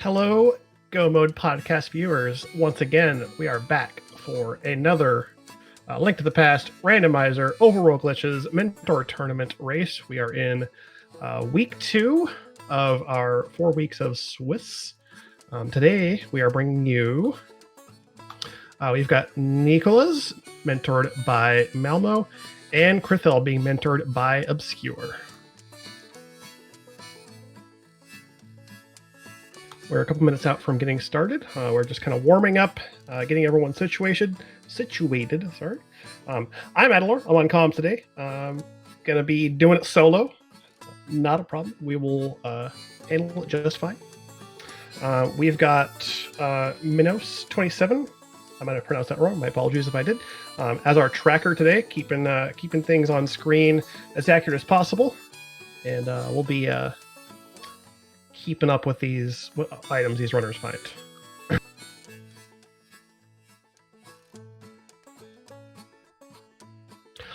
Hello, Go Mode podcast viewers. Once again, we are back for another Link to the Past randomizer Overworld Glitches Mentor Tournament race. We are in week 2 of our 4 weeks of Swiss. Today, we are bringing you, we've got neeeekolaz, mentored by Malmo, and Krithel being mentored by Obscure. We're a couple minutes out from getting started. We're just kind of warming up, getting everyone situated. Sorry. I'm Adilor. I'm on comms today. Gonna be doing it solo. Not a problem. We will handle it just fine. We've got Minos27. I might have pronounced that wrong. My apologies if I did. As our tracker today, keeping things on screen as accurate as possible, and we'll be keeping up with these items these runners find.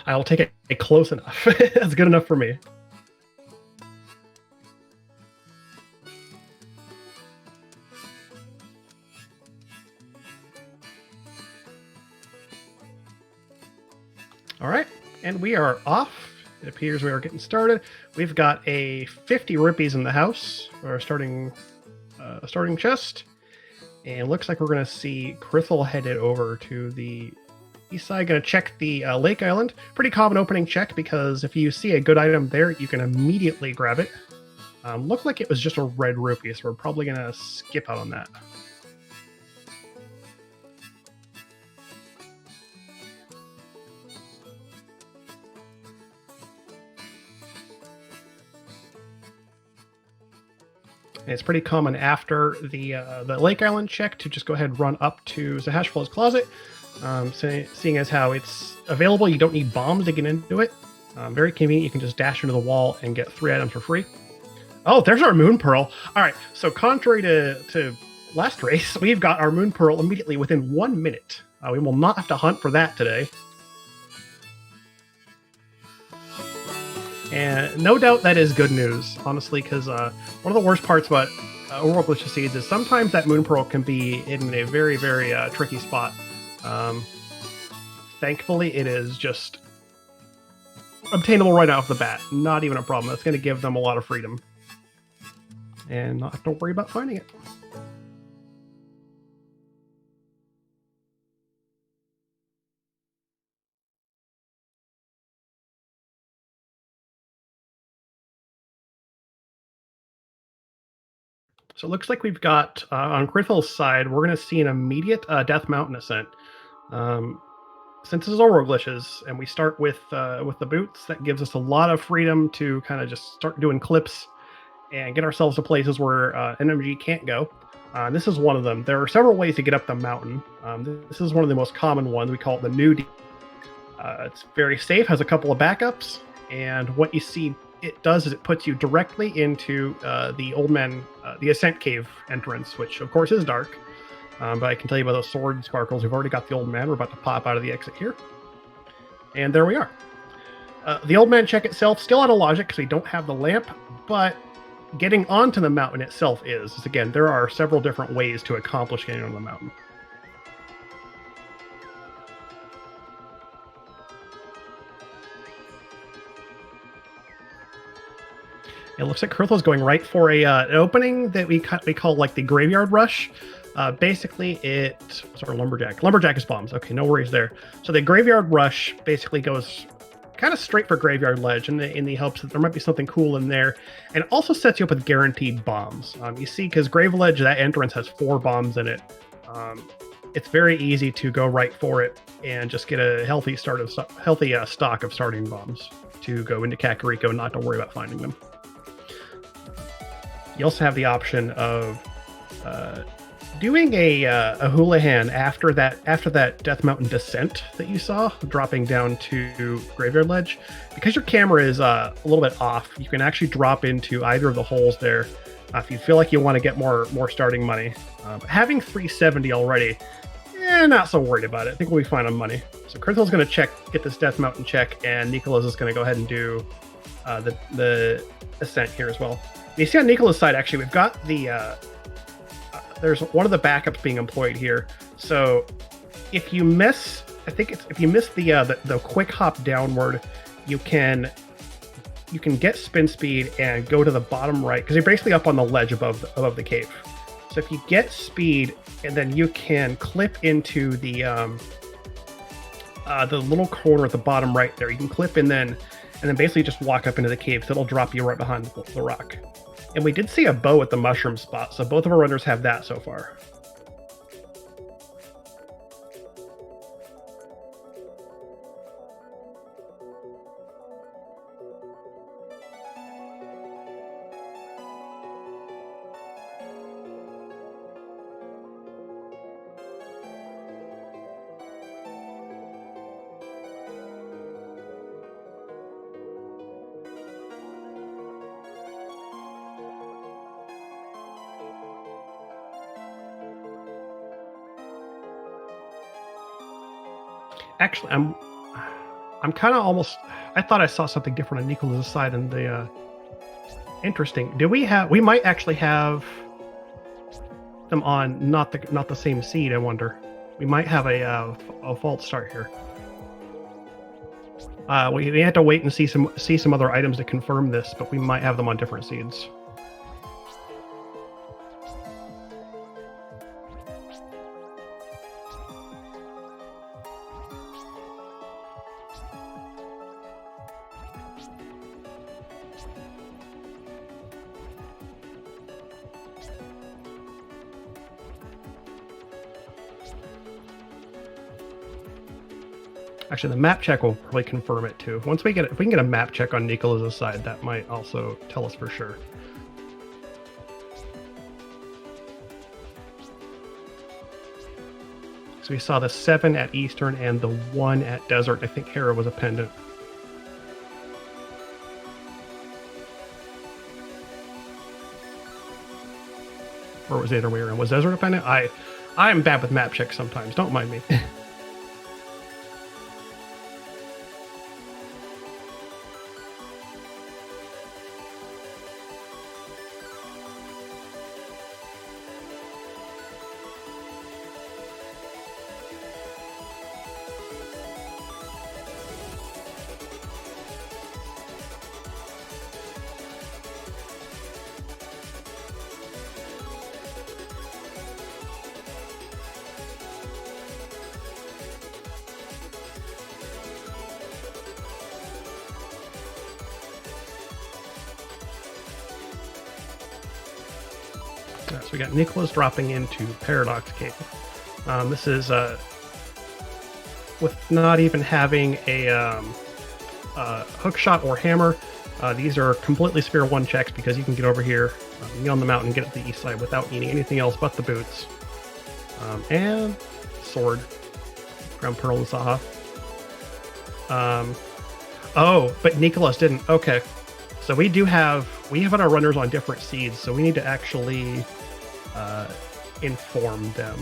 I'll take it close enough. That's good enough for me. All right, and we are off. It appears we are getting started. We've got a 50 rupees in the house, our starting chest, and looks like we're going to see Krithel headed over to the east side. Going to check the Lake Island. Pretty common opening check, because if you see a good item there, you can immediately grab it. Looked like it was just a red rupee, so we're probably going to skip out on that. And it's pretty common after the Lake Island check to just go ahead and run up to Zahashflow's closet. Seeing as how it's available, you don't need bombs to get into it. Very convenient. You can just dash into the wall and get 3 items for free. Oh, there's our Moon Pearl. All right, so contrary to last race, we've got our Moon Pearl immediately within 1 minute. We will not have to hunt for that today. And no doubt that is good news, honestly, because one of the worst parts about Overworld Glitches Seeds is sometimes that Moon Pearl can be in a very, very tricky spot. Thankfully, it is just obtainable right off the bat. Not even a problem. That's going to give them a lot of freedom. And not have to worry about finding it. So it looks like we've got, on Krithel's side, we're going to see an immediate Death Mountain ascent. Since this is Overworld Glitches, and we start with the boots, that gives us a lot of freedom to kind of just start doing clips and get ourselves to places where NMG can't go. This is one of them. There are several ways to get up the mountain. This is one of the most common ones. We call it the New D. It's very safe, has a couple of backups, and what you see it does is it puts you directly into the Old Man, the Ascent Cave entrance, which of course is dark. But I can tell you about those sword sparkles. We've already got the Old Man. We're about to pop out of the exit here. And there we are. The Old Man check itself, still out of logic because we don't have the lamp, but getting onto the mountain itself is. Again, there are several different ways to accomplish getting on the mountain. It looks like Krithel's going right for an opening that we call like the Graveyard Rush. Basically, sorry, Lumberjack. Lumberjack is bombs. Okay, no worries there. So the Graveyard Rush basically goes kind of straight for Graveyard Ledge in the hopes that there might be something cool in there. And it also sets you up with guaranteed bombs. You see, because Grave Ledge, that entrance has 4 bombs in it. It's very easy to go right for it and just get a healthy stock of starting bombs to go into Kakariko and not to worry about finding them. You also have the option of doing a Houlihan after that Death Mountain descent that you saw, dropping down to Graveyard Ledge. Because your camera is a little bit off, you can actually drop into either of the holes there if you feel like you want to get more starting money. But having 370 already, not so worried about it. I think we'll be fine on money. So Krithel's going to get this Death Mountain check, and neeeekolaz is going to go ahead and do the ascent here as well. You see on neeeekolaz's side, actually, we've got the there's one of the backups being employed here. So if you miss, I think it's if you miss the quick hop downward, you can get spin speed and go to the bottom right because you're basically up on the ledge above the cave. So if you get speed, and then you can clip into the little corner at the bottom right there. You can clip and then basically just walk up into the cave. So it'll drop you right behind the rock. And we did see a bow at the mushroom spot, so both of our runners have that so far. Actually, I'm kind of almost. I thought I saw something different on Nicholas' side in the. Interesting. Do we have? We might actually have them on not the same seed. I wonder. We might have a false start here. We have to wait and see some other items to confirm this, but we might have them on different seeds. Actually, the map check will probably confirm it too. If we can get a map check on Nicholas' side, that might also tell us for sure. So we saw the 7 at Eastern and the 1 at Desert. I think Hera was a pendant. Or was it the other way around? Was Desert a pendant? I'm bad with map checks sometimes. Don't mind me. So we got Nicholas dropping into Paradox Cave. This is with not even having a hook shot or hammer. These are completely sphere 1 checks because you can get over here, get on the mountain, get at the east side without needing anything else but the boots. And sword from Pearl and Saha. Oh, but Nicholas didn't. Okay. So we have our runners on different seeds, so we need to actually inform them.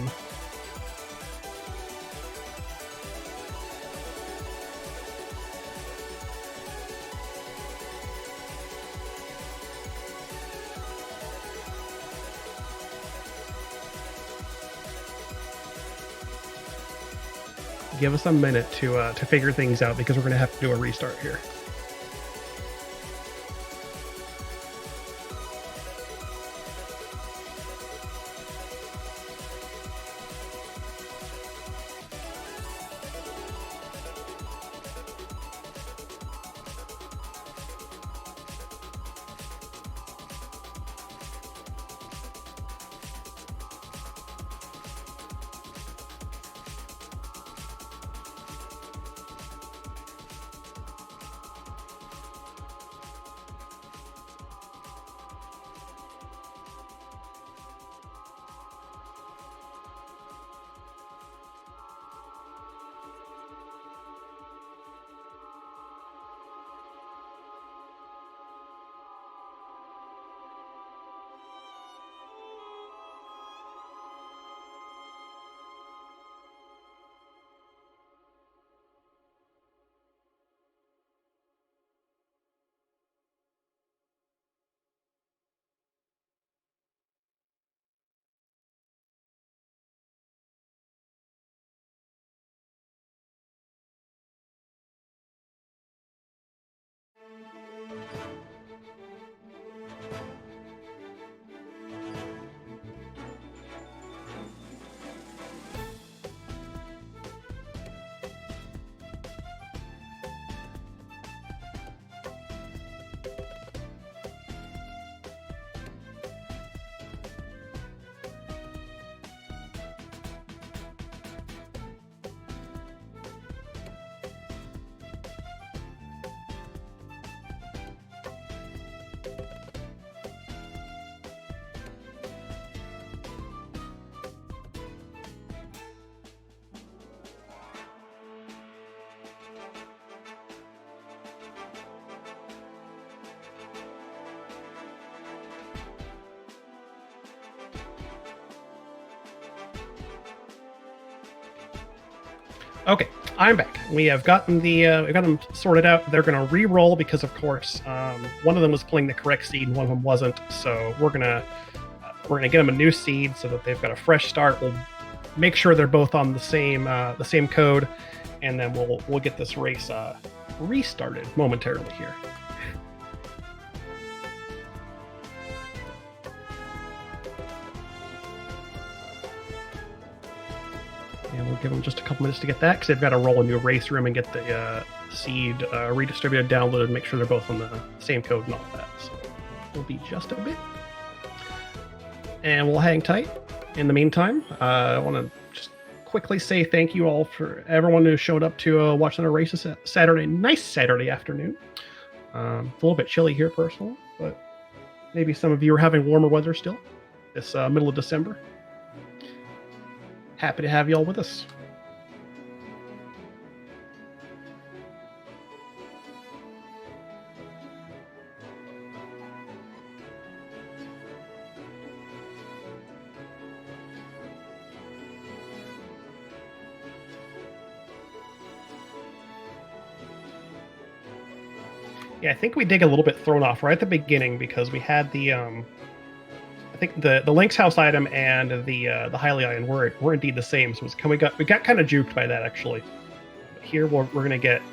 Give us a minute to figure things out because we're going to have to do a restart here. Okay, I'm back. We have gotten we got them sorted out. They're going to re-roll because, of course, one of them was playing the correct seed and one of them wasn't. So we're gonna get them a new seed so that they've got a fresh start. We'll make sure they're both on the same code, and then we'll get this race restarted momentarily here. And we'll give them just a couple minutes to get that because they've got to roll a new race room and get the seed redistributed, downloaded, make sure they're both on the same code and all that. So it'll be just a bit. And we'll hang tight. In the meantime, I want to just quickly say thank you all for everyone who showed up to watch our races Saturday. Nice Saturday afternoon. It's a little bit chilly here personally, but maybe some of you are having warmer weather still this middle of December. Happy to have you all with us. Yeah, I think we dig a little bit thrown off right at the beginning because we had the I think the Link's House item and the Highly Iron were indeed the same. So we got kind of juked by that actually. But here we're gonna get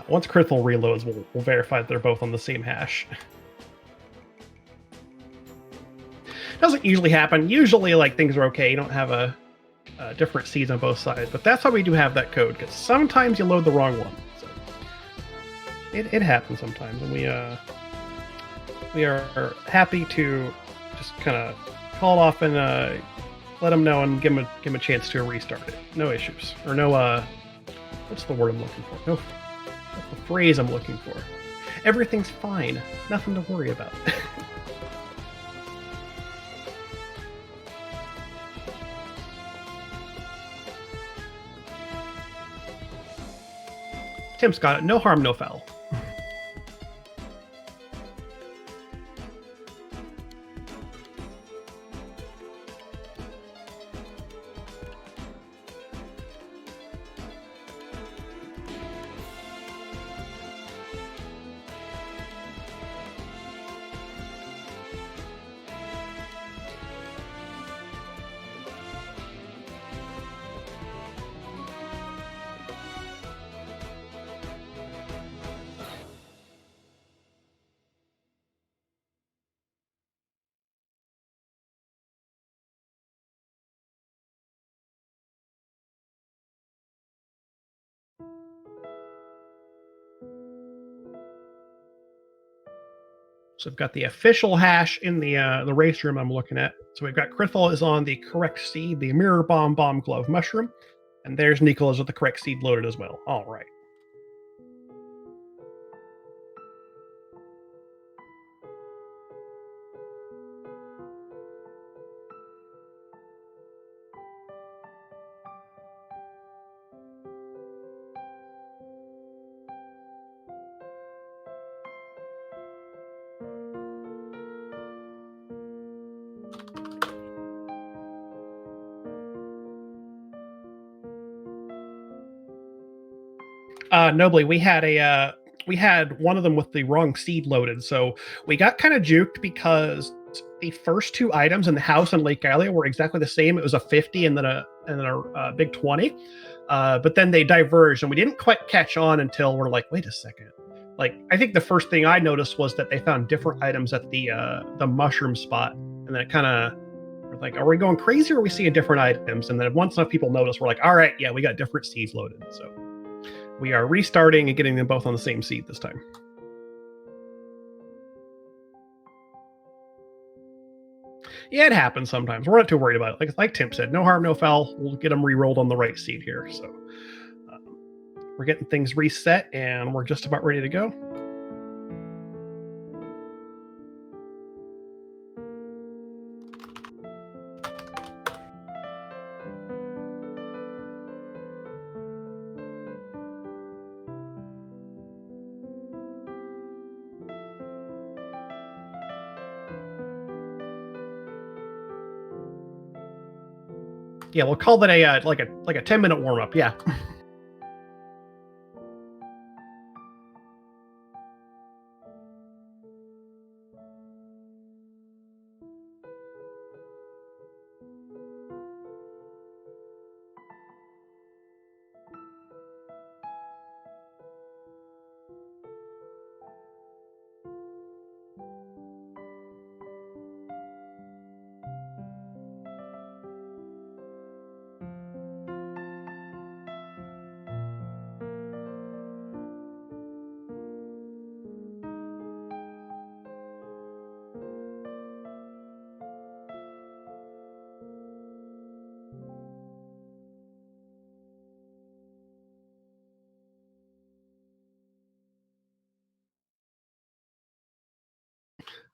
once Krithel reloads, we'll verify that they're both on the same hash. Doesn't usually happen. Usually, like things are okay. You don't have a different seeds on both sides, but that's why we do have that code because sometimes you load the wrong one. So it happens sometimes, and we are happy to just kind of call it off and let them know and give them a chance to restart it. No issues or no what's the word I'm looking for? No, that's the phrase I'm looking for. Everything's fine. Nothing to worry about. Tim's got it. No harm, no foul. So I've got the official hash in the race room I'm looking at. So we've got Krithel is on the correct seed, the Mirror Bomb Glove Mushroom, and there's neeeekolaz with the correct seed loaded as well. All right. Nobly, we had one of them with the wrong seed loaded, so we got kind of juked because the first two items in the house and Lake Gallia were exactly the same. It was a 50 and then a and then a big 20. But then they diverged, and we didn't quite catch on until we're like, wait a second. Like, I think the first thing I noticed was that they found different items at the mushroom spot, and then it kind of, we're like, are we going crazy, or are we seeing different items? And then once enough people notice, we're like, all right, yeah, we got different seeds loaded. So we are restarting and getting them both on the same seed this time. Yeah, it happens sometimes. We're not too worried about it. Like Tim said, no harm, no foul. We'll get them re-rolled on the right seed here. So we're getting things reset, and we're just about ready to go. Yeah, we'll call that a like a 10-minute warm up. Yeah.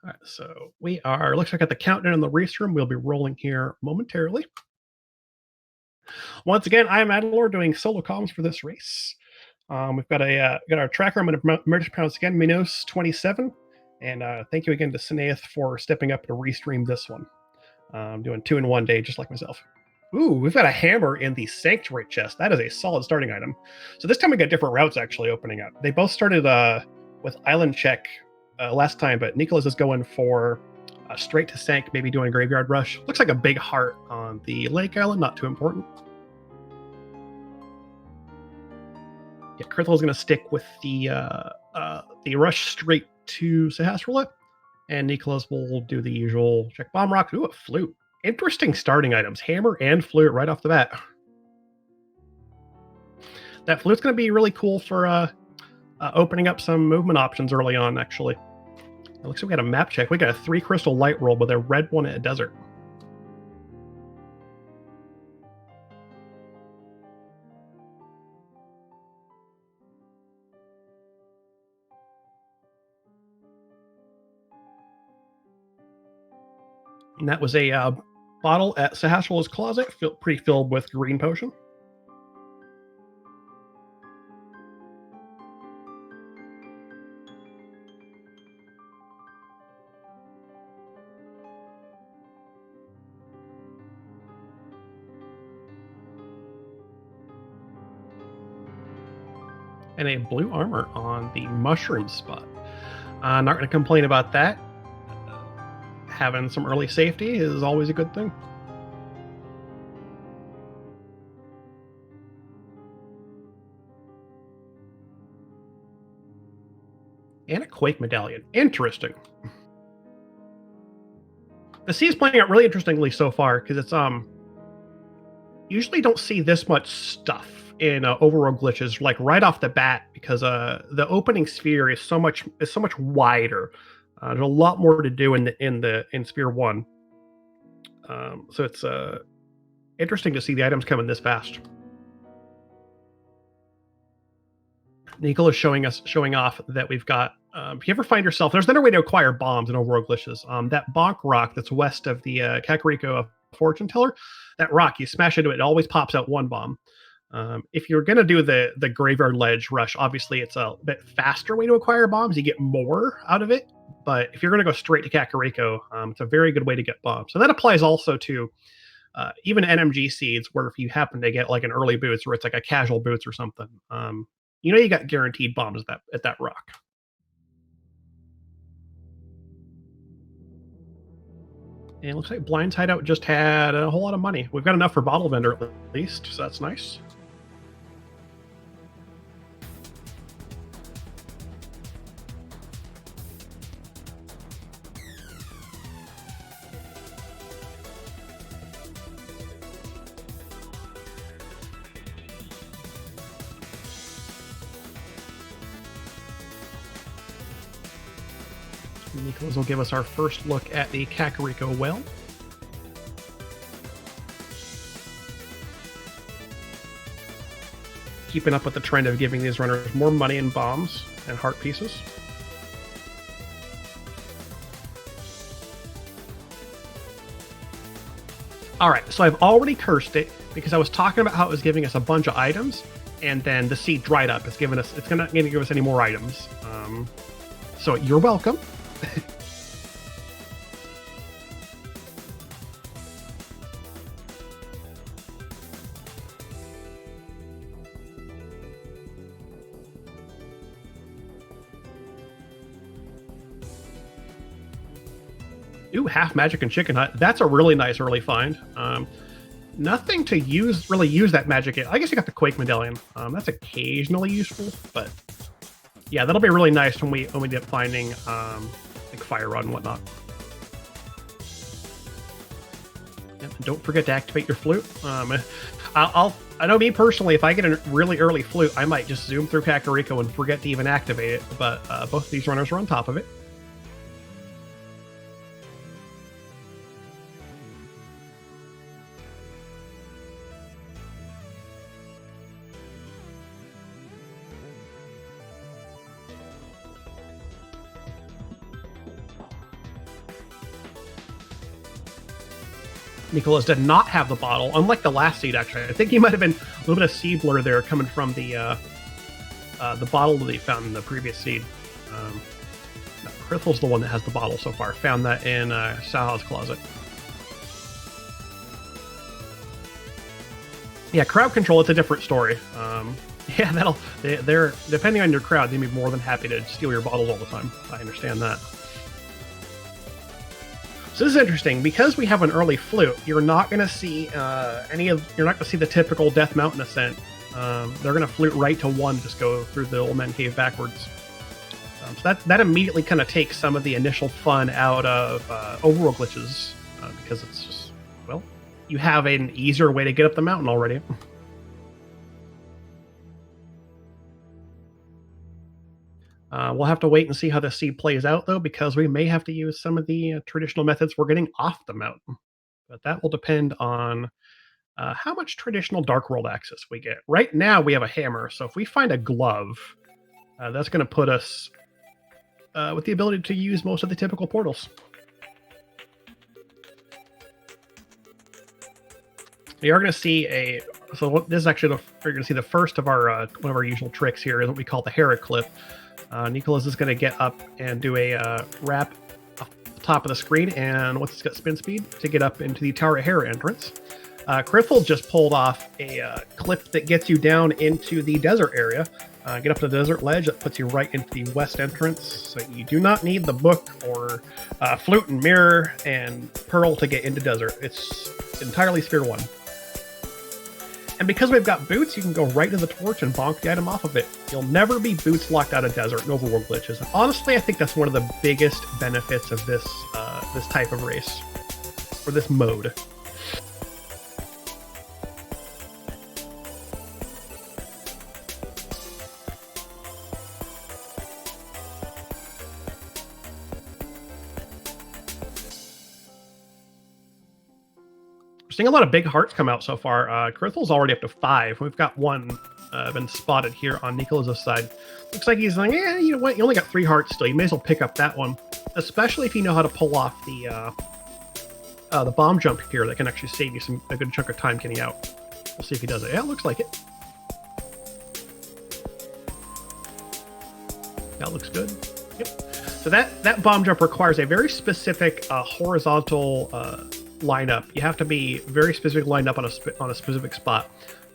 All right, so we are, looks like at the countdown in the race room, we'll be rolling here momentarily. Once again, I'm Adilor doing solo comms for this race. We've got our tracker. I'm going to pronounce again, Minos 27, and thank you again to Cinaeth for stepping up to restream this one. I'm doing 2 in 1 day, just like myself. Ooh, we've got a hammer in the sanctuary chest. That is a solid starting item. So this time we got different routes actually opening up. They both started with island check last time, but neeeekolaz is going for straight to sank, maybe doing a graveyard rush. Looks like a big heart on the lake island, not too important. Yeah, Krithel is going to stick with the rush straight to Sahasrahla, and neeeekolaz will do the usual check bomb rock. Ooh, a flute. Interesting starting items, hammer and flute right off the bat. That flute's going to be really cool for opening up some movement options early on, actually. It looks like we got a map check. We got a 3 crystal light roll with a red one at a desert. And that was a bottle at Sahasrahla's closet, pretty filled with green potion. And a blue armor on the mushroom spot. Not going to complain about that. Having some early safety is always a good thing. And a Quake medallion. Interesting. The sea is playing out really interestingly so far, because it's usually don't see this much stuff in Overworld Glitches like right off the bat, because the opening sphere is so much wider. There's a lot more to do in Sphere 1. So it's interesting to see the items coming this fast. neeeekolaz is showing off that we've got. If you ever find yourself, there's another way to acquire bombs in Overworld Glitches. That bonk rock that's west of the Kakariko fortune teller, that rock, you smash into it, it always pops out 1 bomb. If you're going to do the graveyard ledge rush, obviously it's a bit faster way to acquire bombs. You get more out of it. But if you're going to go straight to Kakariko, it's a very good way to get bombs. So that applies also to even NMG seeds, where if you happen to get like an early boots, where it's like a casual boots or something, you got guaranteed bombs at that rock. And it looks like Blind's Hideout just had a whole lot of money. We've got enough for Bottle Vendor at least, so that's nice. Nicholas will give us our first look at the Kakariko well. Keeping up with the trend of giving these runners more money and bombs and heart pieces. Alright, so I've already cursed it because I was talking about how it was giving us a bunch of items, and then the seed dried up. It's not going to give us any more items. So you're welcome. Ooh, half magic and chicken hut. That's a really nice early find. Nothing to really use that magic in. I guess you got the Quake medallion. That's occasionally useful, but yeah, that'll be really nice when we end up finding like fire rod and whatnot. Yep, and don't forget to activate your flute. I know me personally, if I get a really early flute, I might just zoom through Kakariko and forget to even activate it. But both of these runners are on top of it. Nicholas did not have the bottle, unlike the last seed, actually. I think he might have been a little bit of seed blur there coming from the bottle that he found in the previous seed. No, Krithel's the one that has the bottle so far. Found that in Saha's closet. Yeah, crowd control, it's a different story. Yeah, they're depending on your crowd, they'd be more than happy to steal your bottles all the time. I understand that. So this is interesting because we have an early flute. You're not going to see you're not going to see the typical Death Mountain ascent. They're going to flute right to 1, just go through the Old Man Cave backwards. So that immediately kind of takes some of the initial fun out of Overworld Glitches because it's just, well, you have an easier way to get up the mountain already. We'll have to wait and see how the seed plays out, though, because we may have to use some of the traditional methods we're getting off the mountain. But that will depend on how much traditional Dark World access we get. Right now, we have a hammer, so if we find a glove, that's going to put us with the ability to use most of the typical portals. We are going to see so this is actually we're going to see the first of our one of our usual tricks here is what we call the Hera clip. Nicholas is going to get up and do a wrap off the top of the screen, and what's it's got spin speed to get up into the Tower of Hera entrance. Krithel just pulled off a clip that gets you down into the desert area. Get up to the desert ledge, that puts you right into the west entrance. So you do not need the book or flute and mirror and pearl to get into desert. It's entirely Sphere 1. And because we've got boots, you can go right to the torch and bonk the item off of it. You'll never be boots locked out of desert in Overworld Glitches. And honestly, I think that's one of the biggest benefits of this this type of race, or this mode. We're seeing a lot of big hearts come out so far. Krithel's already up to 5. We've got one been spotted here on Nicholas' side. Looks like he's like, yeah, you know what? You only got 3 hearts still. You may as well pick up that one, especially if you know how to pull off the bomb jump here. That can actually save you a good chunk of time getting out. We'll see if he does it. Yeah, it looks like it. That looks good. Yep. So that bomb jump requires a very specific horizontal lineup. You have to be very specific lined up on a specific spot,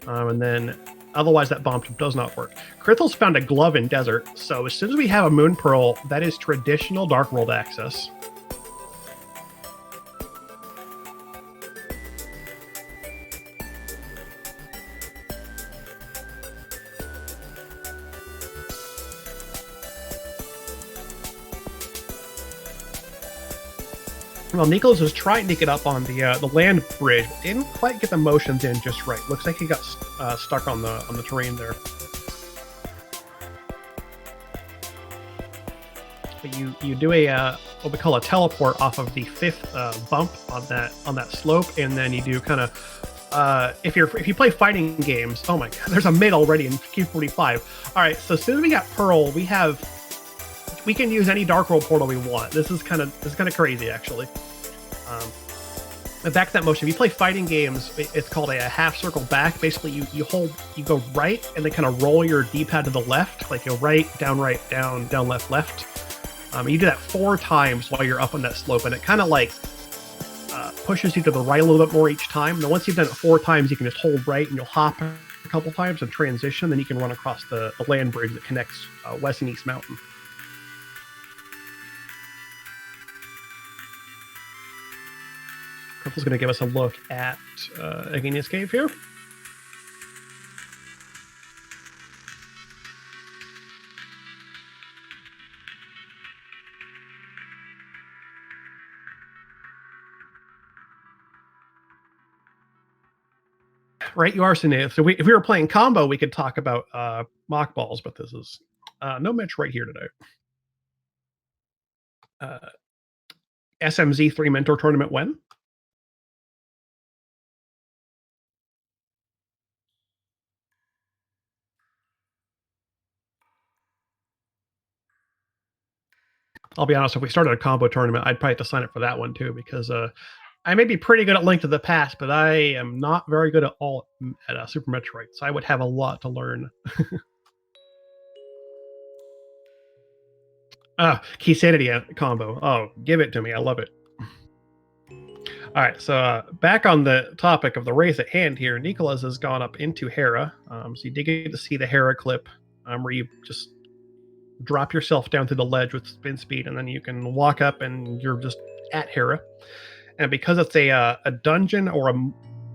and then otherwise that bomb jump does not work. Krithel's found a glove in desert, so as soon as we have a moon pearl, that is traditional Dark World access. Well, Nicholas was trying to get up on the land bridge, but didn't quite get the motions in just right. Looks like he got stuck on the terrain there. But you do a what we call a teleport off of the 5th bump on that slope, and then you do kind of if you play fighting games. Oh my god, there's a mid already in Q45. All right, so as soon as we got Pearl, we can use any Dark World portal we want. This is kind of crazy, actually. Back to that motion. If you play fighting games, it's called a half circle back. Basically, you go right, and then kind of roll your D-pad to the left, like you'll right, down, left, left. You do that 4 times while you're up on that slope, and it kind of like pushes you to the right a little bit more each time. Then once you've done it 4 times, you can just hold right, and you'll hop a couple times and transition. Then you can run across the land bridge that connects West and East Mountain. Krithel is going to give us a look at Agenia's Cave here. Right, you are Cinaeth. So if we were playing combo, we could talk about mock balls, but this is no match right here today. SMZ3 Mentor Tournament when? I'll be honest, if we started a combo tournament, I'd probably have to sign up for that one too, because I may be pretty good at Link to the Past, but I am not very good at all at Super Metroid, so I would have a lot to learn. Keysanity combo. Oh, give it to me. I love it. All right, so back on the topic of the race at hand here, Neeeekolaz has gone up into Hera. So you did get to see the Hera clip where you just drop yourself down to the ledge with spin speed, and then you can walk up and you're just at Hera. And because it's a dungeon or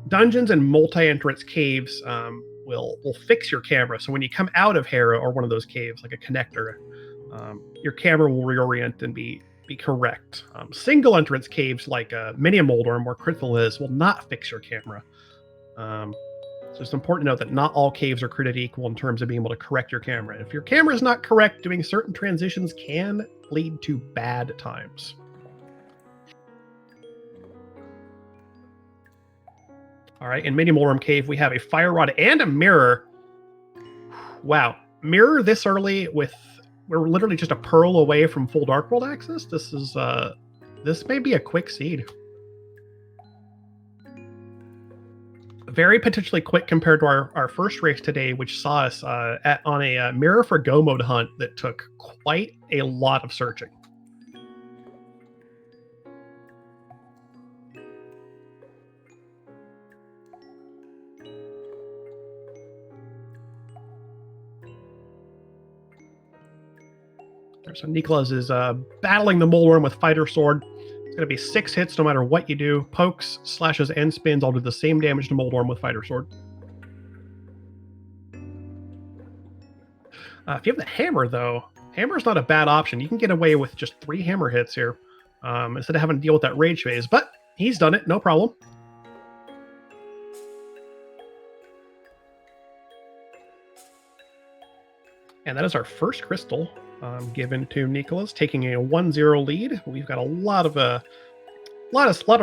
dungeons and multi-entrance caves will fix your camera. So when you come out of Hera or one of those caves, like a connector, your camera will reorient and be correct. Single entrance caves like Mini Moldorm, where Krithel is, will not fix your camera. So it's important to note that not all caves are created equal in terms of being able to correct your camera. If your camera is not correct, doing certain transitions can lead to bad times. All right, in Mini Moldorm Cave, we have a fire rod and a mirror. Wow, mirror this early we're literally just a pearl away from full Dark World access. This may be a quick seed. Very potentially quick compared to our first race today, which saw us on a mirror for go mode hunt that took quite a lot of searching. So Neeeekolaz is battling the Moldorm with Fighter Sword. It's going to be 6 hits no matter what you do. Pokes, slashes, and spins all do the same damage to Moldorm with Fighter Sword. If you have the hammer, though, hammer's not a bad option. You can get away with just 3 hammer hits here instead of having to deal with that rage phase. But he's done it, no problem. And that is our first crystal given to Neeeekolaz, taking a 1-0 lead. We've got a lot of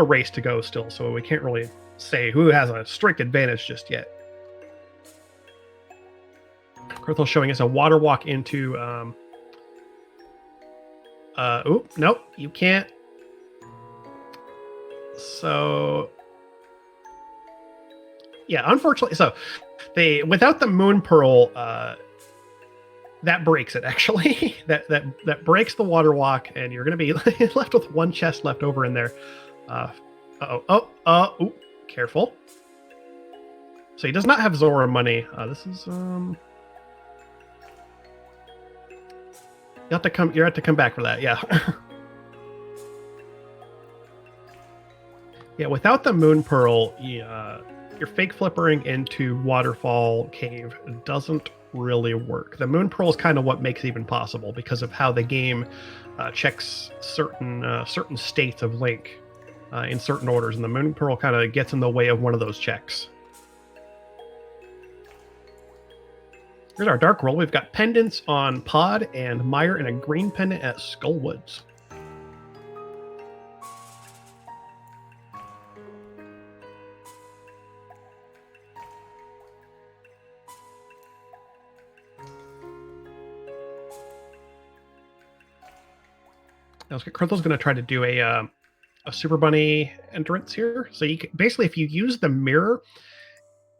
race to go still, so we can't really say who has a strict advantage just yet. Krithel showing us a water walk into. Nope, you can't. So, yeah, unfortunately, so without the Moon Pearl. That breaks it, actually. that breaks the water walk, and you're going to be left with 1 chest left over in there. Careful. So he does not have Zora money. This is you have to come back for that. Yeah. Yeah. Without the Moon Pearl, your fake flippering into Waterfall Cave doesn't really work. The Moon Pearl is kind of what makes it even possible because of how the game checks certain states of Link. in certain orders, and the Moon Pearl kind of gets in the way of one of those checks. Here's our Dark World. We've got pendants on Pod and Mire and a green pendant at Skullwoods. Now, Krithel's going to try to do a Super Bunny entrance here. So you can, basically, if you use the mirror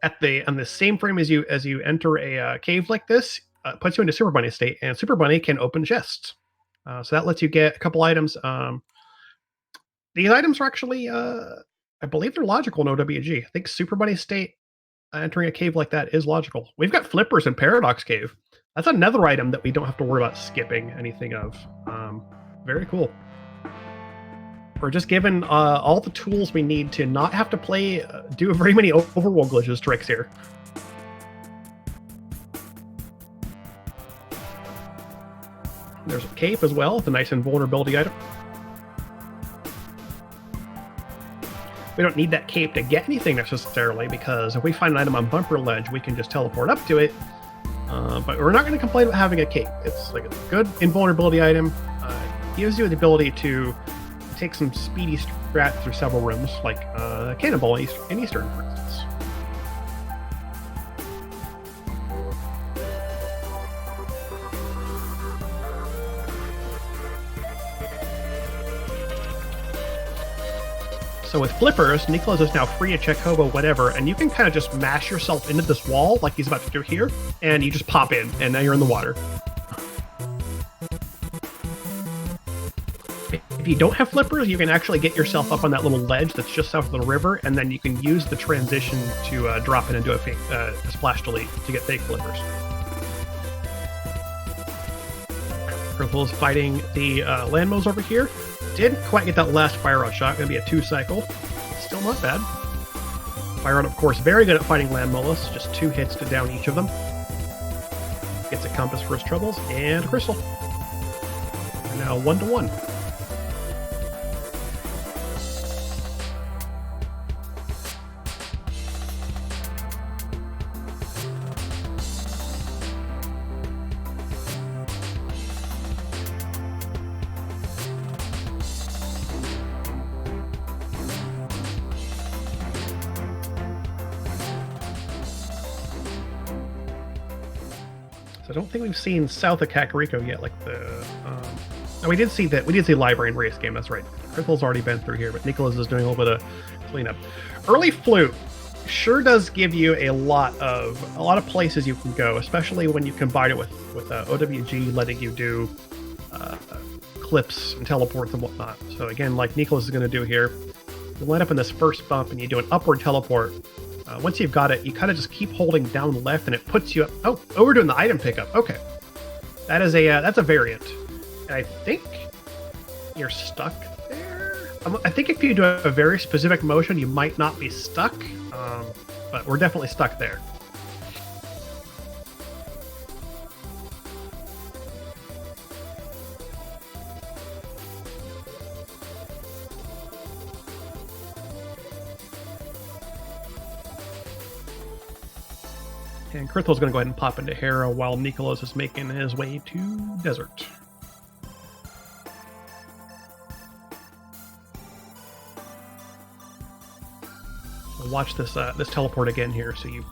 on the same frame as you enter a cave like this, puts you into Super Bunny state, and Super Bunny can open chests. So that lets you get a couple items. These items are actually, I believe they're logical in OWG. I think Super Bunny state entering a cave like that is logical. We've got flippers in Paradox Cave. That's another item that we don't have to worry about skipping anything of. Very cool. We're just given all the tools we need to not have to do very many Overworld Glitches tricks here. There's a cape as well, the nice invulnerability item. We don't need that cape to get anything necessarily, because if we find an item on Bumper Ledge, we can just teleport up to it. But we're not going to complain about having a cape. It's like a good invulnerability item. It gives you the ability to take some speedy strat through several rooms, like Cannonball in Eastern, for instance. So with flippers, neeeekolaz is now free to check hobo whatever, and you can kind of just mash yourself into this wall like he's about to do here, and you just pop in, and now you're in the water. If you don't have flippers, you can actually get yourself up on that little ledge that's just south of the river, and then you can use the transition to drop in and do a splash delete to get fake flippers. Krithel is fighting the Landmos over here. Didn't quite get that last fire rod shot. Going to be a 2-cycle. Still not bad. Fire rod, of course, very good at fighting land mollusks. Just 2 hits to down each of them. Gets a compass for his troubles, and Krithel. We're now 1-1. I don't think we've seen south of Kakariko yet, like the. No, we did see that. We did see Librarian race game. That's right. Krithel's already been through here, but neeeekolaz is doing a little bit of cleanup. Early Flute sure does give you a lot of places you can go, especially when you combine it with OWG letting you do clips and teleports and whatnot. So again, like neeeekolaz is going to do here, you line up in this first bump and you do an upward teleport. Once you've got it, you kind of just keep holding down left, and it puts you up. Oh, we're doing the item pickup. Okay, that's a variant, and I think you're stuck there. I think if you do a very specific motion, you might not be stuck, but we're definitely stuck there. And Krithel's going to go ahead and pop into Hera while neeeekolaz is making his way to Desert. So watch this this teleport again here. So you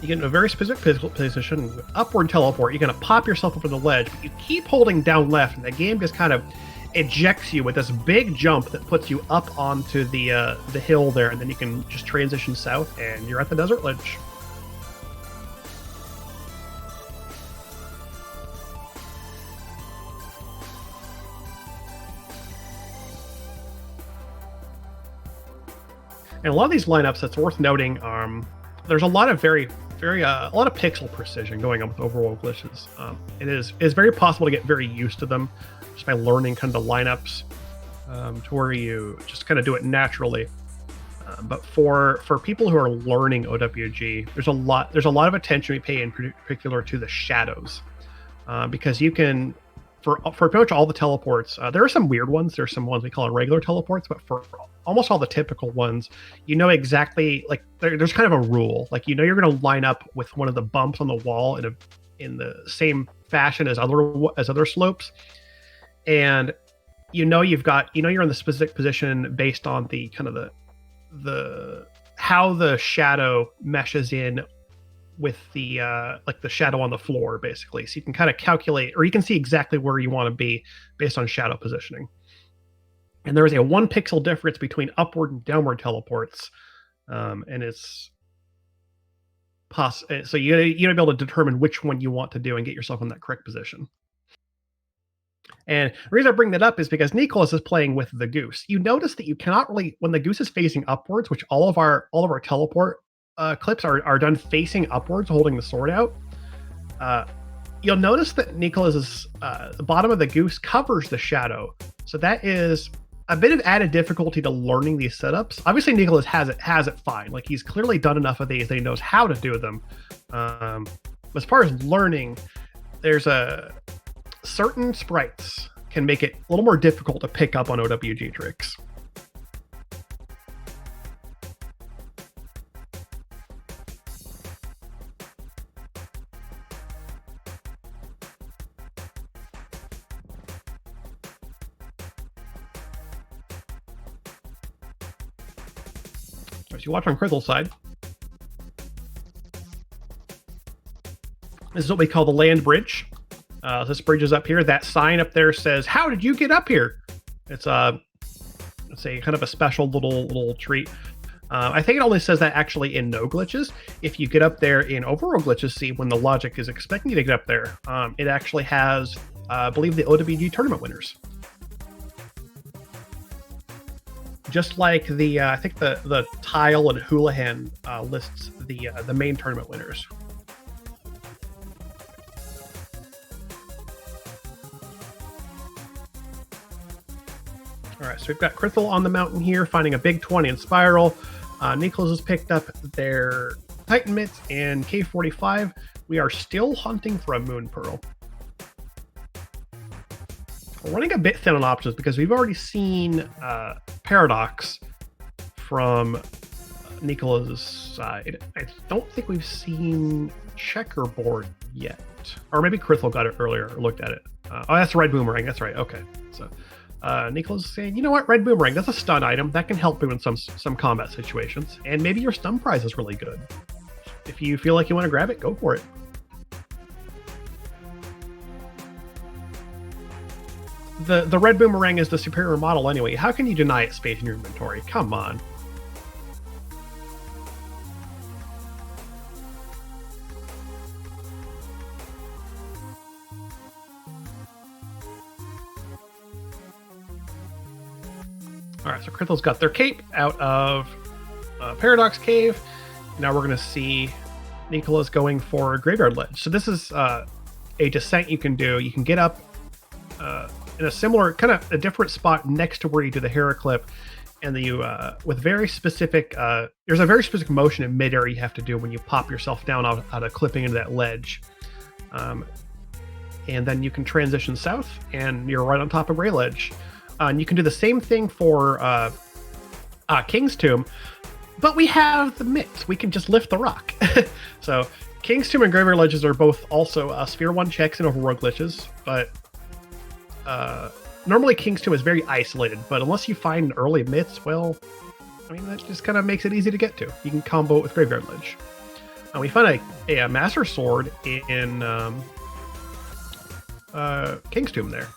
get in a very specific position, upward teleport. You're going to pop yourself over the ledge, but you keep holding down left, and the game just kind of ejects you with this big jump that puts you up onto the hill there, and then you can just transition south, and you're at the desert ledge. And a lot of these lineups, that's worth noting, there's a lot of a lot of pixel precision going on with Overworld Glitches. It is very possible to get very used to them just by learning kind of the lineups to where you just kind of do it naturally. But for people who are learning OWG, there's a lot of attention we pay in particular to the shadows, because you can, for pretty much all the teleports, there are some weird ones. There's some ones we call regular teleports, but for almost all the typical ones, you know exactly, like there's kind of a rule. Like, you know, you're going to line up with one of the bumps on the wall in the same fashion as other slopes, and you know you're in the specific position based on the kind of the how the shadow meshes in with the like the shadow on the floor, basically. So you can kind of calculate, or you can see exactly where you want to be based on shadow positioning. And there is a 1 pixel difference between upward and downward teleports, and it's so you gotta be able to determine which one you want to do and get yourself in that correct position. And the reason I bring that up is because neeeekolaz is playing with the goose. You notice that you cannot really, when the goose is facing upwards, which all of our teleport clips are done facing upwards, holding the sword out. You'll notice that neeeekolaz's the bottom of the goose covers the shadow, so that is a bit of added difficulty to learning these setups. Obviously, neeeekolaz has it fine. Like, he's clearly done enough of these that he knows how to do them. As far as learning, there's a certain sprites can make it a little more difficult to pick up on OWG tricks. As you watch on Krithel's side, this is what we call the land bridge. This bridge is up here. That sign up there says, "How did you get up here?" It's a kind of a special little treat. I think it only says that actually in no glitches. If you get up there in Overworld Glitches, see, when the logic is expecting you to get up there, it actually has, I believe, the OWG tournament winners. Just like the, I think the tile and houlihan lists the main tournament winners. All right, so we've got Krithel on the mountain here, finding a big 20 in spiral. neeeekolaz has picked up their Titan mitts and K45. We are still hunting for a moon pearl. We're running a bit thin on options because we've already seen Paradox from neeeekolaz's side. I don't think we've seen Checkerboard yet. Or maybe Krithel got it earlier, or looked at it. Oh, that's Red Boomerang. That's right. Okay. So neeeekolaz is saying, you know what, Red Boomerang, that's a stun item. That can help you in some combat situations. And maybe your stun prize is really good. If you feel like you want to grab it, go for it. The Red Boomerang is the superior model anyway. How can you deny it space in your inventory? Come on. All right, so Krithel's got their cape out of Paradox Cave. Now we're going to see neeeekolaz going for Graveyard Ledge. So this is a descent you can do. You can get up in a similar, kind of a different spot next to where you do the Hera clip, and then you, with very specific, there's a very specific motion in midair you have to do when you pop yourself down out of clipping into that ledge. And then you can transition south, and you're right on top of Grey Ledge. And you can do the same thing for King's Tomb, but we have the mitts. We can just lift the rock. So King's Tomb and Graveyard Ledges are both also Sphere 1 checks in Overworld Glitches, but normally King's Tomb is very isolated, but unless you find early mitts, well, I mean, that just kind of makes it easy to get to. You can combo it with Graveyard Ledge. And we find a Master Sword in King's Tomb there.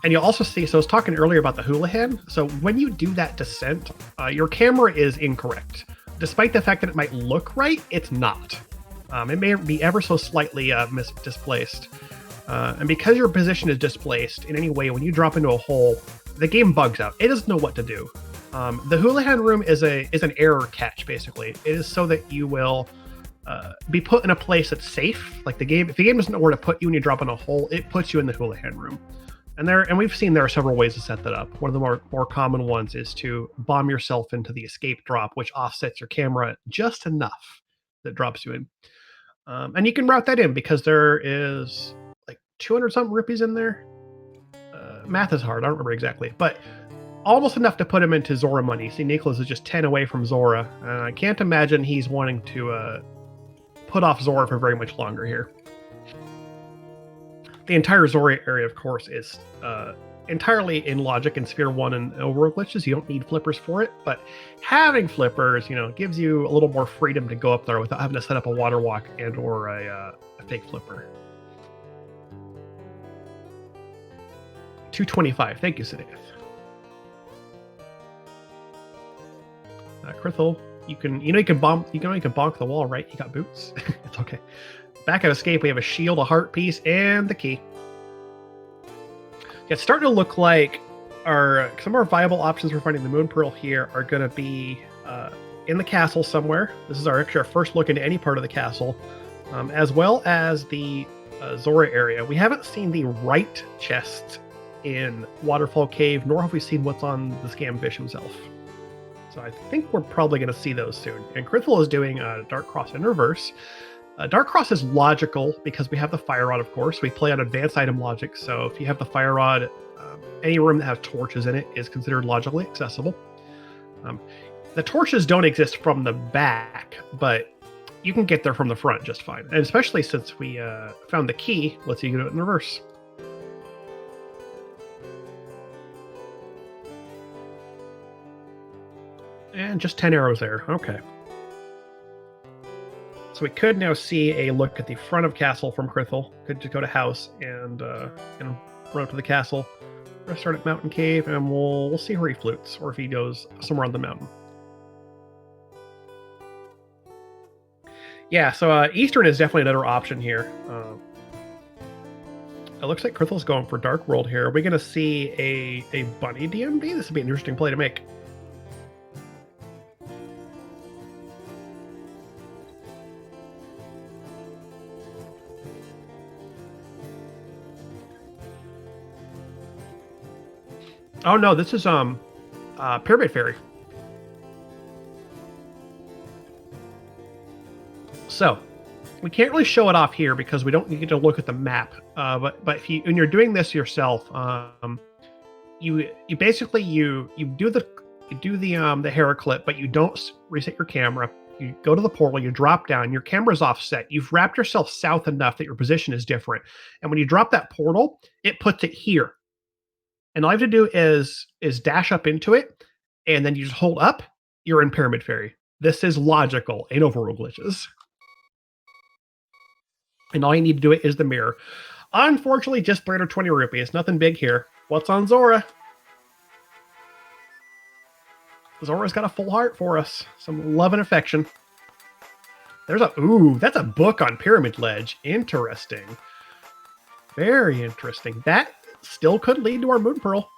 And you'll also see, so I was talking earlier about the houlihan. So when you do that descent, your camera is incorrect. Despite the fact that it might look right, it's not. It may be ever so slightly displaced. And because your position is displaced in any way, when you drop into a hole, the game bugs out. It doesn't know what to do. The houlihan room is an error catch, basically. It is so that you will be put in a place that's safe. Like if the game doesn't know where to put you when you drop in a hole, it puts you in the houlihan room. And we've seen there are several ways to set that up. One of the more common ones is to bomb yourself into the escape drop, which offsets your camera just enough that drops you in. And you can route that in because there is like 200 something rupees in there. math is hard. I don't remember exactly, but almost enough to put him into Zora money. See, Nicholas is just 10 away from Zora. I can't imagine he's wanting to put off Zora for very much longer here. The entire Zora area, of course, is entirely in logic and Sphere 1 and Overworld Glitches. You don't need flippers for it, but having flippers, gives you a little more freedom to go up there without having to set up a water walk and or a fake flipper. 225. Thank you, Cinaeth. Krithel, you can bonk the wall, right? You got boots. It's okay. Back of escape, we have a shield, a heart piece, and the key. It's starting to look like some of our viable options for finding the Moon Pearl here are going to be in the castle somewhere. This is our first look into any part of the castle, as well as the Zora area. We haven't seen the right chest in Waterfall Cave, nor have we seen what's on the Scamfish himself. So I think we're probably going to see those soon. And Krithel is doing Dark Cross in reverse. Dark Cross is logical because we have the Fire Rod, of course. We play on advanced item logic, so if you have the Fire Rod, any room that has torches in it is considered logically accessible. The torches don't exist from the back, but you can get there from the front just fine. And especially since we found the key, lets you do it in reverse. And just 10 arrows there. Okay. So we could now see a look at the front of castle from Krithel. Could just go to house and run up to the castle. Start at Mountain Cave, and we'll see where he flutes, or if he goes somewhere on the mountain. Yeah, so Eastern is definitely another option here. It looks like Krithel's going for Dark World here. Are we going to see a bunny DMB? This would be an interesting play to make. Oh no, this is Pyramid Fairy. So we can't really show it off here because we don't get to look at the map. But if when you're doing this yourself, you basically do the Hera clip, but you don't reset your camera. You go to the portal, you drop down, your camera's offset. You've wrapped yourself south enough that your position is different. And when you drop that portal, it puts it here. And all you have to do is dash up into it, and then you just hold up, you're in Pyramid Fairy. This is logical in Overworld Glitches. And all you need to do it is the mirror. Unfortunately, just 320 rupees. Nothing big here. What's on Zora? Zora's got a full heart for us. Some love and affection. That's a book on Pyramid Ledge. Interesting. Very interesting. That still could lead to our Moon Pearl.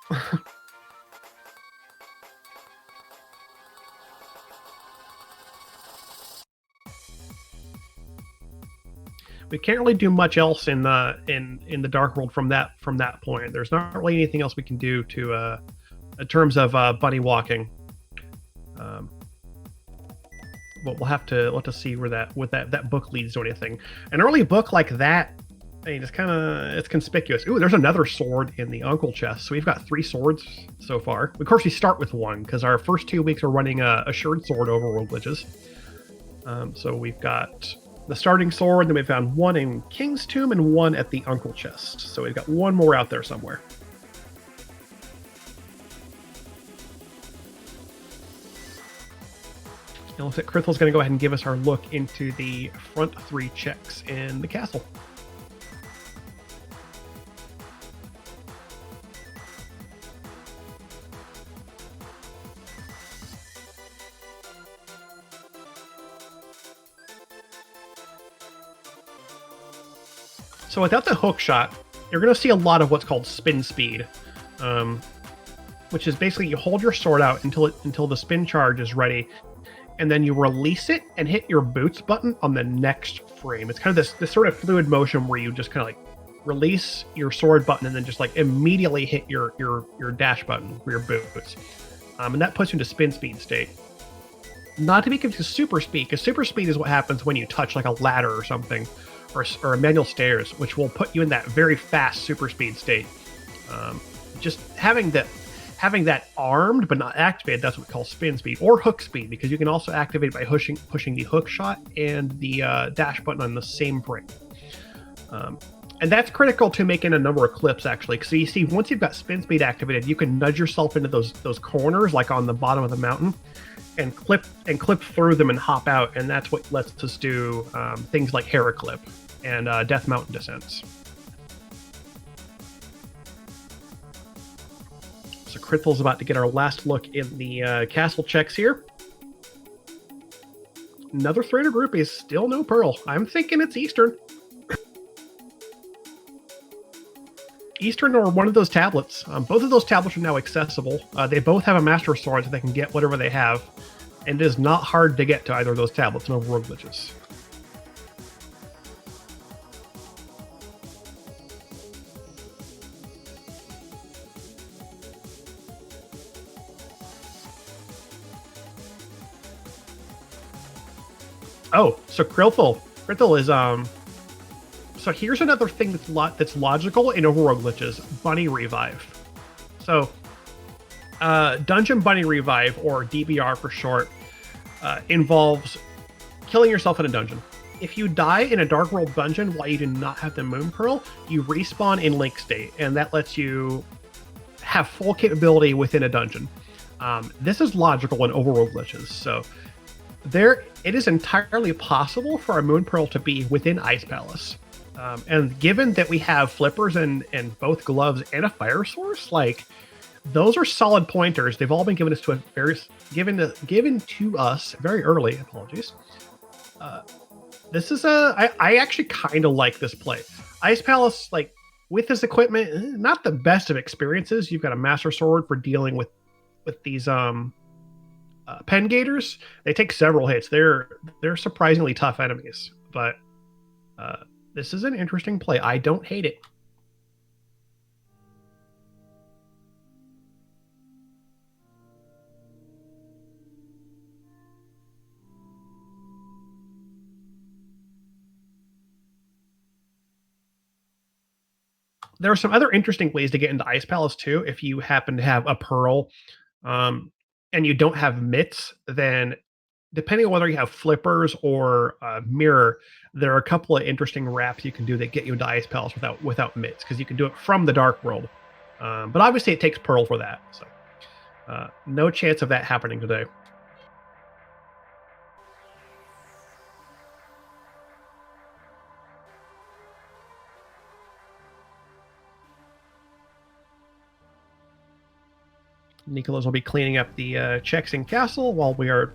We can't really do much else in the Dark World from that point. There's not really anything else we can do to in terms of bunny walking. But we'll have to see where that book leads to anything. An early book like that, I mean, it's conspicuous. Ooh, there's another sword in the Uncle chest. So we've got 3 swords so far. Of course, we start with 1 because our first 2 weeks are running a Assured Sword Overworld Glitches. So we've got the starting sword, then we found 1 in King's Tomb and 1 at the Uncle chest. So we've got 1 more out there somewhere. It looks like Krithel's going to go ahead and give us our look into the front 3 checks in the castle. So without the hook shot, you're going to see a lot of what's called spin speed, which is basically you hold your sword out until the spin charge is ready, and then you release it and hit your boots button on the next frame. It's kind of this sort of fluid motion where you just kind of like release your sword button and then just like immediately hit your dash button for your boots, and that puts you into spin speed state. Not to be confused with super speed, because super speed is what happens when you touch like a ladder or something. Or a manual stairs, which will put you in that very fast super speed state. just having that armed but not activated, that's what we call spin speed or hook speed, because you can also activate by pushing the hook shot and the dash button on the same frame. And that's critical to making a number of clips, actually. So you see, once you've got spin speed activated, you can nudge yourself into those corners, like on the bottom of the mountain, and clip through them and hop out. And that's what lets us do things like Hera Clip and Death Mountain descents. So Krithel's about to get our last look in the castle checks here. Another 300 rupees, still no pearl. I'm thinking it's Eastern. Eastern or one of those tablets. Both of those tablets are now accessible. They both have a Master Sword, so they can get whatever they have. And it is not hard to get to either of those tablets in Overworld Glitches. Oh, so Krithel is So here's another thing that's logical in Overworld Glitches: Bunny Revive. So Dungeon Bunny Revive, or DBR for short, involves killing yourself in a dungeon. If you die in a Dark World dungeon while you do not have the Moon Pearl, you respawn in Link State, and that lets you have full capability within a dungeon. This is logical in Overworld Glitches. So it is entirely possible for a Moon Pearl to be within Ice Palace. And given that we have flippers and both gloves and a fire source, like, those are solid pointers. They've all been given to us very early. Apologies. This is I actually kind of like this play. Ice Palace, like, with this equipment, not the best of experiences. You've got a Master Sword for dealing with these pen gators. They take several hits. They're surprisingly tough enemies, but this is an interesting play. I don't hate it. There are some other interesting ways to get into Ice Palace too. If you happen to have a pearl, and you don't have mitts, then depending on whether you have flippers or mirror, there are a couple of interesting wraps you can do that get you into Ice Palace without mitts, because you can do it from the Dark World. But obviously it takes pearl for that, so no chance of that happening today. neeeekolaz will be cleaning up the checks in castle while we are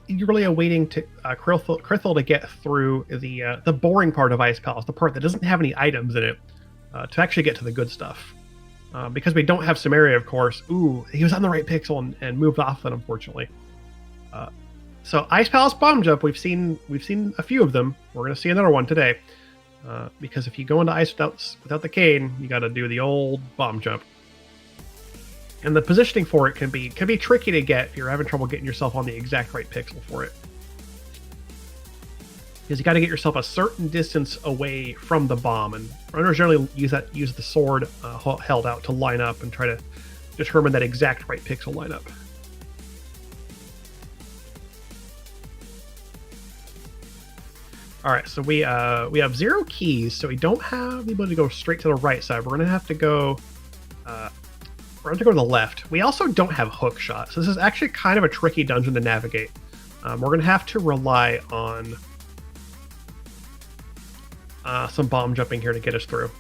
eagerly awaiting Krithel to get through the boring part of Ice Palace, the part that doesn't have any items in it, to actually get to the good stuff. Because we don't have Cinaeth, of course. Ooh, he was on the right pixel and moved off it, unfortunately. So Ice Palace bomb jump, we've seen a few of them. We're going to see another one today. Because if you go into ice without the cane, you got to do the old bomb jump. And the positioning for it can be tricky to get if you're having trouble getting yourself on the exact right pixel for it. Because you got to get yourself a certain distance away from the bomb, and runners generally use the sword held out to line up and try to determine that exact right pixel lineup. All right, so we have 0 keys, so we don't have the ability to go straight to the right side. We're gonna have to go. We're going to go to the left. We also don't have hook shot, so this is actually kind of a tricky dungeon to navigate. We're going to have to rely on some bomb jumping here to get us through.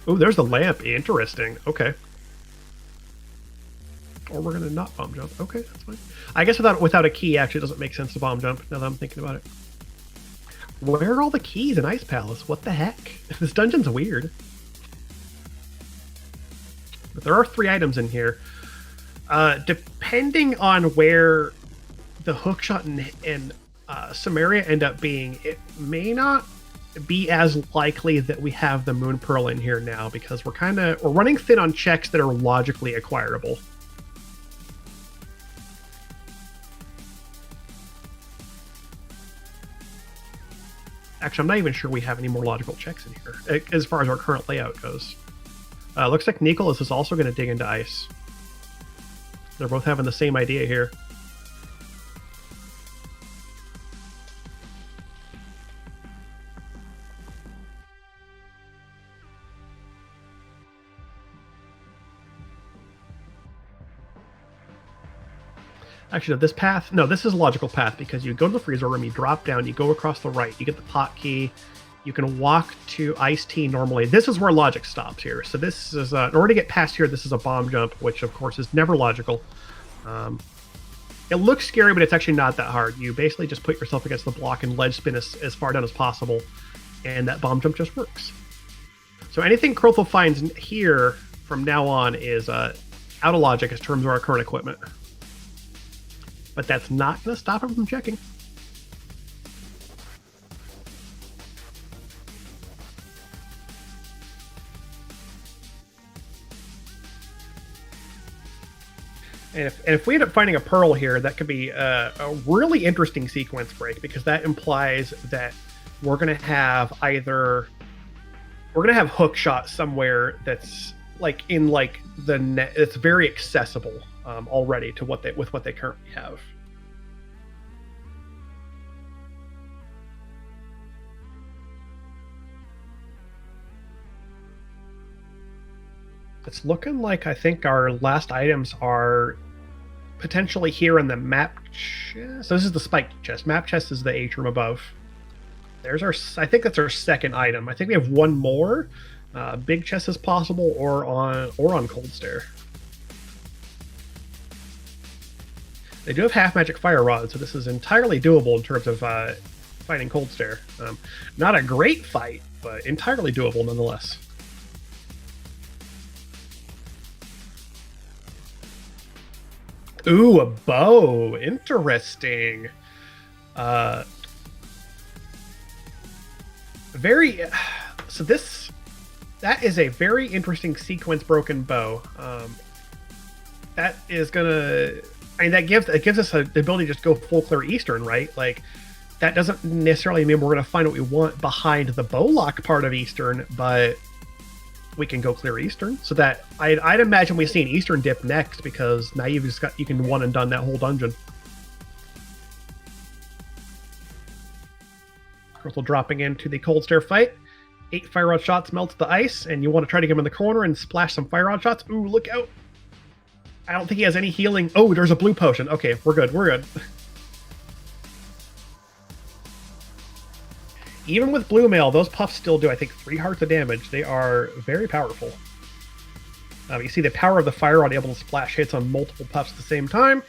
Oh, there's the lamp. Interesting. Okay. Or we're going to not bomb jump. Okay, that's fine. I guess without a key, actually, it doesn't make sense to bomb jump, now that I'm thinking about it. Where are all the keys in Ice Palace? What the heck? This dungeon's weird. But there are 3 items in here. Depending on where the hookshot and Cinaeth end up being, it may not be as likely that we have the Moon Pearl in here now, because we're running thin on checks that are logically acquirable. Actually, I'm not even sure we have any more logical checks in here, as far as our current layout goes. Looks like neeeekolaz is also going to dig into ice. They're both having the same idea here. Actually, no, this path, no, this is a logical path because you go to the freezer room, you drop down, you go across the right, you get the pot key, you can walk to iced tea normally. This is where logic stops here. So this is, in order to get past here, this is a bomb jump, which of course is never logical. It looks scary, but it's actually not that hard. You basically just put yourself against the block and ledge spin as far down as possible, and that bomb jump just works. So anything Krithel finds here from now on is out of logic in terms of our current equipment. But that's not going to stop him from checking. And if we end up finding a pearl here, that could be a really interesting sequence break, because that implies that we're going to have hook shot somewhere that's like in like the net. It's very accessible already to what they currently have. It's looking like I think our last items are potentially here in the map chest. So this is the spiked chest. Map chest is the atrium above. There's our, I think that's our second item. I think we have one more. Big chest is possible, or on cold stair. They do have half magic fire rod, so this is entirely doable in terms of fighting cold stair. Not a great fight, but entirely doable nonetheless. Ooh, a bow. Interesting. That is a very interesting sequence broken bow. That is gonna, that gives us the ability to just go full clear Eastern, right? Like, that doesn't necessarily mean we're gonna find what we want behind the bow lock part of Eastern, but we can go clear Eastern. So that I'd imagine we see an Eastern dip next, because now you can one and done that whole dungeon. Krithel dropping into the cold stair fight. 8 fire rod shots melts the ice, and you want to try to get him in the corner and splash some fire rod shots. Ooh, look out! I don't think he has any healing. Oh, there's a blue potion. Okay, we're good. We're good. Even with blue mail, those puffs still do, I think, 3 hearts of damage. They are very powerful. You see the power of the fire rod able to splash hits on multiple puffs at the same time.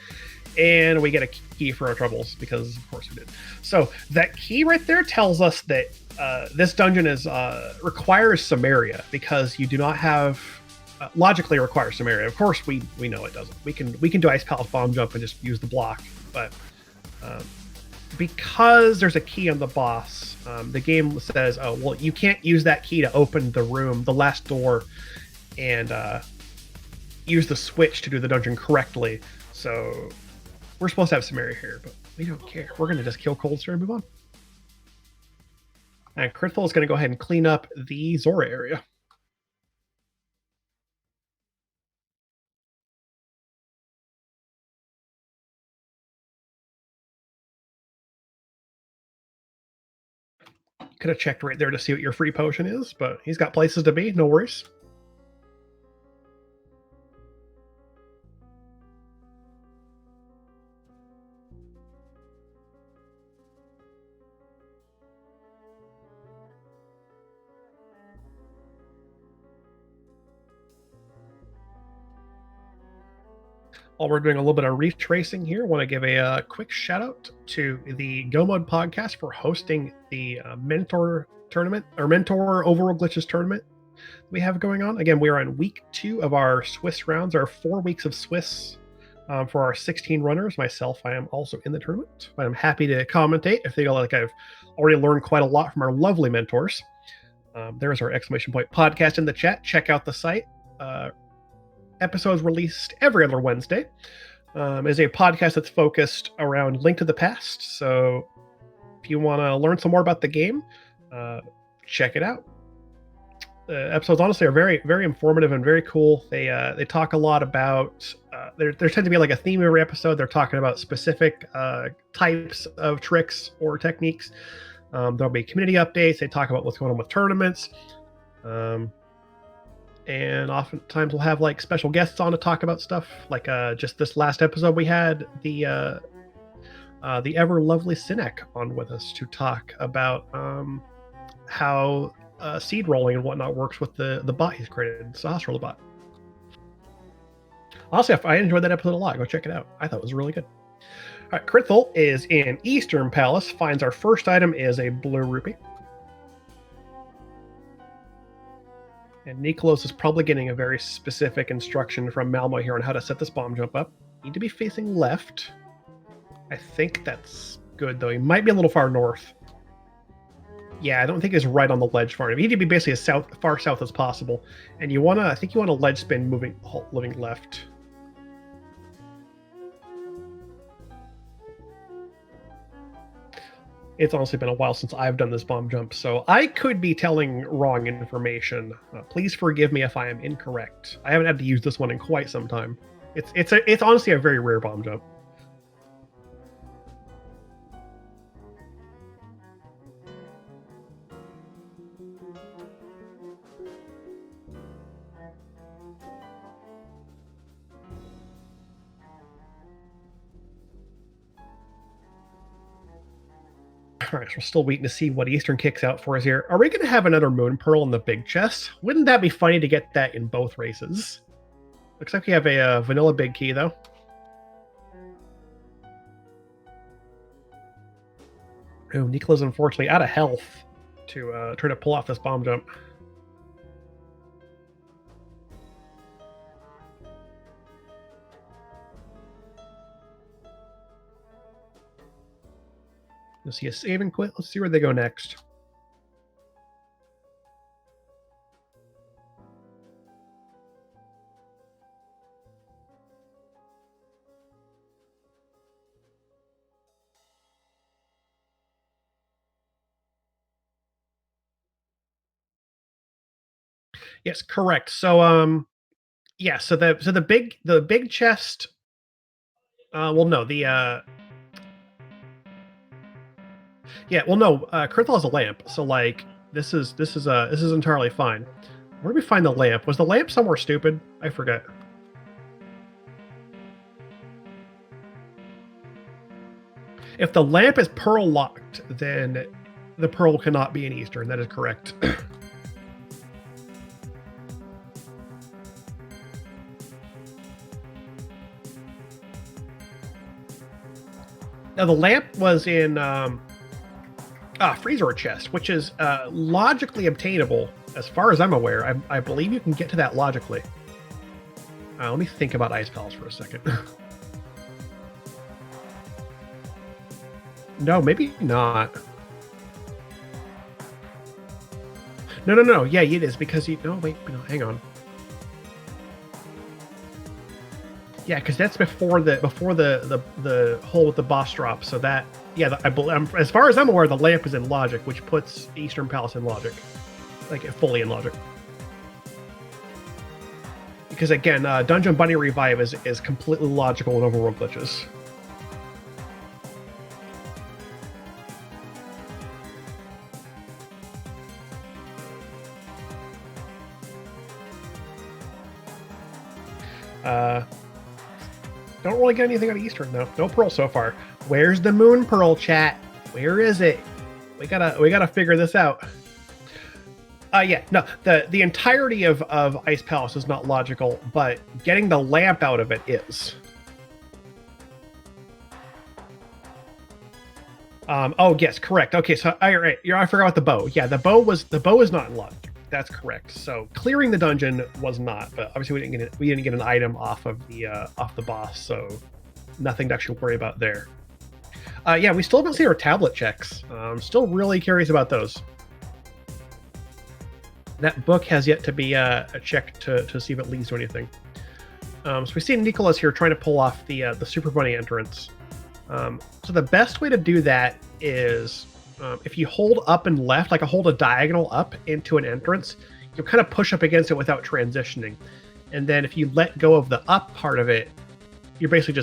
And we get a key for our troubles, because of course we did. So that key right there tells us that this dungeon requires Samaria, because you do not have logically requires Samaria. Of course we know it doesn't. We can do Ice Palace Bomb Jump and just use the block, but because there's a key on the boss, the game says, oh well, you can't use that key to open the room, the last door, and use the switch to do the dungeon correctly. So we're supposed to have Samaria here, but we don't care. We're going to just kill cold stair and move on. And Krithel is going to go ahead and clean up the Zora area. Could have checked right there to see what your free potion is, but he's got places to be. No worries. While we're doing a little bit of retracing here, I want to give a quick shout out to the Go Mode podcast for hosting the Mentor Tournament, or Mentor Overworld Glitches Tournament we have going on. Again, we are on week 2 of our Swiss rounds, our 4 weeks of Swiss for our 16 runners. Myself, I am also in the tournament. I'm happy to commentate. I feel like I've already learned quite a lot from our lovely mentors. There's our exclamation point podcast in the chat. Check out the site. Episodes released every other Wednesday. Is a podcast that's focused around Link to the Past. So if you want to learn some more about the game, check it out. episodes honestly are very, very informative and very cool. They talk a lot about there tends to be like a theme every episode. They're talking about specific types of tricks or techniques. There'll be community updates. They talk about what's going on with tournaments. And oftentimes we'll have like special guests on to talk about stuff. Like just this last episode, we had the ever lovely Cinaeth on with us to talk about how seed rolling and whatnot works with the bot he's created, the house roller bot. Honestly, I enjoyed that episode a lot. Go check it out. I thought it was really good. All right, Krithel is in Eastern Palace. Finds our first item is a blue rupee. And neeeekolaz is probably getting a very specific instruction from Malmo here on how to set this bomb jump up. Need to be facing left. I think that's good, though. He might be a little far north. Yeah, I don't think it's right on the ledge far enough. You need to be basically as far south as possible. And you want to, I think you want a ledge spin living left. It's honestly been a while since I've done this bomb jump, so I could be telling wrong information. Please forgive me if I am incorrect. I haven't had to use this one in quite some time. It's honestly a very rare bomb jump. All right, so we're still waiting to see what Eastern kicks out for us here. Are we going to have another Moon Pearl in the big chest? Wouldn't that be funny to get that in both races? Looks like we have a vanilla big key, though. Oh, neeeekolaz unfortunately out of health to try to pull off this bomb jump. You'll see a save and quit. Let's see where they go next. Yes, correct. So yeah, so the big chest well no, the yeah, well no, Krithel has a lamp. So like this is entirely fine. Where did we find the lamp? Was the lamp somewhere stupid? I forget. If the lamp is pearl locked, then the pearl cannot be an Eastern. That is correct. Now the lamp was in freezer chest, which is logically obtainable as far as I'm aware. I believe you can get to that logically. Let me think about Ice Palace for a second. No, maybe not. No. Yeah, it is because you. No, wait, no, hang on. Yeah, because that's before the hole with the boss drop. So that, yeah, as far as I'm aware, the lamp is in logic, which puts Eastern Palace in logic, like fully in logic. Because again, Dungeon Bunny Revive is completely logical in Overworld Glitches. Don't really get anything on Eastern though. No pearl so far. Where's the Moon Pearl, chat? Where is it? We gotta figure this out. Yeah, no, the entirety of Ice Palace is not logical, but getting the lamp out of it is. Oh yes, correct. Okay, so I forgot about the bow. Yeah, the bow is not in logic. That's correct. So clearing the dungeon was not, but obviously we didn't get an item off of the boss, so nothing to actually worry about there. Yeah, we still haven't seen our tablet checks. I'm still really curious about those. That book has yet to be checked to see if it leads to anything. So we see neeeekolaz here trying to pull off the Super Bunny entrance. So the best way to do that is if you hold up and left, like hold a diagonal up into an entrance, you kind of push up against it without transitioning. And then if you let go of the up part of it, you're basically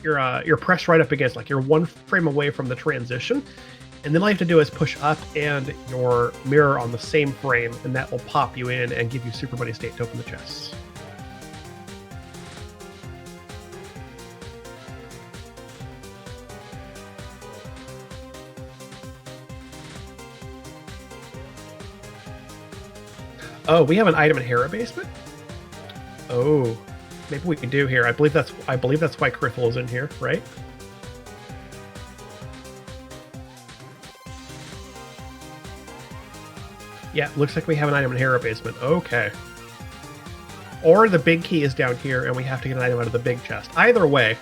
you're pressed right up against, like you're one frame away from the transition. And then all you have to do is push up and your mirror on the same frame, and that will pop you in and give you Super Bunny state to open the chests. Oh, we have an item in Hera basement? Oh, maybe we can do here. I believe that's why Krithel is in here, right? Yeah, looks like we have an item in Hera basement. Okay. Or the big key is down here, and we have to get an item out of the big chest. Either way.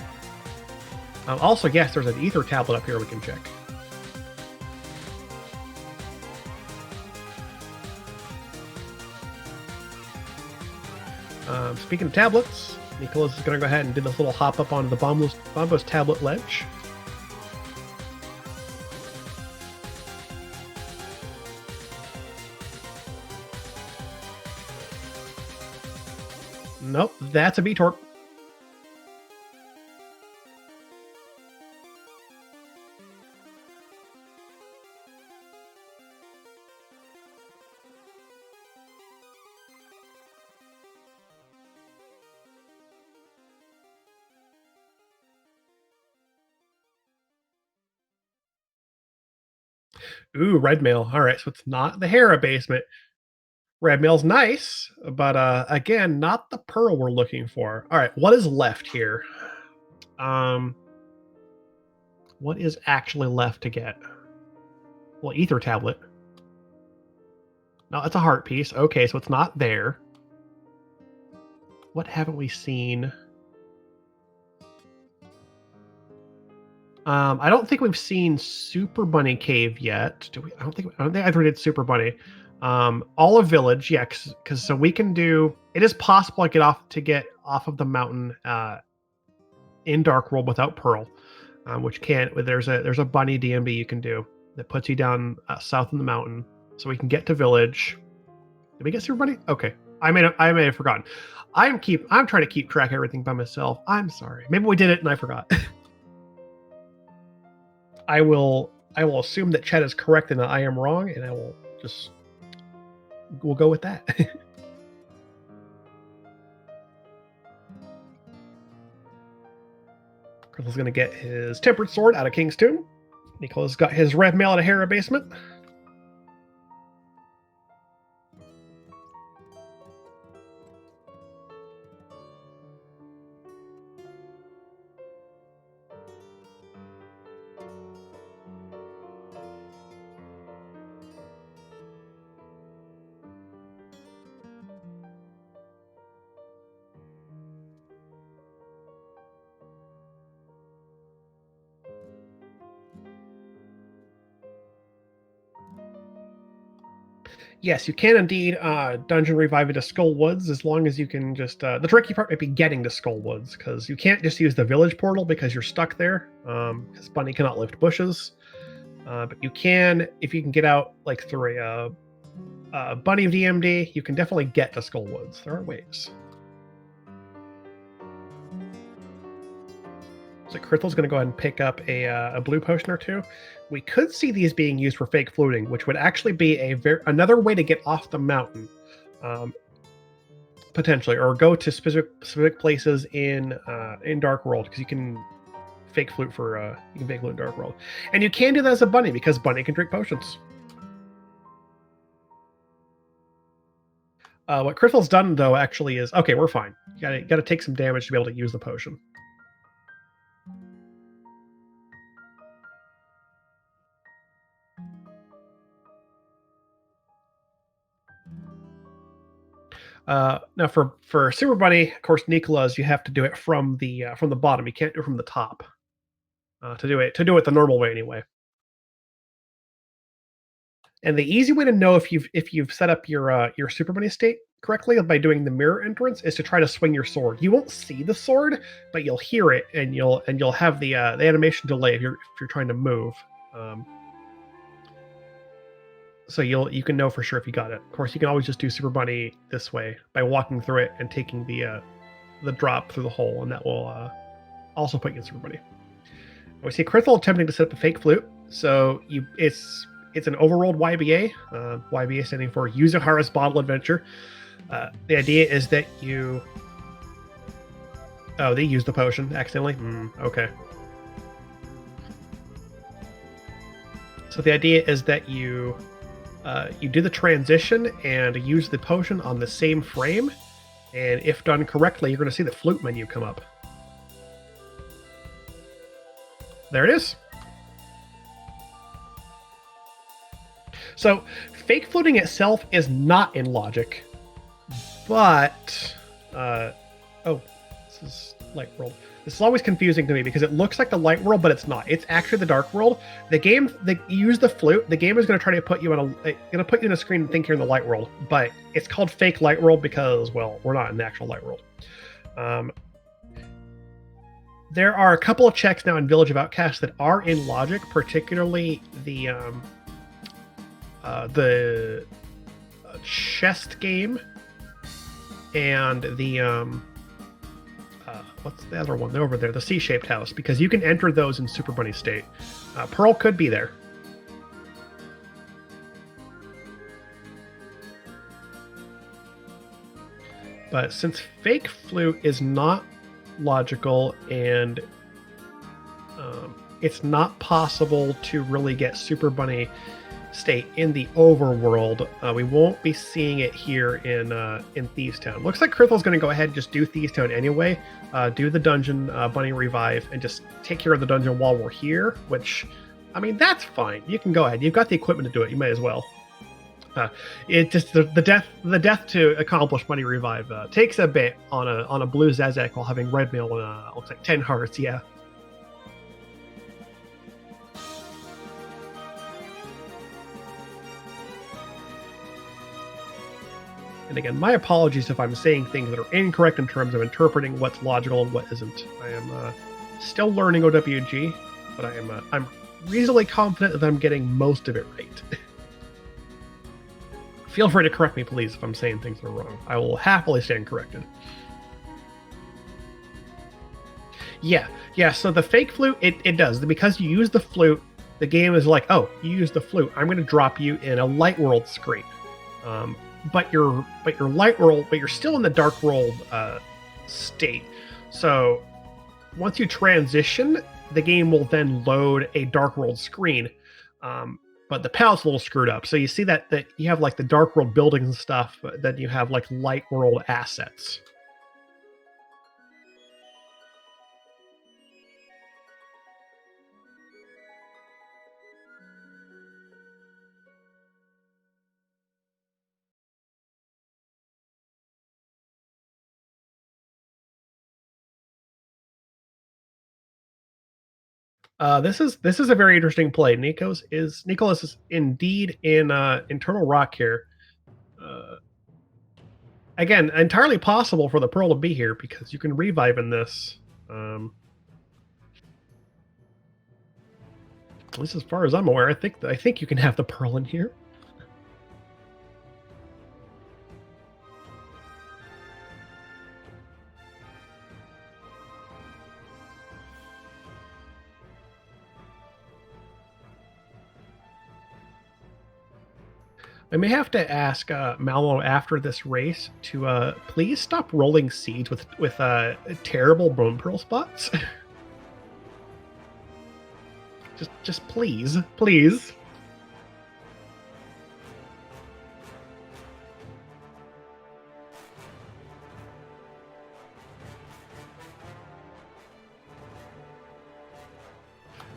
Also, yes, there's an ether tablet up here we can check. Speaking of tablets, neeeekolaz is going to go ahead and do this little hop up onto the Bombo's tablet ledge. Nope, that's a V-Torp. Ooh, red mail. All right, so it's not the Hera basement. Red mail's nice, but again, not the pearl we're looking for. All right, what is left here? What is actually left to get? Well, ether tablet. No, it's a heart piece. Okay, so it's not there. What haven't we seen? I don't think we've seen Super Bunny Cave yet. Do we? I don't think I ever did Super Bunny. Olive Village, yeah, because so we can do. It is possible to get off of the mountain in Dark World without Pearl, which can't. There's a bunny DMB you can do that puts you down south in the mountain, so we can get to Village. Did we get Super Bunny? Okay, I may have forgotten. I'm trying to keep track of everything by myself. I'm sorry. Maybe we did it and I forgot. I will assume that Chet is correct and that I am wrong, and we'll go with that. Krithel's gonna get his tempered sword out of King's Tomb. neeeekolaz got his red mail out of Hera basement. Yes, you can indeed dungeon revive it to Skull Woods, as long as you can just... the tricky part might be getting to Skull Woods, because you can't just use the village portal because you're stuck there, because Bunny cannot lift bushes. But you can, if you can get out like through a Bunny DMD, you can definitely get to Skull Woods. There are ways. So Krithel's going to go ahead and pick up a blue potion or two. We could see these being used for fake floating, which would actually be another way to get off the mountain, potentially, or go to specific places in Dark World, because you can fake flute in Dark World, and you can do that as a bunny because Bunny can drink potions. What Krithel's done though actually is okay. We're fine. You gotta take some damage to be able to use the potion. Now for Super Bunny, of course, neeeekolaz, you have to do it from the bottom. You can't do it from the top. To do it the normal way anyway. And the easy way to know if you've set up your Super Bunny state correctly by doing the mirror entrance is to try to swing your sword. You won't see the sword, but you'll hear it, and you'll have the animation delay if you're trying to move. So you can know for sure if you got it. Of course, you can always just do Super Bunny this way by walking through it and taking the drop through the hole, and that will also put you in Super Bunny. We see Krithel attempting to set up a fake flute. So it's an Overworld YBA. YBA standing for Yuzuhara's Bottle Adventure. The idea is that you... Oh, they used the potion accidentally? Okay. So the idea is that you do the transition and use the potion on the same frame. And if done correctly, you're going to see the flute menu come up. There it is. So fake floating itself is not in logic, but oh, this is light world. This is always confusing to me because it looks like the light world, but it's not. It's actually the dark world. The game that you use the flute, the game is going to try to put you on a screen and think you're in the light world, but it's called fake light world because, well, we're not in the actual light world. There are a couple of checks now in Village of Outcasts that are in logic, particularly the chest game and the what's the other one? They're over there, the C-shaped house, because you can enter those in Super Bunny state. Pearl could be there. But since fake flute is not logical and it's not possible to really get Super Bunny state in the overworld, we won't be seeing it here in Thieves Town. Looks like Krithel's going to go ahead and just do Thieves Town anyway, do the dungeon bunny revive, and just take care of the dungeon while we're here, which, I mean, that's fine. You can go ahead. You've got the equipment to do it. You may as well. It just the death to accomplish bunny revive takes a bit on a blue Zazek while having red mail looks like 10 hearts. Yeah. And again, my apologies if I'm saying things that are incorrect in terms of interpreting what's logical and what isn't. I am still learning OWG, but I'm reasonably confident that I'm getting most of it right. Feel free to correct me, please, if I'm saying things that are wrong. I will happily stand corrected. Yeah, so the fake flute, it does. Because you use the flute, the game is like, oh, you use the flute, I'm going to drop you in a light world screen. But you're light world, but you're still in the dark world state. So once you transition, the game will then load a dark world screen. But the palette's a little screwed up. So you see that you have like the dark world buildings and stuff, but then you have like light world assets. This is a very interesting play. Nicholas is indeed in Turtle Rock here. Again, entirely possible for the Pearl to be here because you can revive in this. At least as far as I'm aware, I think you can have the Pearl in here. I may have to ask Malmo after this race to please stop rolling seeds with terrible bone pearl spots. just please.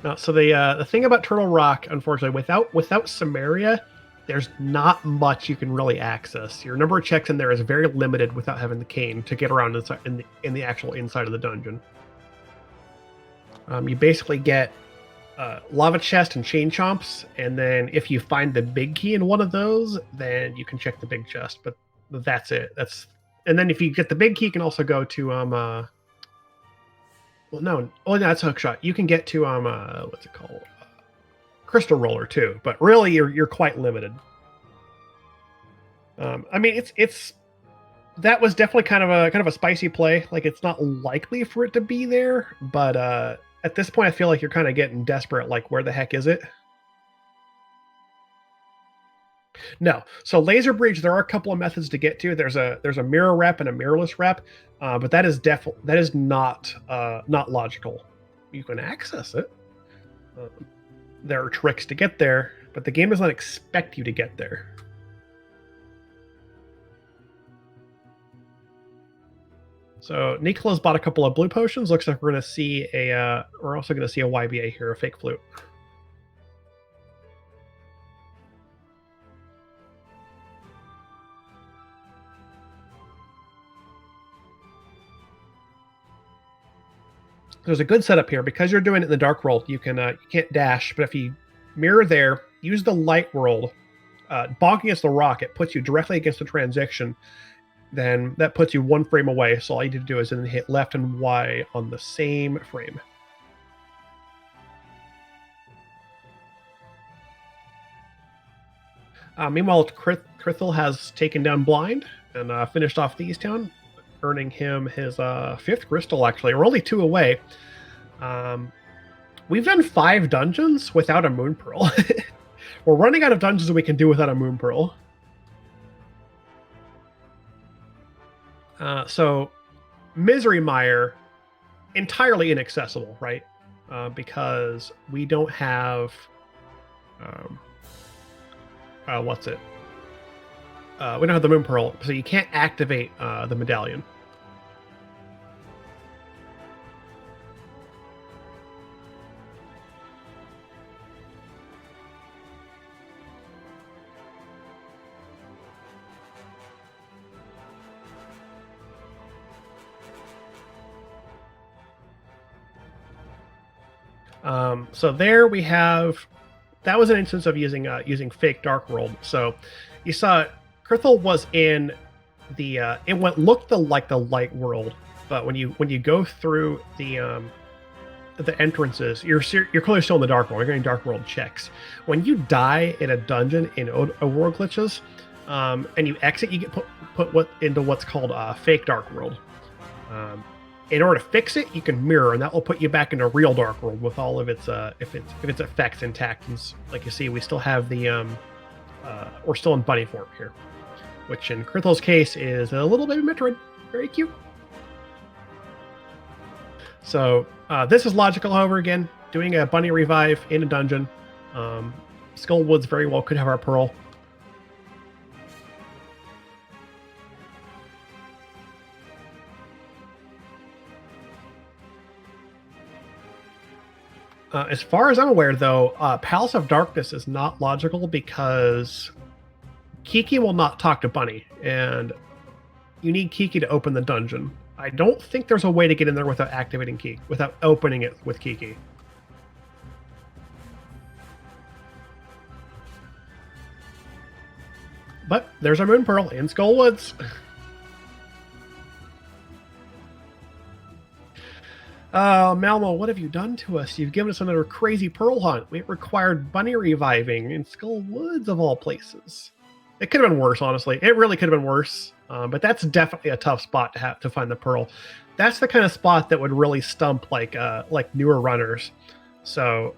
No, so the thing about Turtle Rock, unfortunately, without Samaria, there's not much you can really access. Your number of checks in there is very limited without having the cane to get around in the actual inside of the dungeon. You basically get lava chest and chain chomps, and then if you find the big key in one of those, then you can check the big chest. But that's it. And then if you get the big key, you can also go to that's hookshot. You can get to what's it called? Crystal Roller too, but really you're quite limited. I mean, it's that was definitely kind of a spicy play. Like, it's not likely for it to be there, but at this point, I feel like you're kind of getting desperate. Like, where the heck is it? No. So laser bridge, there are a couple of methods to get to. There's a mirror rep and a mirrorless rep, but that is not logical. You can access it. Uh, there are tricks to get there, but the game does not expect you to get there. So Nicola's bought a couple of blue potions. Looks like we're going to see we're also going to see a YBA here, a fake flute. There's a good setup here because you're doing it in the dark world. You can't dash, but if you mirror there, use the light world, bonk against the rock. It puts you directly against the transition. Then that puts you one frame away. So all you need to do is then hit left and Y on the same frame. Meanwhile, Krithel has taken down Blind and finished off Thieves Town, earning him his fifth crystal, actually. We're only 2 away. We've done 5 dungeons without a Moon Pearl. We're running out of dungeons that we can do without a Moon Pearl. So, Misery Mire, entirely inaccessible, right? Because we don't have... what's it? We don't have the Moon Pearl, so you can't activate the medallion. So there we have. That was an instance of using fake Dark World. So you saw Krithel was in the looked like the light world, but when you go through the entrances, you're clearly still in the dark world. You're getting dark world checks. When you die in a dungeon in Overworld Glitches, and you exit, you get put into what's called fake dark world. In order to fix it, you can mirror, and that will put you back into real dark world with all of its if its effects intact. And like you see, we still have the we're still in bunny form here, which in Krithel's case is a little baby Metroid, very cute. So this is logical, however, again, doing a bunny revive in a dungeon. Skullwoods very well could have our pearl. As far as I'm aware, though, Palace of Darkness is not logical because Kiki will not talk to Bunny, and you need Kiki to open the dungeon. I don't think there's a way to get in there without activating Kiki, without opening it with Kiki. But there's our Moon Pearl in Skullwoods. Malmo, what have you done to us? You've given us another crazy pearl hunt. It required bunny reviving in Skullwoods, of all places. It could have been worse, honestly. It really could have been worse. But that's definitely a tough spot to have to find the pearl. That's the kind of spot that would really stump like newer runners. So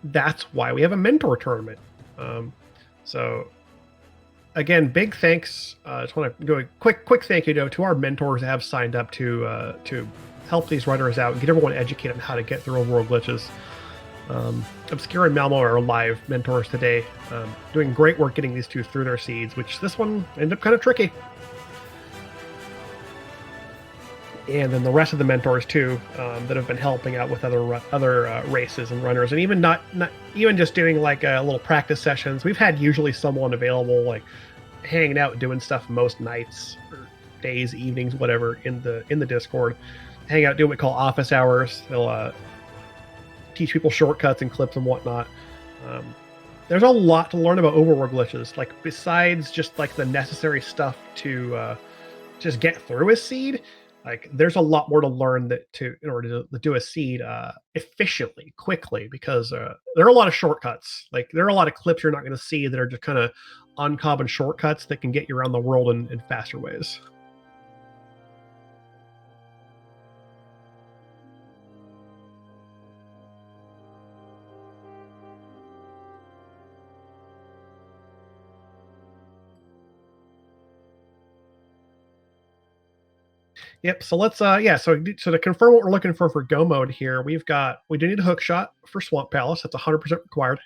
that's why we have a mentor tournament. So again, big thanks. I just want to go a quick thank you to our mentors that have signed up to help these runners out and get everyone educated on how to get through Overworld Glitches. Obscure and Malmo are live mentors today, doing great work getting these two through their seeds, which this one ended up kind of tricky. And then the rest of the mentors too, that have been helping out with other races and runners, and even not even just doing like little practice sessions. We've had usually someone available, like hanging out, doing stuff most nights or days, evenings, whatever, in the Discord. Hang out, do what we call office hours. They'll teach people shortcuts and clips and whatnot. There's a lot to learn about Overworld Glitches. Like, besides just like the necessary stuff to just get through a seed, like there's a lot more to learn in order to do a seed efficiently, quickly, because there are a lot of shortcuts. Like, there are a lot of clips you're not going to see that are just kind of uncommon shortcuts that can get you around the world in faster ways. Yep. So let's so to confirm what we're looking for go mode here, we do need a hook shot for Swamp Palace. That's 100% required,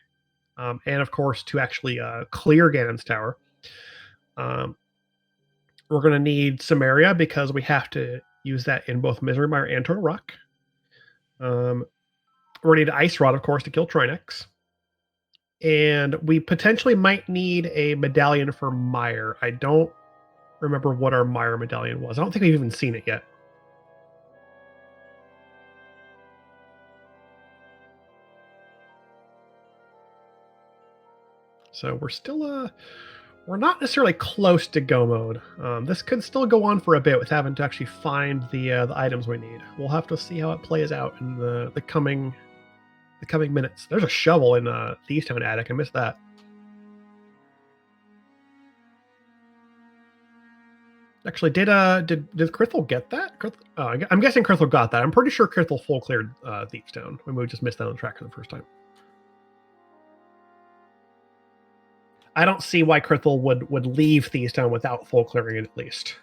and of course to actually clear Ganon's Tower. We're going to need Samaria because we have to use that in both Misery Mire and Turtle Rock. We're going to need Ice Rod, of course, to kill Trinex. And we potentially might need a medallion for Mire. I don't remember what our Mire medallion was. I don't think we've even seen it yet. So we're still we're not necessarily close to go mode. This could still go on for a bit with having to actually find the items we need. We'll have to see how it plays out in the coming minutes. There's a shovel in the Thieves Town attic. I missed that. Actually, did Krithel get that? I'm guessing Krithel got that. I'm pretty sure Krithel full cleared Thieves Town. We just missed that on track for the first time. I don't see why Krithel would leave Thieves Town without full clearing it at least.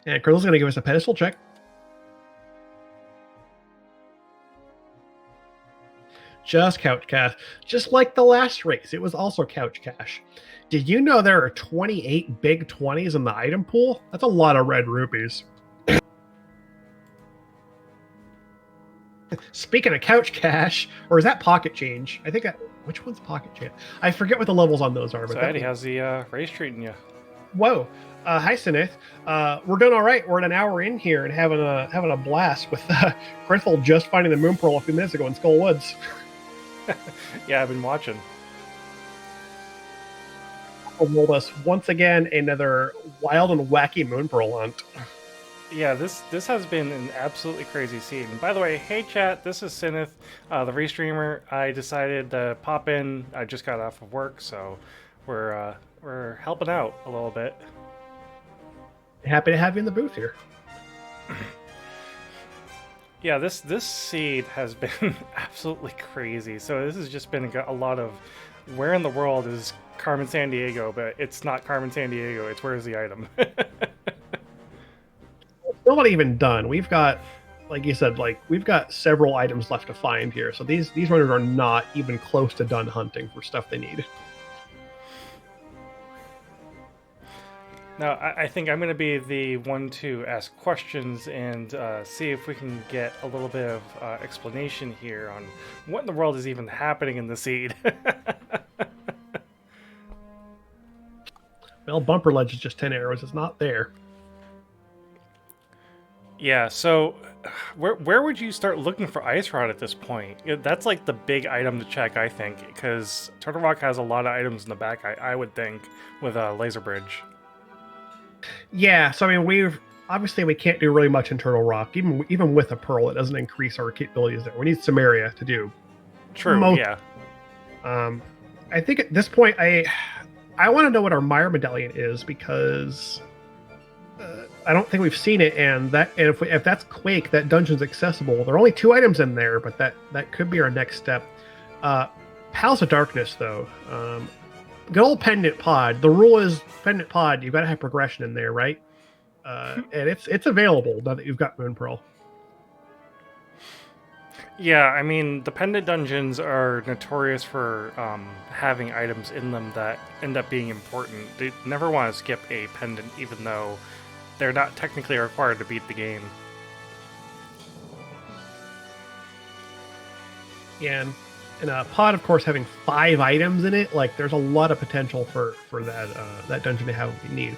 And Krithle's going to give us a pedestal check. Just couch cash. Just like the last race, it was also couch cash. Did you know there are 28 big 20s in the item pool? That's a lot of red rupees. Speaking of couch cash, or is that pocket change? I think which one's pocket change? I forget what the levels on those are. But so Eddie, how's the race treating you? Whoa. Hi, Cinaeth. We're doing all right. We're an hour in here and having a blast with Krithel just finding the Moon Pearl a few minutes ago in Skull Woods. Yeah, I've been watching. Rolled us once again another wild and wacky Moon Pearl hunt. Yeah, this has been an absolutely crazy scene. And by the way, hey chat, this is Cinaeth, the Restreamer. I decided to pop in. I just got off of work, so we're helping out a little bit. Happy to have you in the booth here. Yeah, this seed has been absolutely crazy. So this has just been a lot of where in the world is Carmen Sandiego, but it's not Carmen Sandiego. It's where's the item. Still not even done. We've got, like you said, we've got several items left to find here. So these runners are not even close to done hunting for stuff they need. Now, I think I'm going to be the one to ask questions and see if we can get a little bit of explanation here on what in the world is even happening in the seed. Well, Bumper Ledge is just 10 arrows. It's not there. Yeah, so where would you start looking for Ice Rod at this point? That's like the big item to check, I think, because Turtle Rock has a lot of items in the back, I would think, with Laser Bridge. Yeah, so I mean, we can't do really much in Turtle Rock. Even with a Pearl, it doesn't increase our capabilities there. We need Samaria to do. True, yeah. I think at this point, I want to know what our Mire medallion is because I don't think we've seen it, and if that's Quake, that dungeon's accessible. There are only 2 items in there, but that could be our next step. Palace of Darkness, though. Good old Pendant Pod. The rule is Pendant Pod, you've got to have progression in there, right? And it's available now that you've got Moon Pearl. Yeah, I mean, the Pendant Dungeons are notorious for having items in them that end up being important. They never want to skip a pendant, even though they're not technically required to beat the game. Yeah, and a pod, of course, having 5 items in it, there's a lot of potential for that dungeon to have what we need.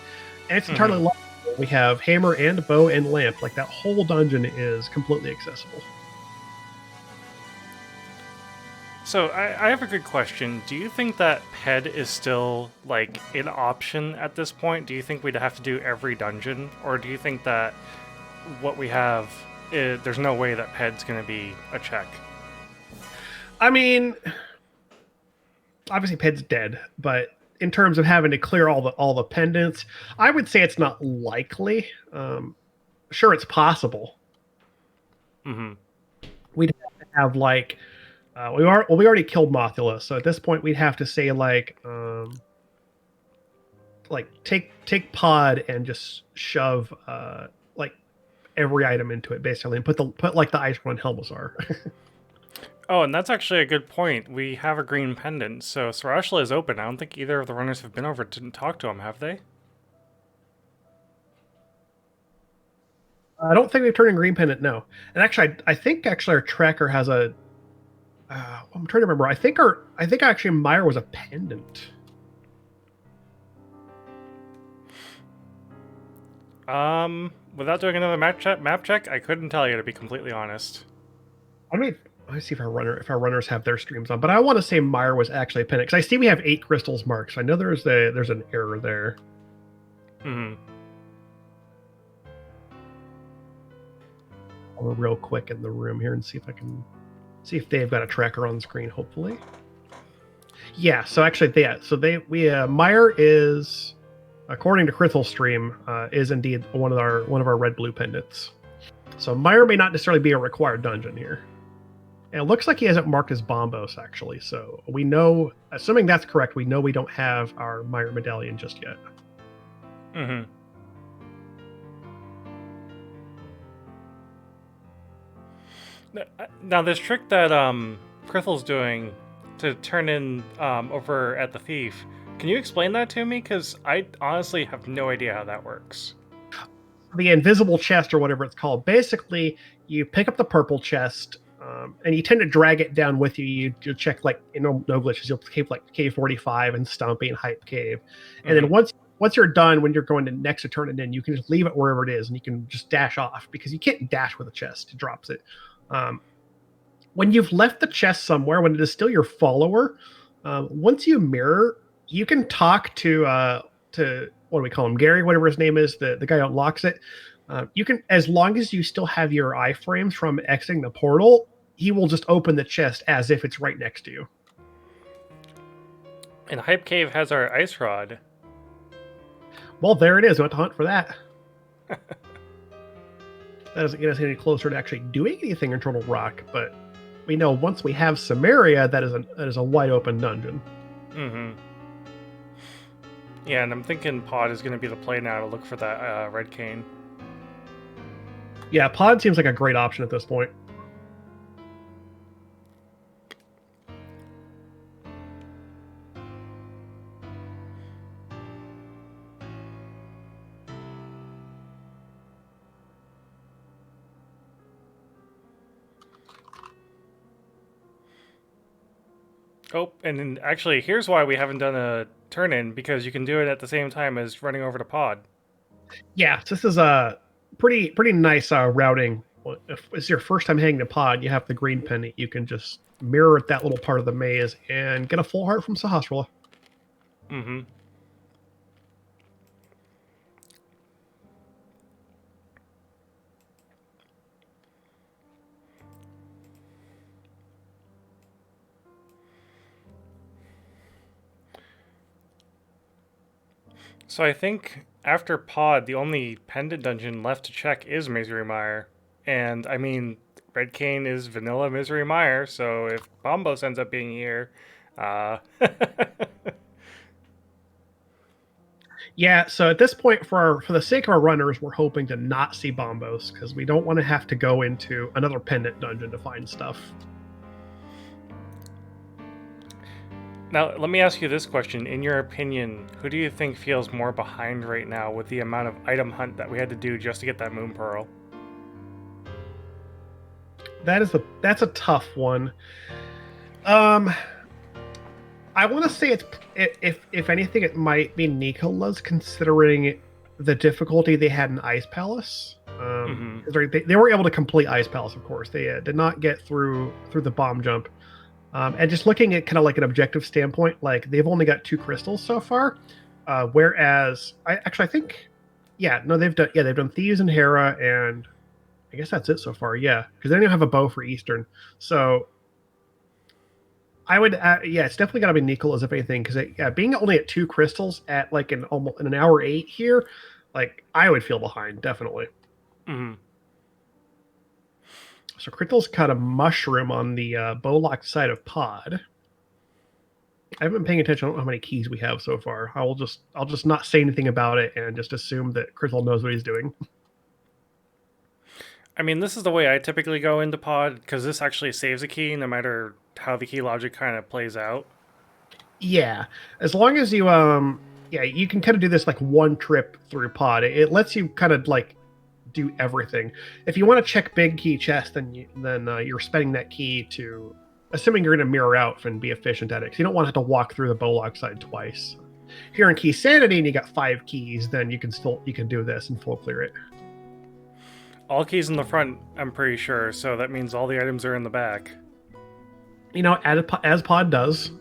And it's entirely logical. We have hammer and bow and lamp. That whole dungeon is completely accessible. So I have a good question. Do you think that PED is still like an option at this point? Do you think we'd have to do every dungeon, or do you think that what we have, there's no way that PED's going to be a check? I mean, obviously Ped's dead, but in terms of having to clear all the pendants, I would say it's not likely. Sure, it's possible. Mm-hmm. We'd have to have like we already killed Mothula, so at this point we'd have to say like take pod and just shove like every item into it basically, and put like the ice one Helmazar. Oh, and that's actually a good point. We have a green pendant, so Sarashla is open. I don't think either of the runners have been over to talk to him, have they? I don't think we've turned in green pendant, no. And actually, I think actually our tracker has a. I'm trying to remember. I think actually Meyer was a pendant. Without doing another map check, I couldn't tell you, to be completely honest. I mean, let's see if our runners have their streams on, but I want to say Meyer was actually a pendant because I see we have 8 crystals marked. So I know there's an error there. Hmm. I'll go real quick in the room here and see if they've got a tracker on the screen. Hopefully, yeah. So actually, Meyer is, according to Krithel stream, is indeed one of our red blue pendants. So Meyer may not necessarily be a required dungeon here. And it looks like he hasn't marked his Bombos, actually. So we know, assuming that's correct, we know we don't have our Meyer medallion just yet. Mm-hmm. Now, this trick that Krithel's doing to turn in over at the Thief, can you explain that to me? Because I honestly have no idea how that works. The invisible chest, or whatever it's called, basically, you pick up the purple chest, and you tend to drag it down with you. You check, like, no glitches, you'll keep like Cave 45 and Stumpy and Hype Cave. And then once you're done, when you're going to next to turn it in, you can just leave it wherever it is, and you can just dash off, because you can't dash with a chest. It drops it. When you've left the chest somewhere, when it is still your follower, once you mirror, you can talk to what do we call him, Gary, whatever his name is, the guy who unlocks it. You can, as long as you still have your iframes from exiting the portal, he will just open the chest as if it's right next to you. And Hype Cave has our ice rod. Well, there it is. We have to hunt for that. That doesn't get us any closer to actually doing anything in Turtle Rock, but we know once we have Samaria, that is a wide open dungeon. Mm-hmm. Yeah, and I'm thinking Pod is going to be the play now to look for that red cane. Yeah, Pod seems like a great option at this point. Oh, and then actually, here's why we haven't done a turn-in, because you can do it at the same time as running over to Pod. Yeah, this is a pretty nice routing. If it's your first time hanging to Pod, you have the green pendant. You can just mirror at that little part of the maze and get a full heart from Sahasrahla. Mm-hmm. So I think after Pod, the only pendant dungeon left to check is Misery Mire. And I mean, Red Cane is vanilla Misery Mire, so if Bombos ends up being here, Yeah, so at this point, for the sake of our runners, we're hoping to not see Bombos, because we don't want to have to go into another pendant dungeon to find stuff. Now, let me ask you this question. In your opinion, who do you think feels more behind right now with the amount of item hunt that we had to do just to get that Moon Pearl? That's a tough one. I want to say if anything, it might be neeeekolaz, considering the difficulty they had in Ice Palace. They were able to complete Ice Palace, of course. They did not get through the bomb jump. And just looking at kind of like an objective standpoint, like they've only got 2 crystals so far, whereas I think, yeah, no, they've done Thieves and Hera, and I guess that's it so far. Yeah, because they don't even have a bow for Eastern. So I would, yeah, it's definitely got to be neeeekolaz if anything, because yeah, being only at 2 crystals at like almost in an hour 8 here, like I would feel behind definitely. Mm-hmm. So Krithel's cut a mushroom on the bowlock side of pod. I haven't been paying attention. I don't know how many keys we have so far. I'll just not say anything about it and just assume that Krithel knows what he's doing. I mean, this is the way I typically go into pod because this actually saves a key no matter how the key logic kind of plays out. Yeah, as long as you yeah, you can kind of do this like one trip through pod. It lets you kind of like do everything. If you want to check big key chest, then you're spending that key to, assuming you're going to mirror out and be efficient at it. Because you don't want to have to walk through the bowlock side twice. If you're in key sanity and you got 5 keys, then you can do this and full clear it. All keys in the front, I'm pretty sure, so that means all the items are in the back. You know, as pod does.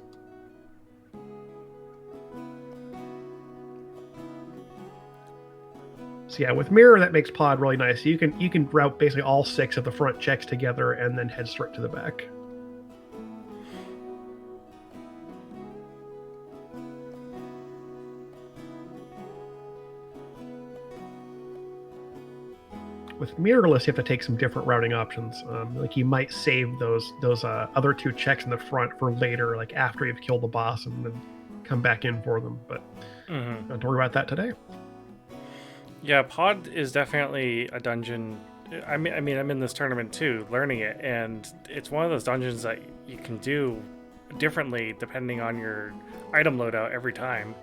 So yeah, with mirror that makes pod really nice. You can route basically all 6 of the front checks together and then head straight to the back. With mirrorless, you have to take some different routing options. Like you might save those other 2 checks in the front for later, like after you've killed the boss, and then come back in for them. But don't worry about that today. Yeah, pod is definitely a dungeon. I mean, I'm in this tournament too, learning it, and it's one of those dungeons that you can do differently depending on your item loadout every time.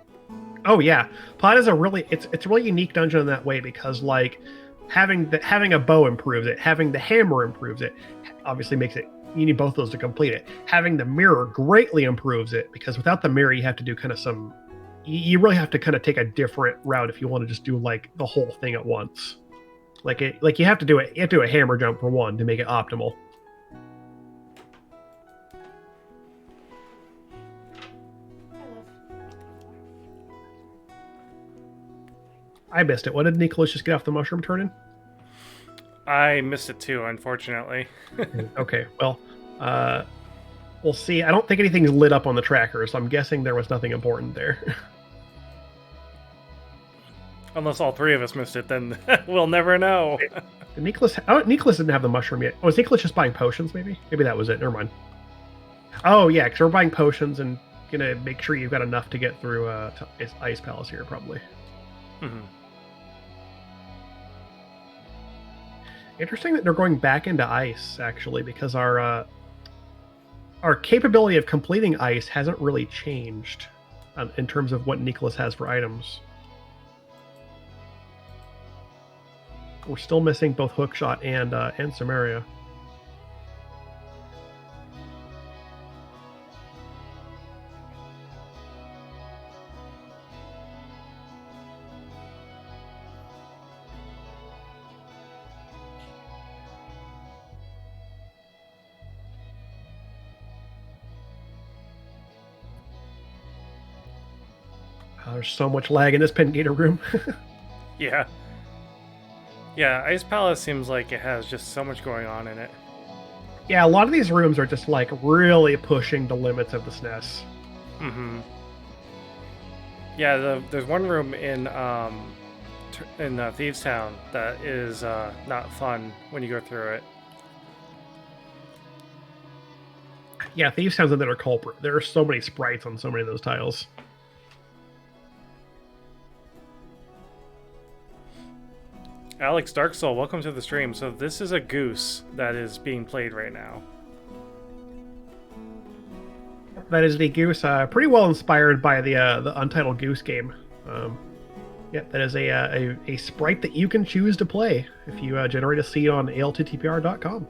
Oh yeah, pod is a really it's a really unique dungeon in that way because like having a bow improves it, having the hammer improves it. Obviously, makes it you need both those to complete it. Having the mirror greatly improves it because without the mirror, you have to do kind of some. You really have to kind of take a different route if you want to just do like the whole thing at once. Like you have to do it. You have to do a hammer jump for one to make it optimal. I missed it. What did neeeekolaz just get off the mushroom turning? I missed it too, unfortunately. Okay, well, we'll see. I don't think anything's lit up on the tracker, so I'm guessing there was nothing important there. Unless all 3 of us missed it, then we'll never know. neeeekolaz didn't have the mushroom yet. Oh, was neeeekolaz just buying potions, maybe? Maybe that was it. Never mind. Oh, yeah, because we're buying potions and gonna make sure you've got enough to get through Ice Palace here, probably. Mm-hmm. Interesting that they're going back into ice, actually, because our capability of completing ice hasn't really changed in terms of what neeeekolaz has for items. We're still missing both Hookshot and Samaria. There's so much lag in this Pengator room. Yeah. Yeah, Ice Palace seems like it has just so much going on in it. Yeah, a lot of these rooms are just like really pushing the limits of the SNES. Mm-hmm. Yeah, there's one room in Thieves Town that is not fun when you go through it. Yeah, Thieves Town's another culprit. There are so many sprites on so many of those tiles. Alex Dark Soul, welcome to the stream. So this is a goose that is being played right now. That is the goose, pretty well inspired by the Untitled Goose game. Yeah, that is a sprite that you can choose to play if you generate a seed on ALTTPR.com.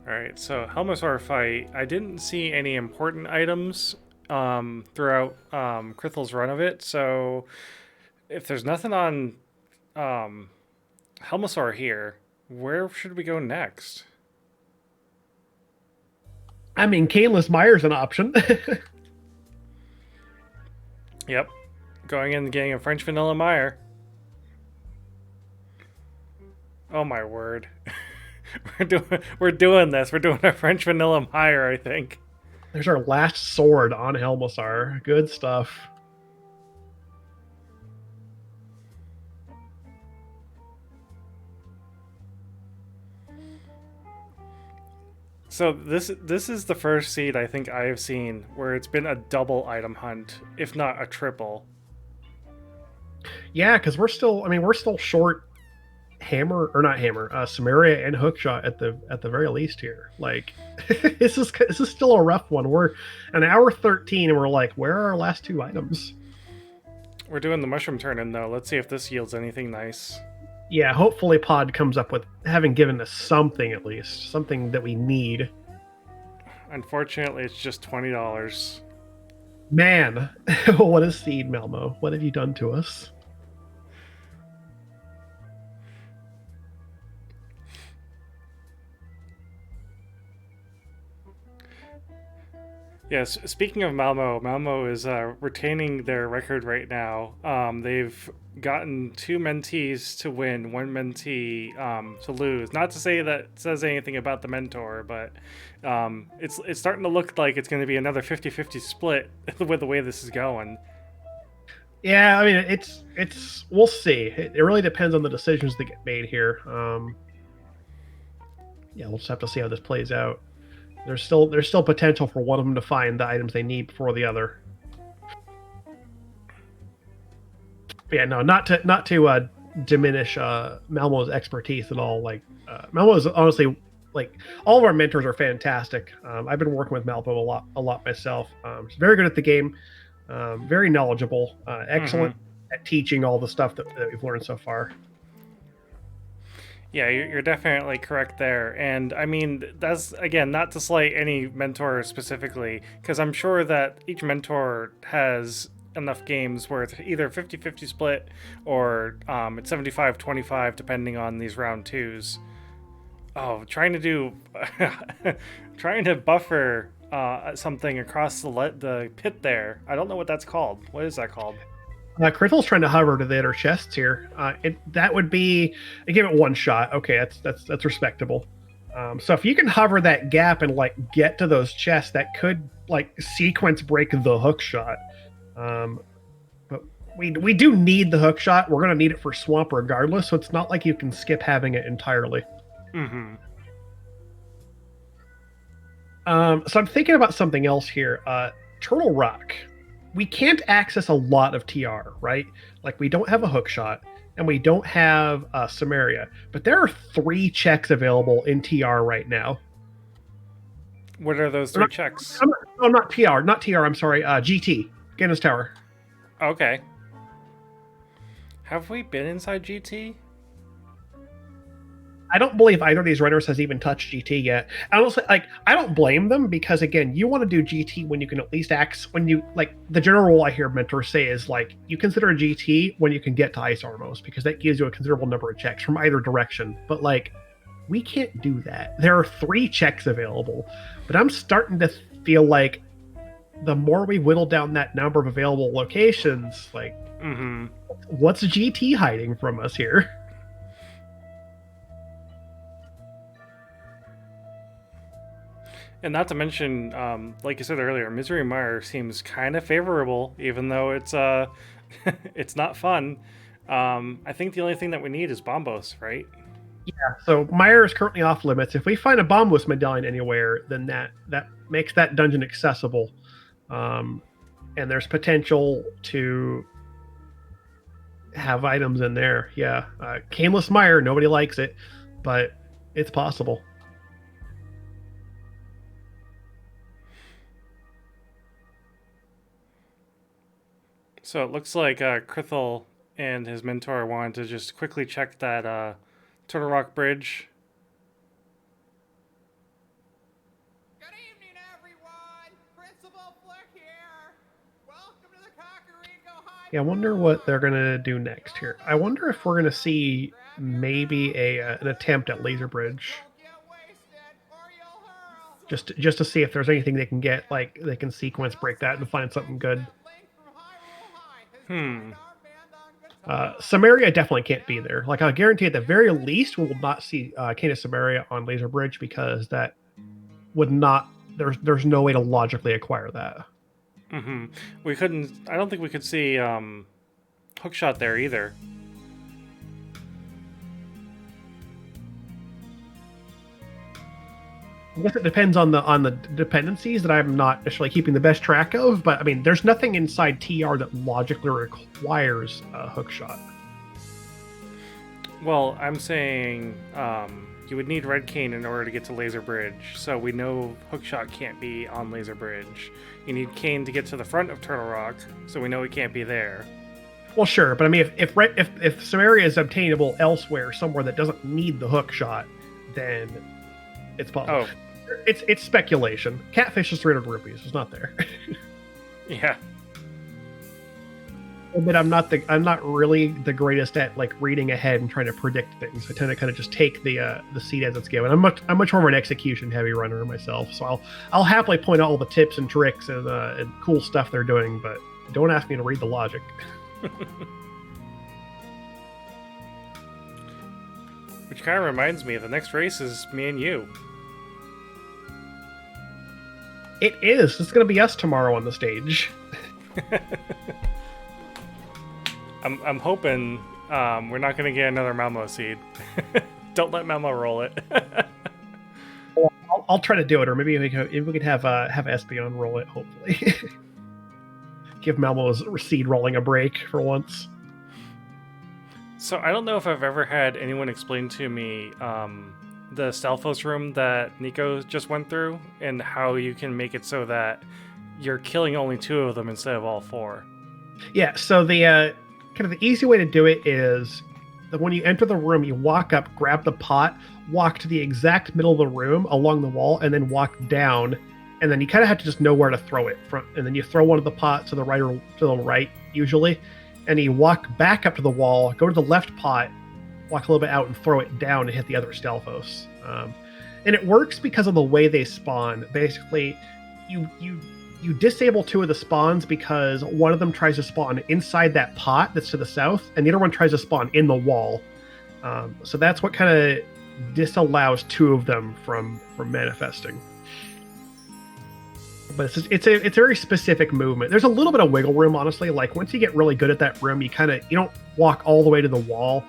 Alright, so Helmasaur fight. I didn't see any important items throughout Krithel's run of it, so if there's nothing on Helmasaur here. Where should we go next? I mean, Caneless Meyer's an option. Yep. Going in and getting a French Vanilla Meyer. Oh my word. we're doing this. We're doing a French Vanilla Meyer, I think. There's our last sword on Helmasar. Good stuff. So this is the first seed I think I have seen where it's been a double item hunt, if not a triple. Yeah, because we're still short hammer or not hammer, Samaria and hookshot at the very least here. Like this is still a rough one. We're an hour 13 and we're like, where are our last two items? We're doing the mushroom turn-in though. Let's see if this yields anything nice. Yeah, hopefully Pod comes up with having given us something at least, something that we need. Unfortunately, it's just $20. Man, what a seed, Malmo. What have you done to us? Yes, speaking of Malmo, Malmo is retaining their record right now. They've gotten 2 mentees to win, 1 mentee to lose. Not to say that says anything about the mentor, but it's starting to look like it's going to be another 50-50 split with the way this is going. Yeah, I mean it's we'll see. It really depends on the decisions that get made here. Yeah, we'll just have to see how this plays out. There's still potential for one of them to find the items they need before the other. But yeah, no, not to diminish Malmo's expertise at all. Like Malmo is honestly like all of our mentors are fantastic. I've been working with Malmo a lot myself. He's very good at the game, very knowledgeable, excellent at teaching all the stuff that we've learned so far. Yeah, you're definitely correct there. And I mean, that's, again, not to slight any mentor specifically, because I'm sure that each mentor has enough games where it's either 50-50 split or it's 75-25, depending on these round twos. Oh, trying to buffer something across the pit there. I don't know what that's called. What is that called? Krithel's trying to hover to the inner chests here. That would be I give it one shot. Okay, that's respectable. So if you can hover that gap and like get to those chests, that could like sequence break the hook shot. But we do need the hook shot. We're gonna need it for swamp regardless. So it's not like you can skip having it entirely. Mm-hmm. So I'm thinking about something else here. Turtle Rock. We can't access a lot of TR, right? Like we don't have a hook shot and we don't have Samaria, but there are 3 checks available in TR right now. What are those 3 checks? Not TR, not TR. I'm sorry. GT, Guinness Tower. Okay. Have we been inside GT? I don't believe either of these runners has even touched GT yet. I don't like. I don't blame them because again, you want to do GT when you can at least act. When you like the general rule I hear mentors say is like you consider a GT when you can get to Ice Armos because that gives you a considerable number of checks from either direction. But like, we can't do that. There are 3 checks available, but I'm starting to feel like the more we whittle down that number of available locations, like, what's GT hiding from us here? And not to mention, like you said earlier, Misery Mire seems kind of favorable, even though it's it's not fun. I think the only thing that we need is Bombos, right? Yeah. So Meyer is currently off limits. If we find a Bombos medallion anywhere, then that makes that dungeon accessible, and there's potential to have items in there. Yeah. Caneless Meyer, nobody likes it, but it's possible. So it looks like Krithel and his mentor wanted to just quickly check that Turtle Rock Bridge. Good evening, everyone. Principal Flick here. Welcome to the Kakariko High Yeah, I wonder what they're gonna do next here. I wonder if we're gonna see maybe an attempt at laser bridge, just to see if there's anything they can get, like they can sequence break that and find something good. Samaria definitely can't be there. Like I guarantee, at the very least, we will not see King of Samaria on laser bridge, because that would not. There's no way to logically acquire that. We couldn't. I don't think we could see hookshot there either. I guess it depends on the dependencies that I'm not necessarily keeping the best track of. But I mean, there's nothing inside TR that logically requires a hookshot. Well, I'm saying you would need red cane in order to get to laser bridge. So we know hookshot can't be on laser bridge. You need cane to get to the front of Turtle Rock, so we know it can't be there. Well, sure, but I mean, if Samaria is obtainable elsewhere, somewhere that doesn't need the hook shot, then it's possible. Oh, It's speculation. Catfish is 300 rupees. It's not there. yeah. But I'm not really the greatest at like reading ahead and trying to predict things. I tend to kind of just take the seed as it's given. I'm much more of an execution heavy runner myself, so I'll happily point out all the tips and tricks and cool stuff they're doing, but don't ask me to read the logic. Which kind of reminds me, the next race is me and you. It is. It's going to be us tomorrow on the stage. I'm hoping we're not going to get another Malmo seed. Don't let Malmo roll it. I'll try to do it, or maybe we could have Espeon roll it. Hopefully, give Malmo's seed rolling a break for once. So I don't know if I've ever had anyone explain to me the Stalfos room that Nico just went through, and how you can make it so that you're killing only 2 of them instead of all 4. Yeah. So the kind of the easy way to do it is that when you enter the room, you walk up, grab the pot, walk to the exact middle of the room along the wall, and then walk down. And then you kind of have to just know where to throw it from. And then you throw one of the pots to the right or to the right, usually. And you walk back up to the wall, go to the left pot, walk a little bit out, and throw it down and hit the other Stalfos. And it works because of the way they spawn. Basically, you disable 2 of the spawns because one of them tries to spawn inside that pot that's to the south, and the other one tries to spawn in the wall. So that's what kind of disallows 2 of them from manifesting. But it's a very specific movement. There's a little bit of wiggle room, honestly. Like once you get really good at that room, you don't walk all the way to the wall.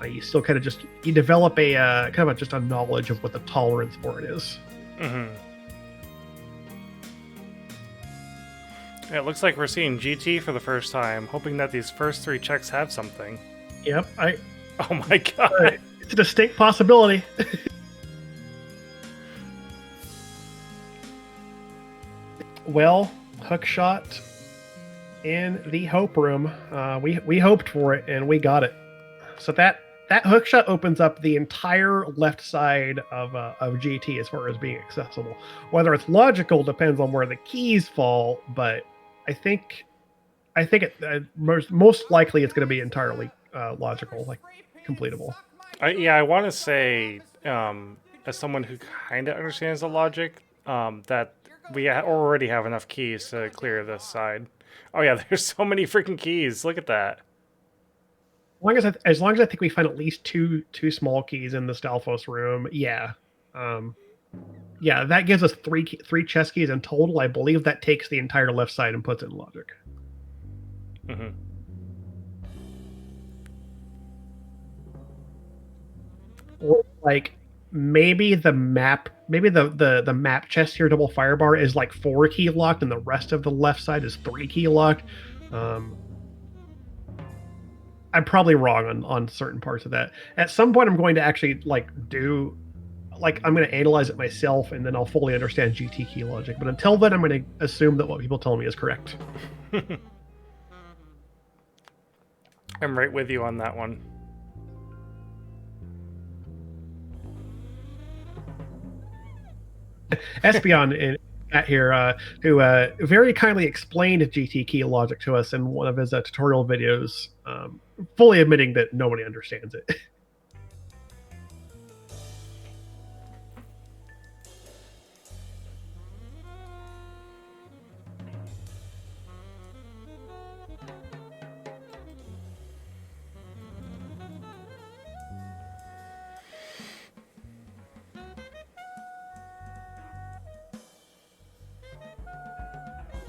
You still kind of you develop a kind of just a knowledge of what the tolerance for it is. Mm-hmm. Yeah, it looks like we're seeing GT for the first time, hoping that these first 3 checks have something. Yep. Oh my god. It's a distinct possibility. Well, hookshot in the hope room. We hoped for it and we got it. So that hookshot opens up the entire left side of GT as far as being accessible. Whether it's logical depends on where the keys fall, but I think most likely it's going to be entirely logical, like completable. I want to say, as someone who kind of understands the logic, that we already have enough keys to clear this side. Oh yeah, there's so many freaking keys. Look at that. As long as I think we find at least two small keys in the Stalfos room, yeah. Yeah, that gives us three chess keys in total. I believe that takes the entire left side and puts it in logic. Mm-hmm. Or like maybe the map chest here, double firebar, is like 4 key locked, and the rest of the left side is 3 key locked. I'm probably wrong on certain parts of that. At some point, I'm going to actually I'm going to analyze it myself, and then I'll fully understand GT key logic. But until then, I'm going to assume that what people tell me is correct. I'm right with you on that one. Espeon Matt here, who very kindly explained GT key logic to us in one of his tutorial videos, fully admitting that nobody understands it.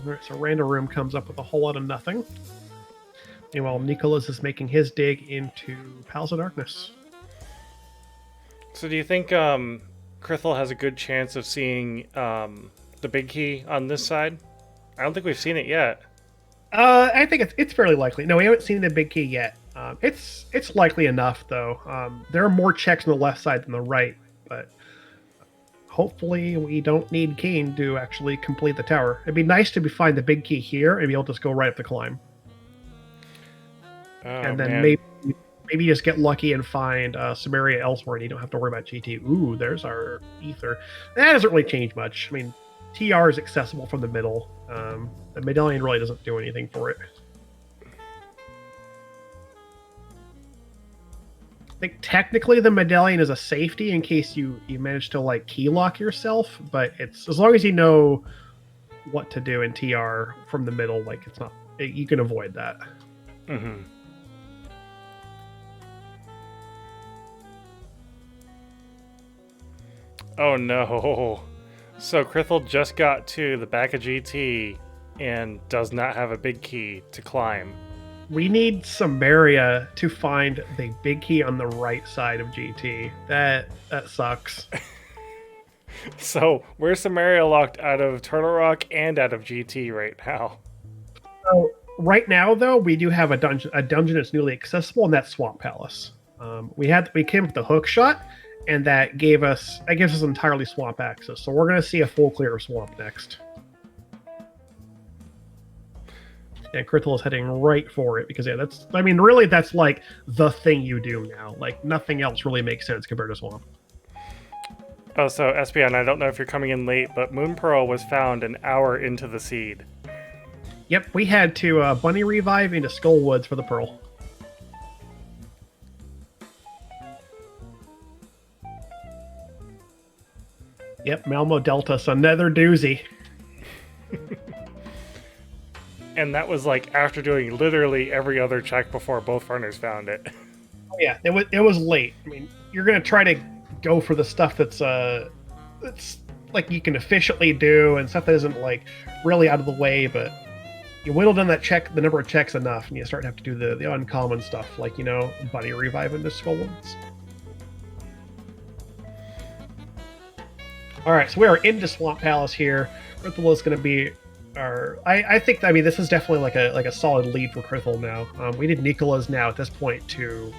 All right, so Random Room comes up with a whole lot of nothing. Meanwhile, neeeekolaz is making his dig into Palace of Darkness. So do you think Krithel has a good chance of seeing the big key on this side? I don't think we've seen it yet. I think it's fairly likely. No, we haven't seen the big key yet. It's likely enough though. There are more checks on the left side than the right, but hopefully we don't need Keen to actually complete the tower. It'd be nice to find the big key here and be able to just go right up the climb. Oh, And then man. maybe just get lucky and find Samaria elsewhere and you don't have to worry about GT. Ooh, there's our ether. That doesn't really change much. I mean, TR is accessible from the middle. The medallion really doesn't do anything for it. I think technically the medallion is a safety in case you manage to like key lock yourself, but it's as long as you know what to do in TR from the middle, like it's not you can avoid that. Mm-hmm. Oh no. So Krithel just got to the back of GT and does not have a big key to climb. We need Samaria to find the big key on the right side of GT. That sucks. So where's Samaria locked out of Turtle Rock and out of GT right now? So right now, though, we do have a dungeon that's newly accessible, and that's Swamp Palace. We came with the hook shot, and that gives us entirely swamp access. So we're gonna see a full clear of swamp next. And Krithel is heading right for it because that's like the thing you do now. Like nothing else really makes sense compared to swamp. Oh, so SBN, I don't know if you're coming in late, but Moon Pearl was found an hour into the seed. Yep, we had to bunny revive into Skull Woods for the pearl. Yep, Malmo dealt us another doozy. And that was like after doing literally every other check before both runners found it. Oh, yeah, it was late. I mean, you're gonna try to go for the stuff that's like you can efficiently do and stuff that isn't like really out of the way, but you whittle down the number of checks enough, and you start to have to do the uncommon stuff, like bunny revive into Skull Woods. All right, so we are into Swamp Palace here. Krithel is going to be our. I think this is definitely like a solid lead for Krithel now. We need neeeekolaz now at this point to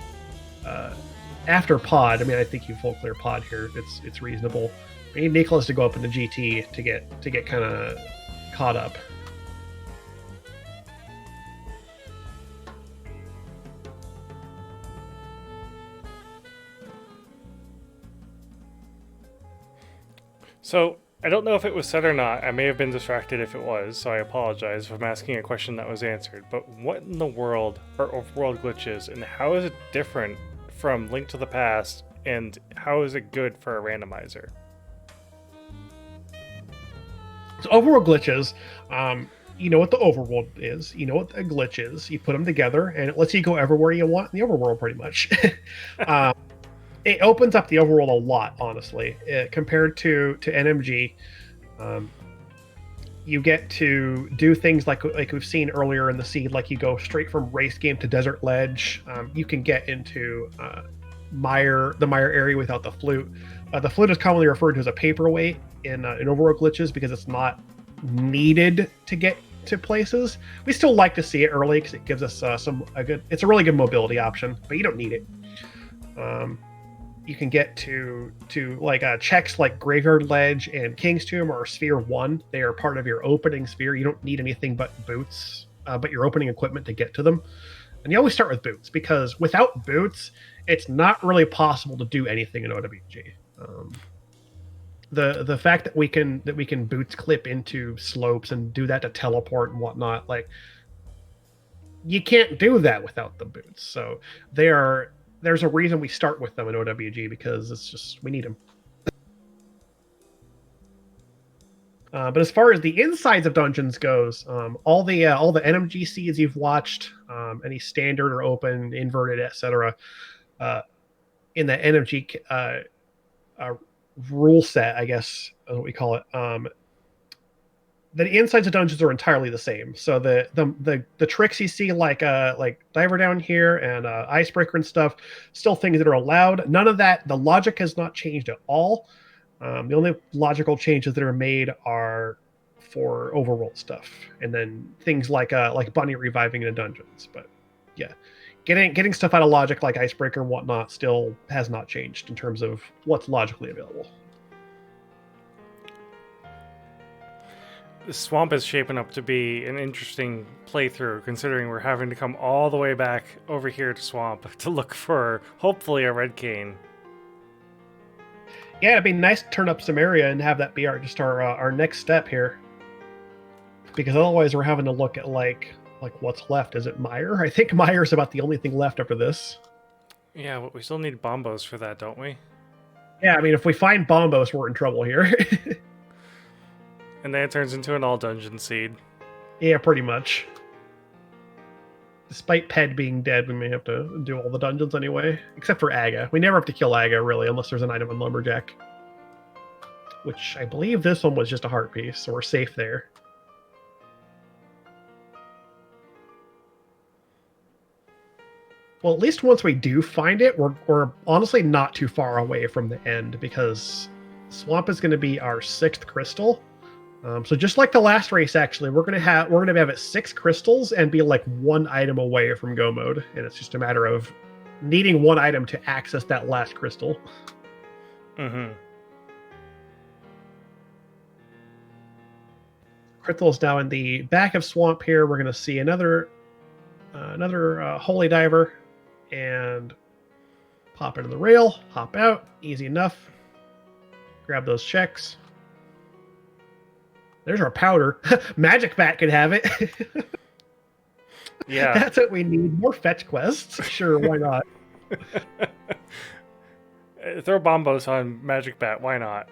after pod. I think you full clear pod here. It's reasonable. We need neeeekolaz to go up into GT to get kind of caught up. So, I don't know if it was said or not. I may have been distracted if it was, so I apologize if I'm asking a question that was answered. But what in the world are Overworld Glitches, and how is it different from Link to the Past, and how is it good for a randomizer? So Overworld Glitches, you know what the overworld is, you know what a glitch is. You put them together, and it lets you go everywhere you want in the overworld, pretty much. It opens up the overworld a lot, honestly, compared to NMG. You get to do things like we've seen earlier in the seed, like you go straight from race game to desert ledge. You can get into the mire area without the flute. The flute is commonly referred to as a paperweight in Overworld Glitches because it's not needed to get to places. We still like to see it early because it gives us it's a really good mobility option, but you don't need it. You can get to like checks like Graveyard Ledge and King's Tomb or Sphere 1. They are part of your opening sphere. You don't need anything but boots, but your opening equipment to get to them. And you always start with boots because without boots, it's not really possible to do anything in OWG. the fact that we can boots clip into slopes and do that to teleport and whatnot, like you can't do that without the boots. So there's a reason we start with them in OWG, because it's just we need them. But as far as the insides of dungeons goes, all the NMGCs you've watched, any standard or open, inverted, etc., in the NMG rule set, I guess is what we call it. The insides of dungeons are entirely the same. So the tricks you see, like diver down here and icebreaker and stuff, still things that are allowed. None of that. The logic has not changed at all. The only logical changes that are made are for overworld stuff, and then things like bunny reviving in dungeons. But yeah, getting stuff out of logic like icebreaker and whatnot still has not changed in terms of what's logically available. The swamp is shaping up to be an interesting playthrough, considering we're having to come all the way back over here to swamp to look for hopefully a red cane. Yeah, it'd be nice to turn up some area and have that be our next step here. Because otherwise we're having to look at like what's left. Is it Mire? I think Mire's about the only thing left after this. Yeah, but we still need bombos for that, don't we? Yeah, I mean, if we find Bombos, we're in trouble here. And then it turns into an all dungeon seed. Yeah, pretty much. Despite Ped being dead, we may have to do all the dungeons anyway. Except for Aga. We never have to kill Aga, really, unless there's an item in Lumberjack. Which I believe this one was just a heart piece, so we're safe there. Well, at least once we do find it, we're honestly not too far away from the end, because Swamp is going to be our 6th crystal. So just like the last race, actually, we're gonna have it 6 crystals and be like 1 item away from go mode, and it's just a matter of needing 1 item to access that last crystal. Mm-hmm. Krithel's now in the back of Swamp here. We're gonna see another Holy Diver, and pop into the rail, hop out, easy enough. Grab those checks. There's our powder. Magic Bat could have it. Yeah. That's what we need. More fetch quests. Sure, why not? Throw bombos on Magic Bat, why not?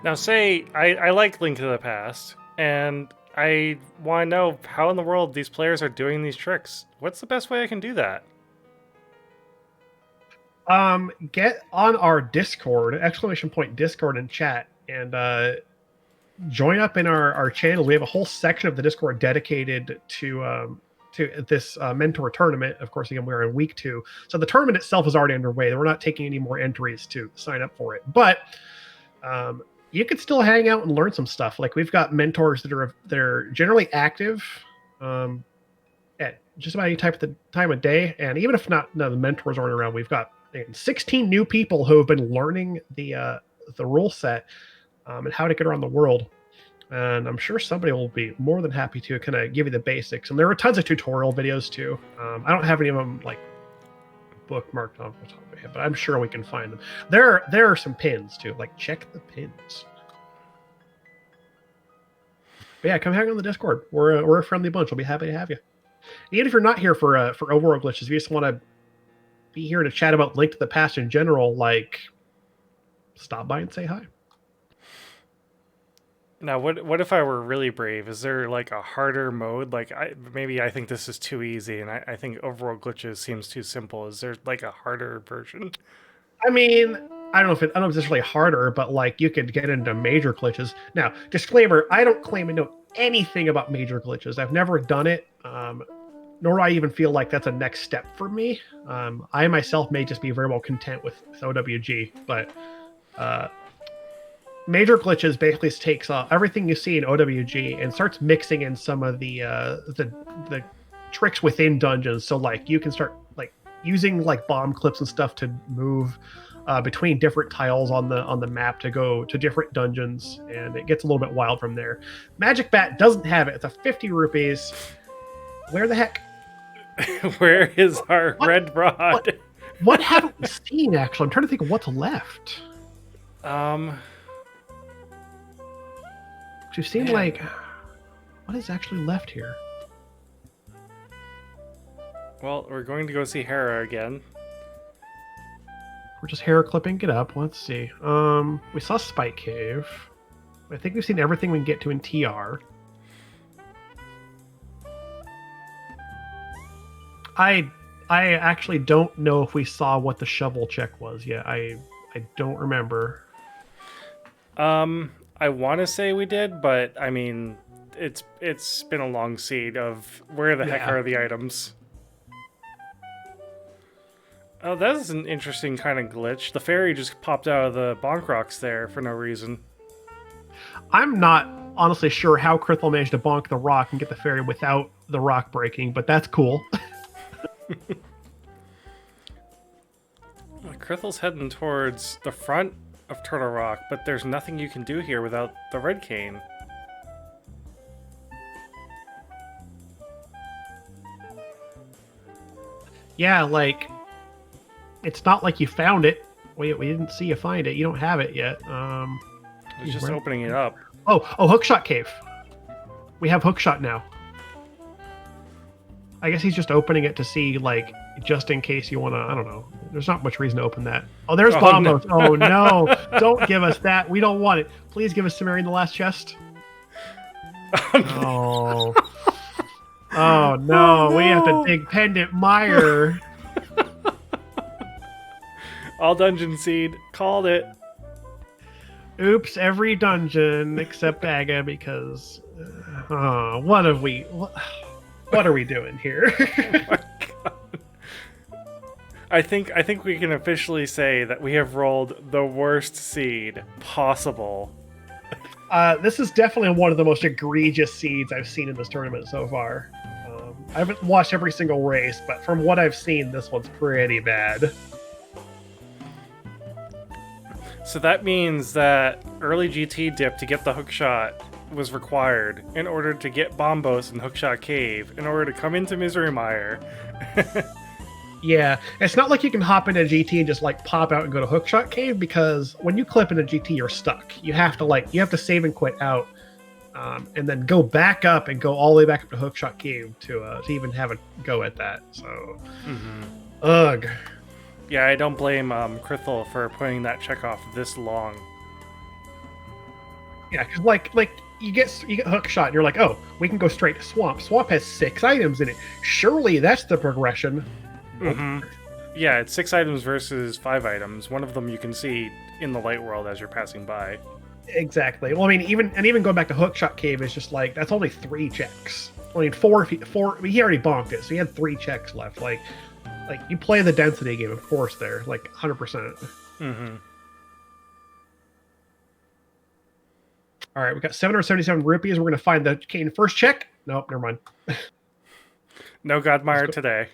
Now, say I like Link to the Past, and I want to know how in the world these players are doing these tricks. What's the best way I can do that? Get on our Discord, !Discord in chat, and join up in our channel. We have a whole section of the Discord dedicated to this mentor tournament. Of course, again, we're in week 2, so the tournament itself is already underway. We're not taking any more entries to sign up for it, but you could still hang out and learn some stuff. Like, we've got mentors that are generally active at just about any time of day, and even if not, the mentors aren't around, we've got 16 new people who have been learning the rule set and how to get around the world. And I'm sure somebody will be more than happy to kind of give you the basics. And there are tons of tutorial videos too. I don't have any of them like bookmarked off the top of my head, but I'm sure we can find them. There are some pins too. Like, check the pins. But yeah, come hang on the Discord. We're a friendly bunch. We'll be happy to have you. Even if you're not here for Overworld Glitches, if you just want to be here to chat about Link to the Past in general, like, stop by and say hi. Now, what if I were really brave? Is there like a harder mode? Like, maybe I think this is too easy, and I think Overworld Glitches seems too simple. Is there like a harder version? I mean, I don't know if it's necessarily harder, but like, you could get into major glitches. Now, disclaimer: I don't claim to know anything about major glitches. I've never done it, nor do I even feel like that's a next step for me. I myself may just be very well content with OWG, but major glitches basically takes everything you see in OWG and starts mixing in some of the tricks within dungeons. So like, you can start like using like bomb clips and stuff to move between different tiles on the map to go to different dungeons, and it gets a little bit wild from there. Magic Bat doesn't have it. It's a 50 rupees. Where the heck? Where is our What? red rod? What haven't we seen, actually? I'm trying to think of what's left. We've seen, Man. like... What is actually left here? Well, we're going to go see Hera again. We're just hair clipping it up. Let's see. We saw Spike Cave. I think we've seen everything we can get to in TR. I actually don't know if we saw what the shovel check was yet. I don't remember. I want to say we did, but I mean, it's been a long seed of where the heck are the items. Oh, that is an interesting kind of glitch. The fairy just popped out of the bonk rocks there for no reason. I'm not honestly sure how Krithel managed to bonk the rock and get the fairy without the rock breaking, but that's cool. Krithel's heading towards the front of Turtle Rock, but there's nothing you can do here without the red cane. Yeah, like, it's not like you found it. We didn't see you find it. You don't have it yet. It's just opening it up. Oh, Hookshot Cave. We have Hookshot now. I guess he's just opening it to see, like, just in case you want to, I don't know. There's not much reason to open that. Oh, there's Bombos. No. Oh, no. Don't give us that. We don't want it. Please give us Sumerian the last chest. Oh. Oh, no. We have to dig Pendant Mire. All dungeon seed. Called it. Oops, every dungeon except Aga because... what have we... What are we doing here? Oh my God. I think we can officially say that we have rolled the worst seed possible. This is definitely one of the most egregious seeds I've seen in this tournament so far. I haven't watched every single race, but from what I've seen, this one's pretty bad. So that means that early GT dip to get the hookshot was required in order to get Bombos in Hookshot Cave, in order to come into Misery Mire. Yeah, it's not like you can hop into GT and just like pop out and go to Hookshot Cave, because when you clip into GT, you're stuck. You have to save and quit out, and then go back up and go all the way back up to Hookshot Cave to even have a go at that. So, ugh. Yeah, I don't blame Krithel for putting that check off this long. Yeah, because like you get Hookshot, and you're like, oh, we can go straight to Swamp. Swamp has 6 items in it. Surely that's the progression. Yeah, it's 6 items versus 5 items. One of them you can see in the light world as you're passing by. Exactly. Well, I mean, even going back to Hookshot Cave is just like, that's only 3 checks. I mean, four. He already bonked it, so he had 3 checks left. Like you play the density game, of course. There, like 100%. All right, we got 777 rupees. We're gonna find the cane first check. Nope, never mind. No Godmire today.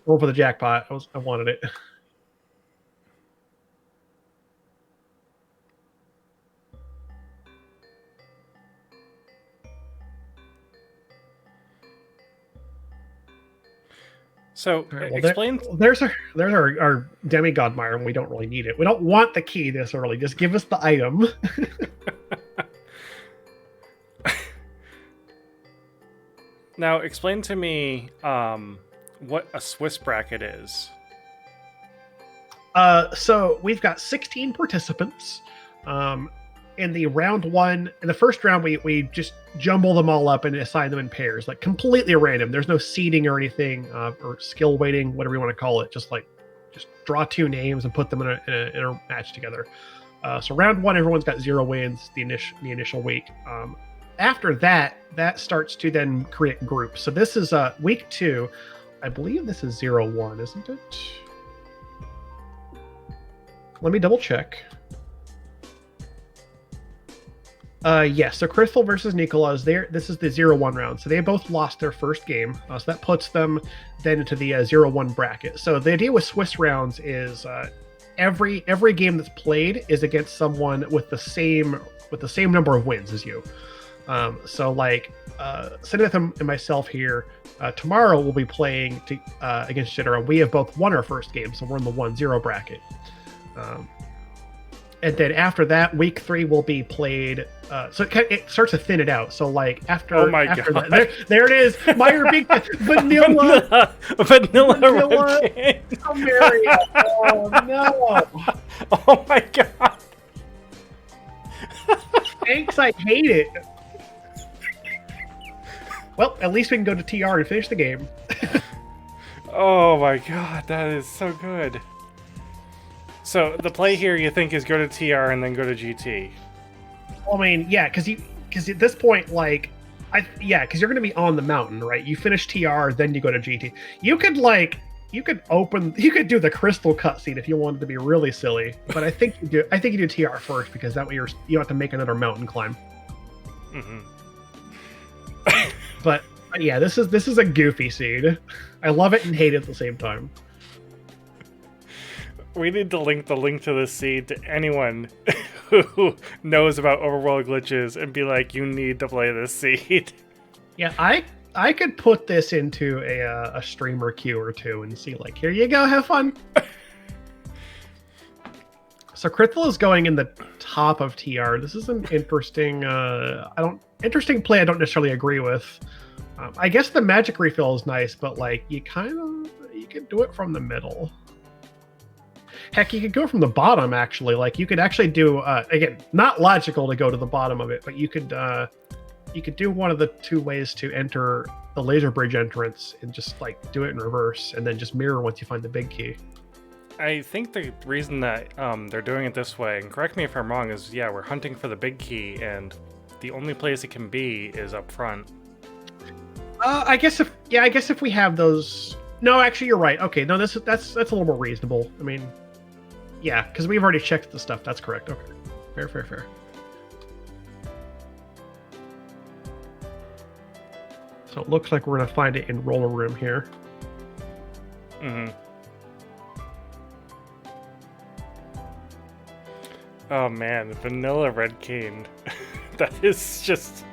Roll for the jackpot. I wanted it. So, Right, well, explain... There's our demigod mire, and we don't really need it. We don't want the key this early. Just give us the item. Now, explain to me what a Swiss bracket is. So we've got 16 participants. In the round 1, in the first round, we just jumble them all up and assign them in pairs, like completely random. There's no seeding or anything, or skill weighting, whatever you want to call it. Just draw 2 names and put them in a match together. So round 1, everyone's got 0 wins, the initial week. After that starts to then create groups. So this is week 2. I believe this is 0-1, isn't it? Let me double check. Yes. So Krithel versus neeeekolaz. This is the 0-1 round. So they both lost their first game. So that puts them then into the 0-1 bracket. So the idea with Swiss rounds is every game that's played is against someone with the same number of wins as you. So like Cinaeth and myself here tomorrow we'll be playing against Jitterer. We have both won our first game, so we're in the 1-0 bracket. And then after that, week 3 will be played. So it starts to thin it out. So like after, Oh my after God. that, there it is. Meyer Big Vanilla Vanilla Red King. Samaria. Oh no! Oh my God. Thanks, I hate it. Well, at least we can go to TR and finish the game. Oh my God, that is so good. So the play here, you think, is go to TR and then go to GT? I mean, yeah, because at this point, like, because you're going to be on the mountain, right? You finish TR, then you go to GT. You could do the crystal cutscene if you wanted to be really silly, but I think you do TR first because that way you don't have to make another mountain climb. Mm-hmm. But yeah, this is a goofy seed. I love it and hate it at the same time. We need to link the link to this seed to anyone who knows about Overworld Glitches and be like, you need to play this seed. Yeah, I could put this into a streamer queue or two and see, like, here you go, have fun. So Krithel is going in the top of TR. This is an interesting interesting play I don't necessarily agree with. I guess the magic refill is nice, but like you can do it from the middle. Heck, you could go from the bottom, actually. Like, you could actually do, again, not logical to go to the bottom of it, but you could do one of the two ways to enter the laser bridge entrance and just, like, do it in reverse, and then just mirror once you find the big key. I think the reason that they're doing it this way, and correct me if I'm wrong, is, yeah, we're hunting for the big key, and the only place it can be is up front. I guess if we have those... No, actually, you're right. Okay, no, that's a little more reasonable. I mean... Yeah, because we've already checked the stuff. That's correct. Okay. Fair. So it looks like we're going to find it in roller room here. Mm-hmm. Oh man, Vanilla Red Cane. That is just...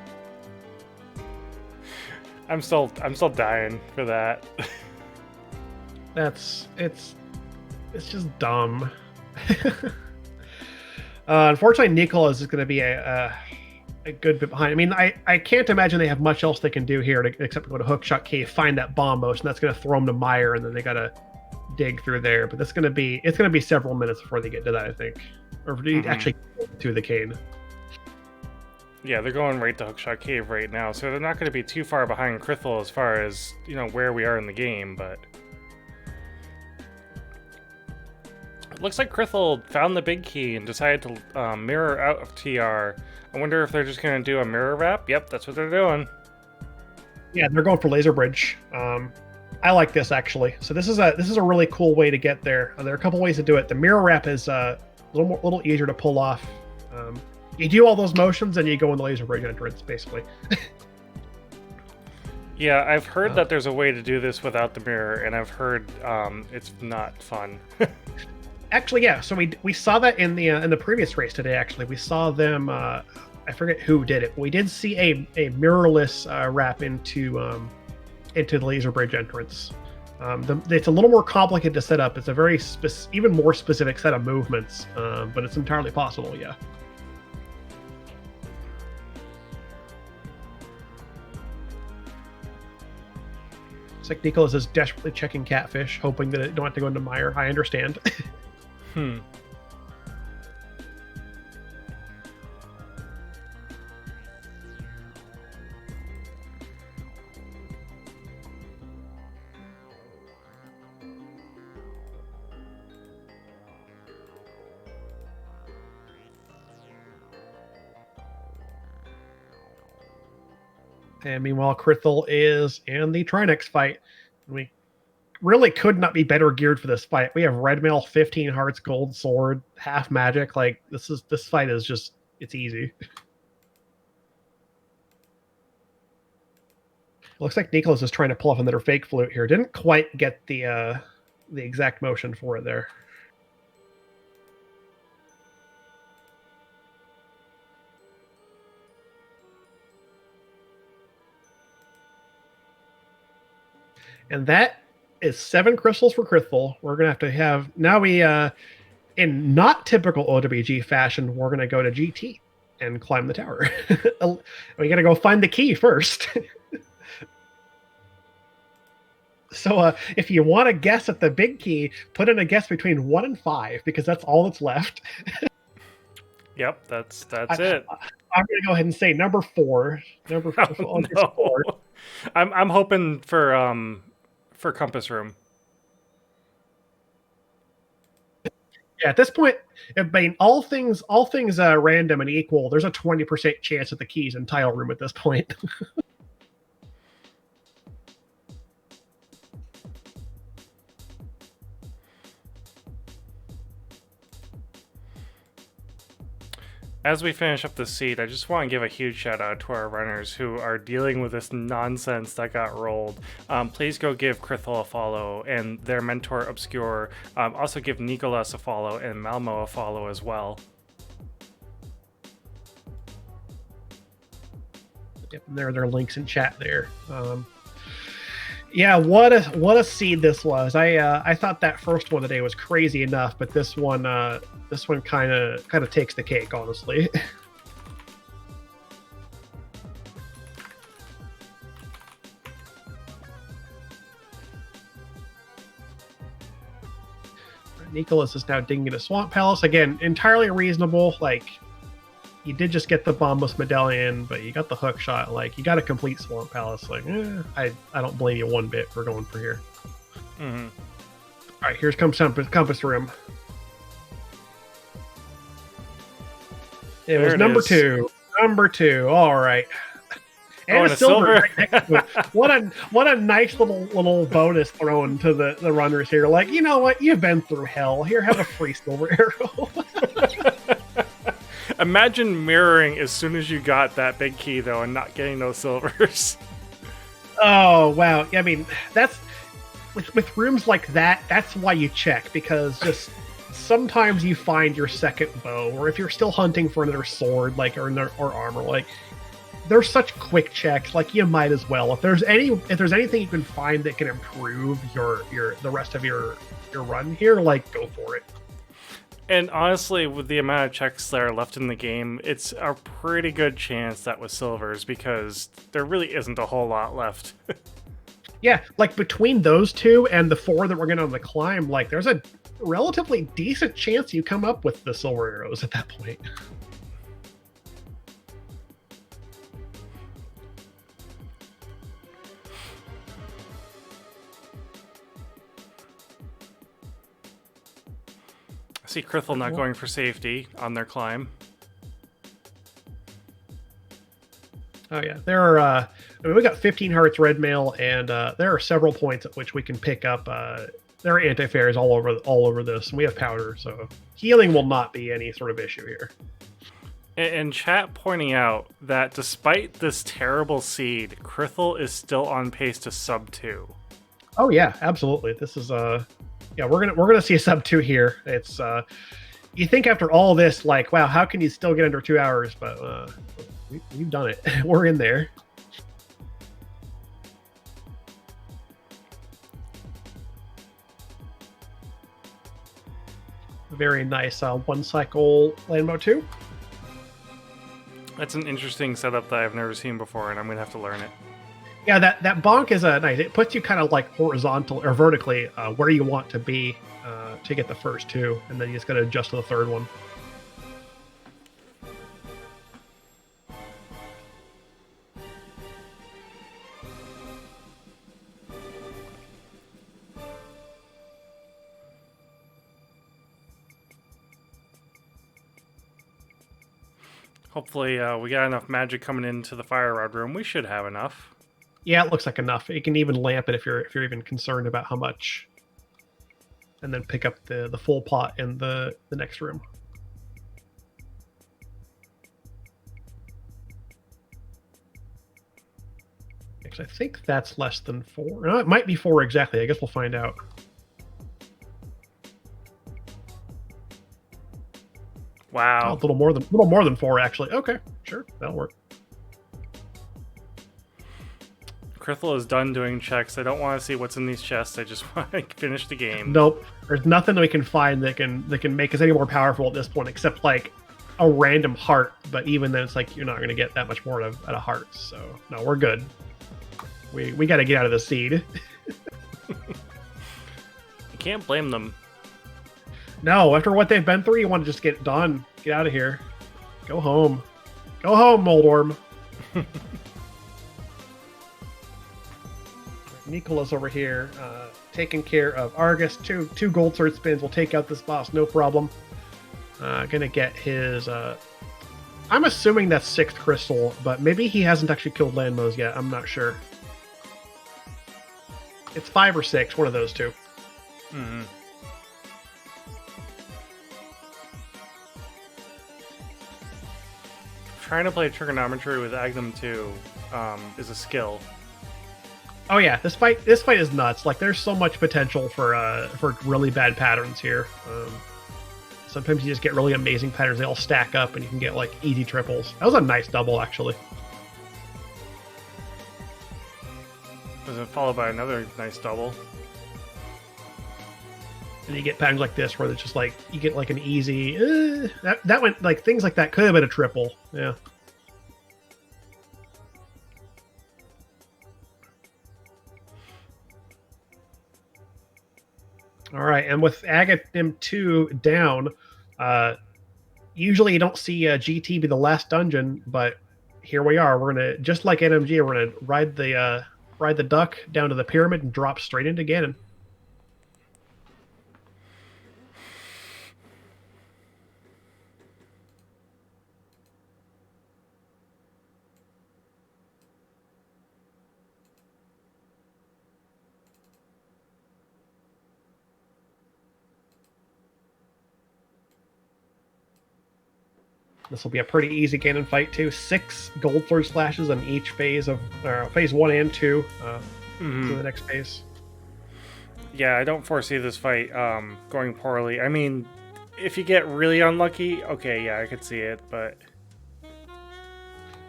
I'm still dying for that. It's just dumb. Unfortunately, neeeekolaz is going to be a good bit behind. I mean, I can't imagine they have much else they can do here except go to Hookshot Cave, find that bomb motion. That's going to throw them to Meyer, and then they got to dig through there. But it's going to be several minutes before they get to that, I think, or actually to the cane. Yeah, they're going right to Hookshot Cave right now, so they're not going to be too far behind Krithel as far as, you know, where we are in the game, but... It looks like Krithel found the big key and decided to mirror out of TR. I wonder if they're just going to do a mirror wrap. Yep, that's what they're doing. Yeah, they're going for laser bridge. I like this, actually. So this is a really cool way to get there. There are a couple ways to do it. The mirror wrap is a little easier to pull off. You do all those motions and you go in the laser bridge entrance, basically. Yeah, I've heard that there's a way to do this without the mirror, and I've heard it's not fun. Actually, yeah. So we saw that in the previous race today. Actually, we saw them. I forget who did it. But we did see a mirrorless wrap into the laser bridge entrance. It's a little more complicated to set up. It's a very even more specific set of movements, but it's entirely possible. Yeah. It's like neeeekolaz is desperately checking catfish, hoping that it don't have to go into Meyer. I understand. And meanwhile, Krithel is in the Trinex fight. We really could not be better geared for this fight. We have red mail, 15 hearts, gold sword, half magic. Like this fight is just, it's easy. Looks like neeeekolaz is trying to pull off another fake flute here. Didn't quite get the exact motion for it there. And that is 7 crystals for Krithel. We're going to have now we, in not typical OWG fashion, we're going to go to GT and climb the tower. We got to go find the key first. So if you want to guess at the big key, put in a guess between 1 and 5 because that's all that's left. Yep, that's it. I'm going to go ahead and say number 4. Number 4. Oh, no. I'm hoping for compass room. Yeah, at this point, I mean, all things random and equal, there's a 20% chance that the key's in tile room at this point. As we finish up the seed, I just want to give a huge shout out to our runners who are dealing with this nonsense that got rolled. Please go give Krithel a follow and their mentor Obscure. Also give neeeekolaz a follow and Malmo a follow as well. Yep, there are their links in chat there. Yeah, what a seed this was. I thought that first one today was crazy enough, but this one kind of takes the cake, honestly. neeeekolaz is now digging into Swamp Palace again. Entirely reasonable. Like, you did just get the Bombus Medallion, but you got the hook shot. Like, you got a complete Swamp Palace. Like, I don't blame you one bit for going for here. Mm-hmm. All right, here's compass room. It was number 2. Number 2. All right. And a silver right next to it. What a nice little bonus thrown to the runners here. Like, you know what? You've been through hell. Here, have a free silver arrow. Imagine mirroring as soon as you got that big key, though, and not getting those silvers. Oh, wow. I mean, that's... With rooms like that, that's why you check, because just sometimes you find your second bow, or if you're still hunting for another sword, like, or armor, like, there's such quick checks, like, you might as well. If there's anything you can find that can improve the rest of your run here, like, go for it. And honestly, with the amount of checks that are left in the game, it's a pretty good chance that was silvers, because there really isn't a whole lot left. Yeah, like between those 2 and the 4 that we're getting on the climb, like there's a relatively decent chance you come up with the silver arrows at that point. I see Krithel not going for safety on their climb. Oh yeah, there are. I mean, we got 15 hearts red mail, and there are several points at which we can pick up. There are anti-fairs all over this, and we have powder, so healing will not be any sort of issue here. And chat pointing out that despite this terrible seed, Krithel is still on pace to sub 2. Oh yeah, absolutely. This is yeah, we're gonna see a sub 2 here. It's you think after all this, like, wow, how can you still get under 2 hours? But we've done it. We're in there. Very nice one cycle Landmo 2. That's an interesting setup that I've never seen before, and I'm going to have to learn it. Yeah, that bonk is nice. It puts you kind of like horizontal or vertically where you want to be to get the first 2, and then you just got to adjust to the third one. Hopefully, we got enough magic coming into the fire rod room. We should have enough. Yeah, it looks like enough. You can even lamp it if you're even concerned about how much, and then pick up the full pot in the next room. Because I think that's less than 4. No, it might be 4 exactly. I guess we'll find out. Wow. Oh, a little more than 4 actually. Okay, sure, that'll work. Krithel is done doing checks. I don't want to see what's in these chests. I just want to finish the game. Nope, there's nothing that we can find that can make us any more powerful at this point, except like a random heart. But even then, it's like you're not going to get that much more out of hearts. So no, we're good. We got to get out of the seed. You can't blame them. No, after what they've been through, you want to just get it done. Get out of here. Go home. Go home, Moldorm. Nicola's over here, taking care of Argus. Two gold sword spins will take out this boss, no problem. Gonna get his... I'm assuming that's 6th crystal, but maybe he hasn't actually killed Landmos yet. I'm not sure. It's 5 or 6, one of those two. Mm-hmm. Trying to play trigonometry with Agnum 2 is a skill. Oh yeah, this fight is nuts. Like, there's so much potential for really bad patterns here. Sometimes you just get really amazing patterns. They all stack up, and you can get like easy triples. That was a nice double, actually. Was it followed by another nice double? And you get patterns like this where it's just like you get like an easy. That went like things like that could have been a triple. Yeah. All right, and with Agatim 2 down, usually you don't see GT be the last dungeon, but here we are. We're gonna, just like NMG, we're gonna ride the duck down to the pyramid and drop straight into Ganon. This will be a pretty easy Ganon fight too. 6 gold sword slashes on each phase of phase 1 and 2 to the next phase. Yeah, I don't foresee this fight going poorly. I mean, if you get really unlucky, okay, yeah, I could see it, but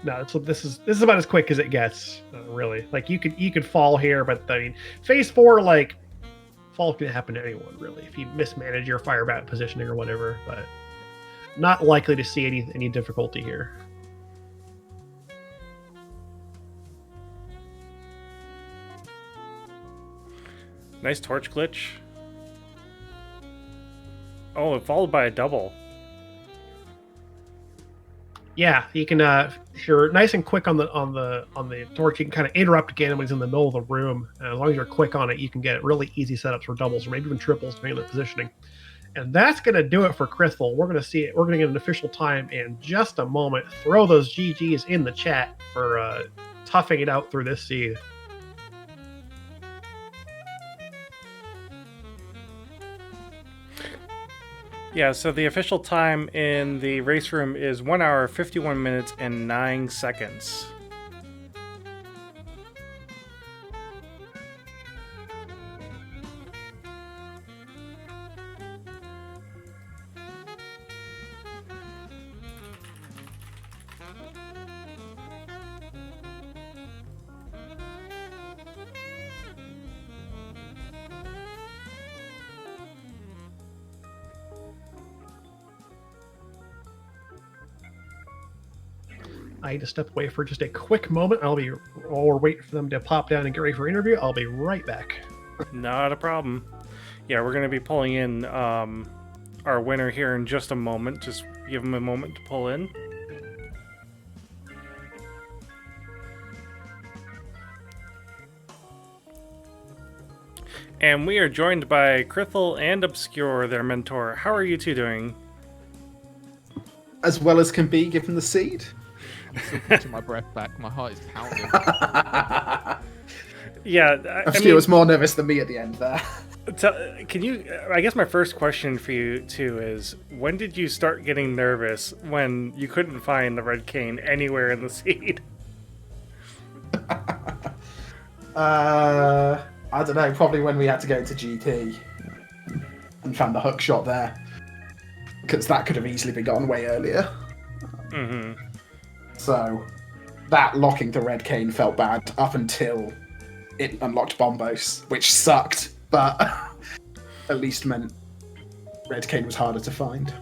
no, this is about as quick as it gets. Really, like you could fall here, but I mean, phase 4, like fall can happen to anyone really if you mismanage your fire bat positioning or whatever, but. Not likely to see any difficulty here. nice torch glitch. Oh, followed by a double. Yeah, you can if you're nice and quick on the torch, you can kind of interrupt Ganon when he's in the middle of the room. As long as you're quick on it, you can get really easy setups for doubles or maybe even triples depending on the positioning. And that's going to do it for Krithel. We're going to see it. We're going to get an official time in just a moment. Throw those GGs in the chat for toughing it out through this seed. Yeah, so the official time in the race room is 1 hour, 51 minutes, and 9 seconds. I need to step away for just a quick moment. While we're waiting for them to pop down and get ready for interview, I'll be right back. Not a problem. Yeah, we're going to be pulling in our winner here in just a moment. Just give him a moment to pull in. And we are joined by Krithel and Obscure, their mentor. How are you two doing? As well as can be given the seed. I'm still catching my breath back. My heart is pounding. Yeah, Obscure was more nervous than me at the end there. Can you? I guess my first question for you two is: when did you start getting nervous when you couldn't find the red cane anywhere in the seed? I don't know, probably when we had to go to GT and found the hook shot there. Because that could have easily been gone way earlier. Mm-hmm. So that locking the red cane felt bad up until it unlocked Bombos, which sucked, but at least meant red cane was harder to find.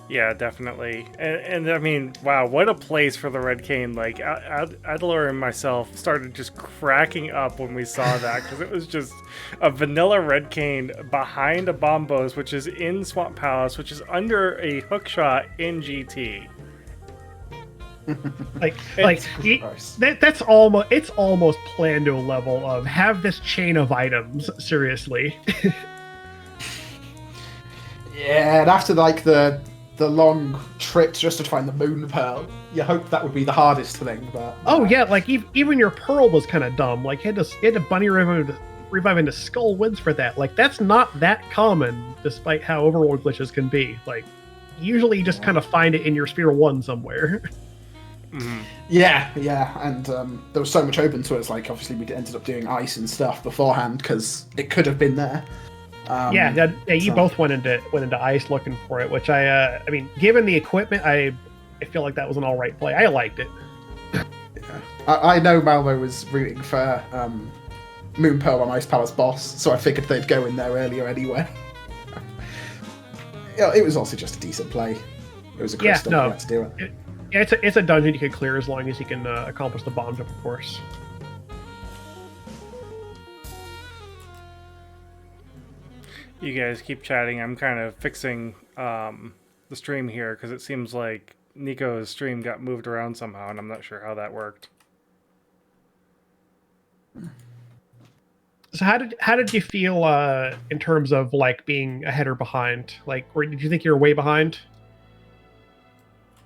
Yeah, definitely. And I mean, wow, what a place for the red cane. Like, Adilor and myself started just cracking up when we saw that, because it was just a vanilla red cane behind a Bombos, which is in Swamp Palace, which is under a hookshot in GT. That's almost, it's almost planned to a level of have this chain of items, seriously. Yeah, and after like the long trip just to find the moon pearl, you hope that would be the hardest thing, but Oh yeah, like even your pearl was kind of dumb. Like you had to bunny revive into Skull Woods for that. Like that's not that common, despite how Overworld glitches can be. Like usually you just kind of find it in your Sphere 1 somewhere. Mm-hmm. Yeah, and there was so much open to us. Like obviously we ended up doing ice and stuff beforehand because it could have been there. You both went into ice looking for it, which I mean, given the equipment, I feel like that was an all right play. I liked it. Yeah. I know Malmo was rooting for Moon Pearl on Ice Palace boss, so I figured they'd go in there earlier anyway. Yeah, it was also just a decent play. It was a crystal. Yeah, no, you had to do it. It's a dungeon you can clear as long as you can accomplish the bomb jump, of course. You guys keep chatting. I'm kind of fixing the stream here because it seems like Nico's stream got moved around somehow, and I'm not sure how that worked. So how did you feel in terms of like being ahead or behind? Like, did you think you were way behind?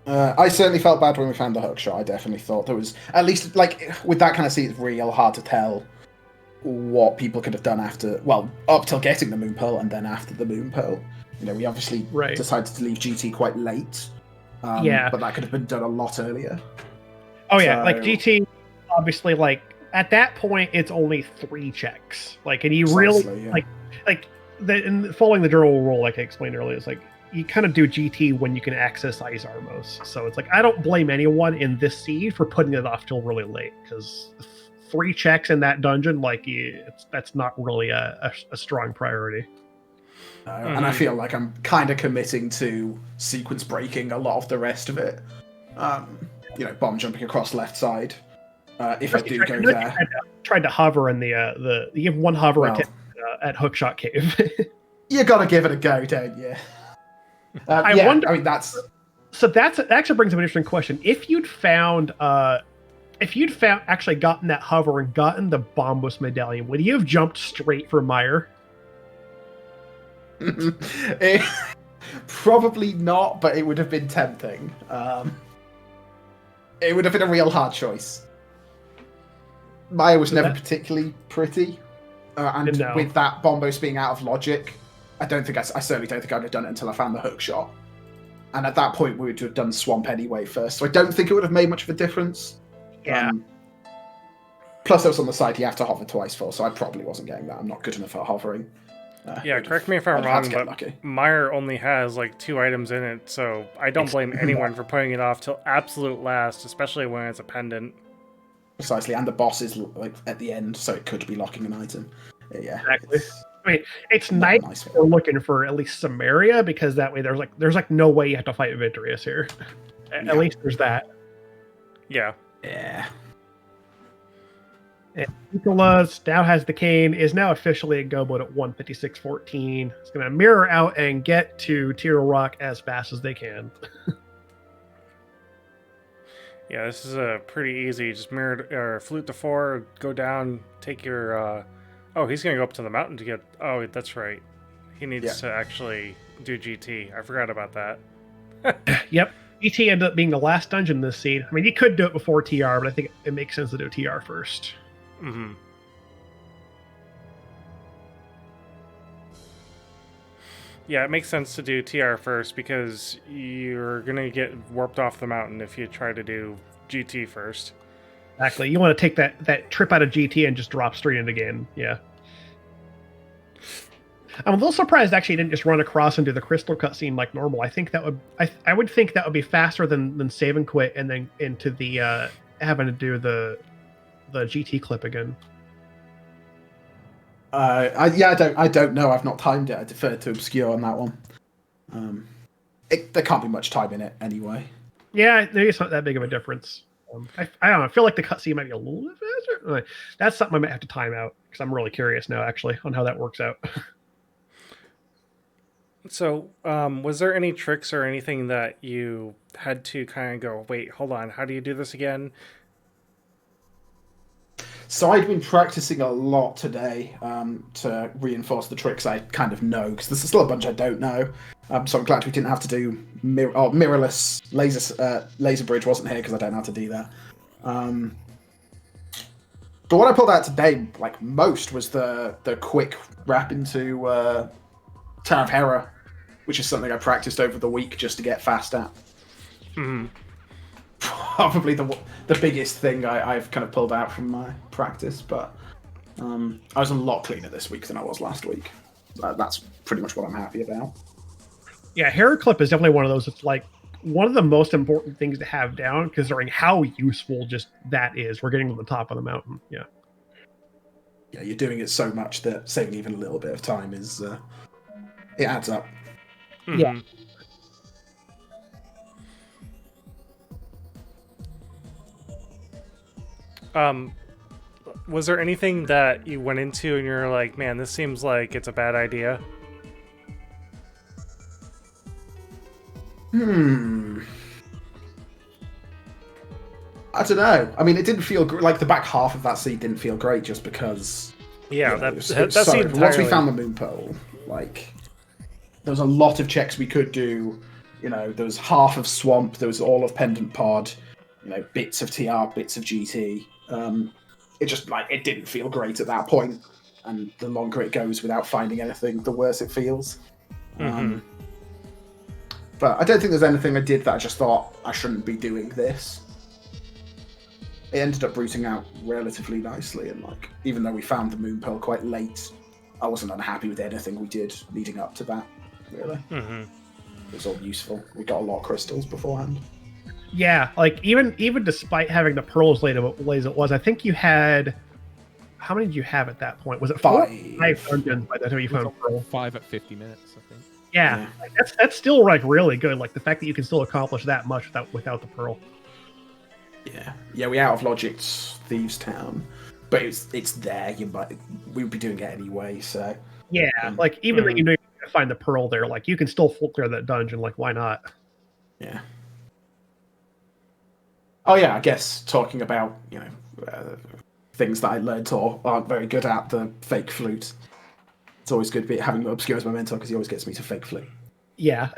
I certainly felt bad when we found the hook shot. I definitely thought there was, at least like with that kind of scene, it's real hard to tell what people could have done after, well, up till getting the Moon Pearl and then after the Moon Pearl. You know, we obviously decided to leave GT quite late. But that could have been done a lot earlier. Oh yeah, like GT, obviously, like at that point, it's only 3 checks. Like, and you really following the general rule, like I explained earlier, is like you kind of do GT when you can access Ice Armos. So it's like I don't blame anyone in this seed for putting it off till really late, because 3 checks in that dungeon, like that's not really a strong priority. And I feel like I'm kind of committing to sequence breaking a lot of the rest of it. You know, bomb jumping across left side. If I do go there, tried to hover in the you have one hover at Hookshot Cave. You gotta give it a go, don't you? I mean, that's so that actually brings up an interesting question. If you'd actually gotten that hover and gotten the Bombus medallion, would you have jumped straight for Meyer? Probably not, but it would have been tempting. It would have been a real hard choice. Meyer was never particularly pretty, and with that Bombos being out of logic, I certainly don't think I would have done it until I found the hook shot. And at that point, we would have done Swamp anyway first, so I don't think it would have made much of a difference. Yeah. Plus, it was on the side you have to hover twice for, so I probably wasn't getting that. I'm not good enough at hovering. Correct me if I'm wrong, but Meyer only has like 2 items in it, so I don't blame anyone for putting it off till absolute last, especially when it's a pendant. Precisely, and the boss is like at the end, so it could be locking an item. Yeah, exactly. I mean, it's nice we're looking for at least Samaria, because that way there's no way you have to fight Victorious here. At least there's that. Yeah. Yeah. And Eekolaz now has the cane, is now officially a go-boat at 156.14. It's going to mirror out and get to Tier Rock as fast as they can. Yeah, this is a pretty easy. Just mirror or flute to 4, go down, take your. Oh, he's going to go up to the mountain to get. Oh, that's right. He needs to actually do GT. I forgot about that. Yep. GT ended up being the last dungeon in this seed. I mean, you could do it before TR, but I think it makes sense to do TR first. Mm-hmm. Yeah, it makes sense to do TR first because you're going to get warped off the mountain if you try to do GT first. Exactly. You want to take that trip out of GT and just drop straight into game. Yeah. I'm a little surprised actually it didn't just run across and do the crystal cutscene like normal. I think that would I would think that would be faster than save and quit and then into the having to do the GT clip again. I don't know. I've not timed it. I defer to Obscure on that one. There can't be much time in it anyway. Yeah, maybe it's not that big of a difference. I don't know. I feel like the cutscene might be a little bit faster. That's something I might have to time out because I'm really curious now, actually, on how that works out. So, was there any tricks or anything that you had to kind of go, wait, hold on, how do you do this again? So I'd been practicing a lot today to reinforce the tricks I kind of know, because there's still a bunch I don't know. So I'm glad we didn't have to do mirrorless laser bridge wasn't here because I don't know how to do that. But what I pulled out today, like most, was the quick wrap into Tower of Hera, which is something I practiced over the week just to get fast at. Mm-hmm. Probably the biggest thing I've kind of pulled out from my practice, but I was a lot cleaner this week than I was last week. That's pretty much what I'm happy about. Yeah, Hera clip is definitely one of those. It's like one of the most important things to have down, considering how useful just that is. We're getting to the top of the mountain. Yeah. Yeah, you're doing it so much that saving even a little bit of time is it adds up. Mm-hmm. Yeah. Was there anything that you went into and you're like, man, this seems like it's a bad idea? I don't know. I mean, it didn't feel like the back half of that seed didn't feel great just because. Yeah, it was so seed once we entirely- found the moon pearl, like there was a lot of checks we could do. You know, there was half of swamp, there was all of pendant pod, you know, bits of TR, bits of GT. It just it didn't feel great at that point, and the longer it goes without finding anything, the worse it feels. Mm-hmm. But I don't think there's anything I did that I just thought I shouldn't be doing this. It ended up rooting out relatively nicely, and even though we found the moon pearl quite late, I wasn't unhappy with anything we did leading up to that. Really, Mm-hmm. it was all useful. We got a lot of crystals beforehand. Yeah, even despite having the pearls late as it was, I think you had. How many did you have at that point? Was it 5? 5 dungeons by the time you found pearl? 5 at 50 minutes, I think. Yeah, that's still really good. Like the fact that you can still accomplish that much without the pearl. Yeah, we out of logicked Thieves Town, but it's there. We would be doing it anyway. So Yeah, even though you know you're gonna find the pearl there, you can still full clear that dungeon. Why not? yeah. Oh yeah, I guess talking about things that I learned or aren't very good at, the fake flute. It's always good having Obscure as my mentor because he always gets me to fake flute. Yeah.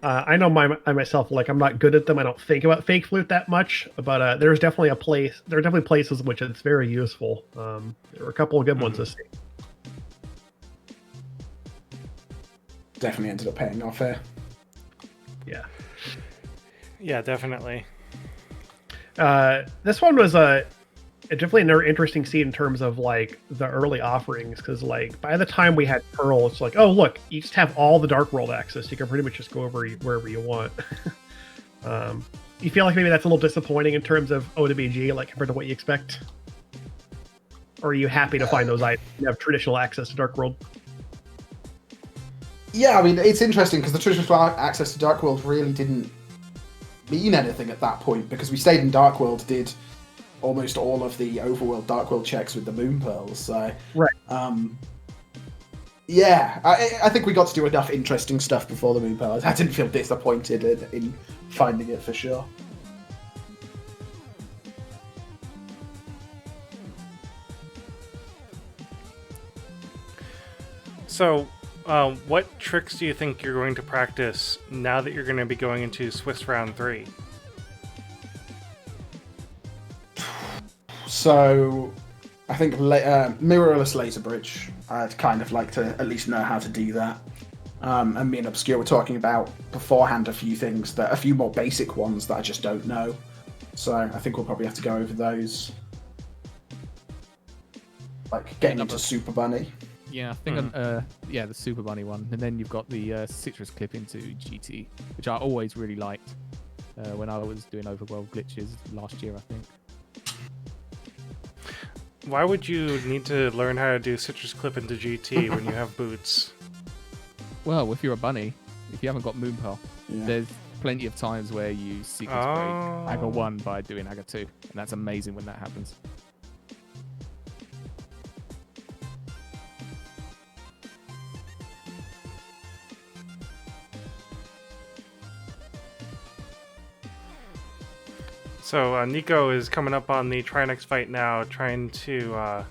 I know I myself, I'm not good at them. I don't think about fake flute that much, but there are definitely places which it's very useful. There were a couple of good ones this season. Definitely ended up paying off here. Yeah. Yeah, definitely. This one was definitely another interesting scene in terms of the early offerings, because by the time we had Pearl, it's oh look, you just have all the Dark World access. You can pretty much just go over wherever you want. You feel like maybe that's a little disappointing in terms of OWG, compared to what you expect? Or are you happy to find those items and have traditional access to Dark World? Yeah, I mean, it's interesting because the traditional access to Dark World really didn't mean anything at that point, because we stayed in Dark World, did almost all of the Overworld Dark World checks with the Moon Pearls. So, right. Yeah, I think we got to do enough interesting stuff before the Moon Pearls. I didn't feel disappointed in finding it for sure. So, what tricks do you think you're going to practice now that you're going to be going into Swiss Round 3? So, I think mirrorless laser bridge. I'd kind of like to at least know how to do that. And me and Obscure were talking about beforehand a few more basic ones that I just don't know. So I think we'll probably have to go over those. Like getting into Super Bunny. Yeah, I think the Super Bunny one, and then you've got the citrus clip into GT, which I always really liked when I was doing Overworld Glitches last year, I think. Why would you need to learn how to do citrus clip into GT when you have boots? Well, if you're a bunny, if you haven't got Moon Pearl, Yeah. there's plenty of times where you sequence break Agger 1 by doing Agger 2, and that's amazing when that happens. So Nico is coming up on the Trinex fight now, trying to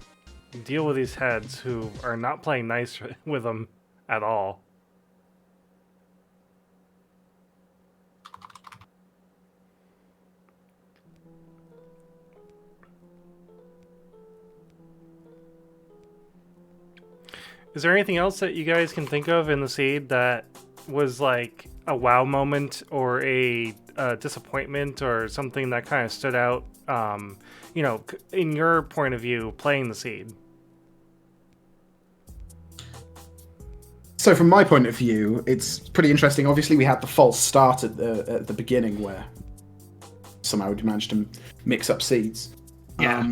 deal with these heads who are not playing nice with him at all. Is there anything else that you guys can think of in the seed that was like a wow moment or a disappointment or something that kind of stood out, you know, in your point of view, playing the seed? So from my point of view, it's pretty interesting. Obviously, we had the false start at the beginning where somehow we managed to mix up seeds. Yeah.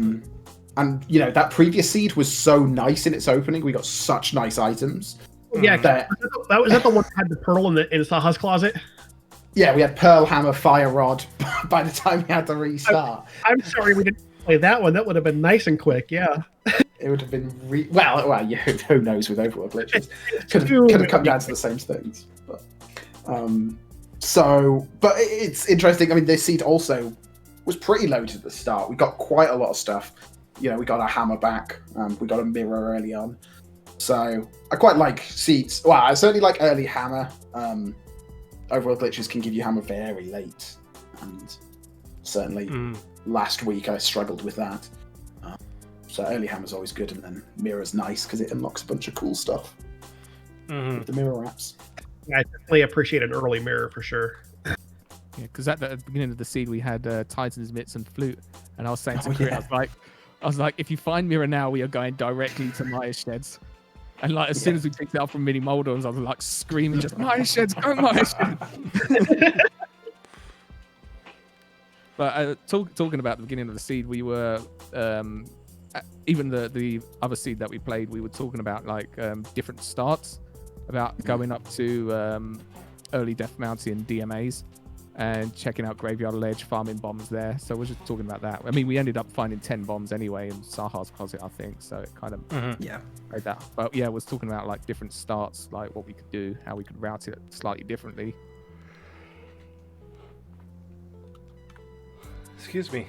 And, you know, that previous seed was so nice in its opening. We got such nice items. Yeah, that was that the one that had the pearl in Saha's closet? Yeah, we had Pearl Hammer, Fire Rod by the time we had to restart. I'm sorry we didn't play that one. That would have been nice and quick, yeah. It would have been... well, yeah, who knows with Overworld Glitches. Could have come down to the same things. But, but it's interesting. I mean, this seed also was pretty loaded at the start. We got quite a lot of stuff. You know, we got a hammer back. We got a mirror early on. So I quite like seeds. Well, I certainly like early hammer. Overworld Glitches can give you hammer very late. And certainly last week I struggled with that. So early hammer's always good, and then mirror's nice because it unlocks a bunch of cool stuff with the mirror wraps. Yeah, I definitely appreciate an early mirror for sure. Yeah, because at the beginning of the seed we had Titan's Mitts and Flute, and I was saying to Krithel, I was like, if you find mirror now, we are going directly to Maya Sheds. And like as soon as we picked it up from Mini Moldons, I was like screaming, just Maya Sheds, go Maya Sheds. But talking about the beginning of the seed, we were even the other seed that we played, we were talking about like different starts, about going up to early Death Mountain DMAs and checking out Graveyard Ledge, farming bombs there. So we're just talking about that. I mean, we ended up finding 10 bombs anyway in Saha's closet, I think. So it kind of made that. But yeah, was talking about like different starts, like what we could do, how we could route it slightly differently. Excuse me.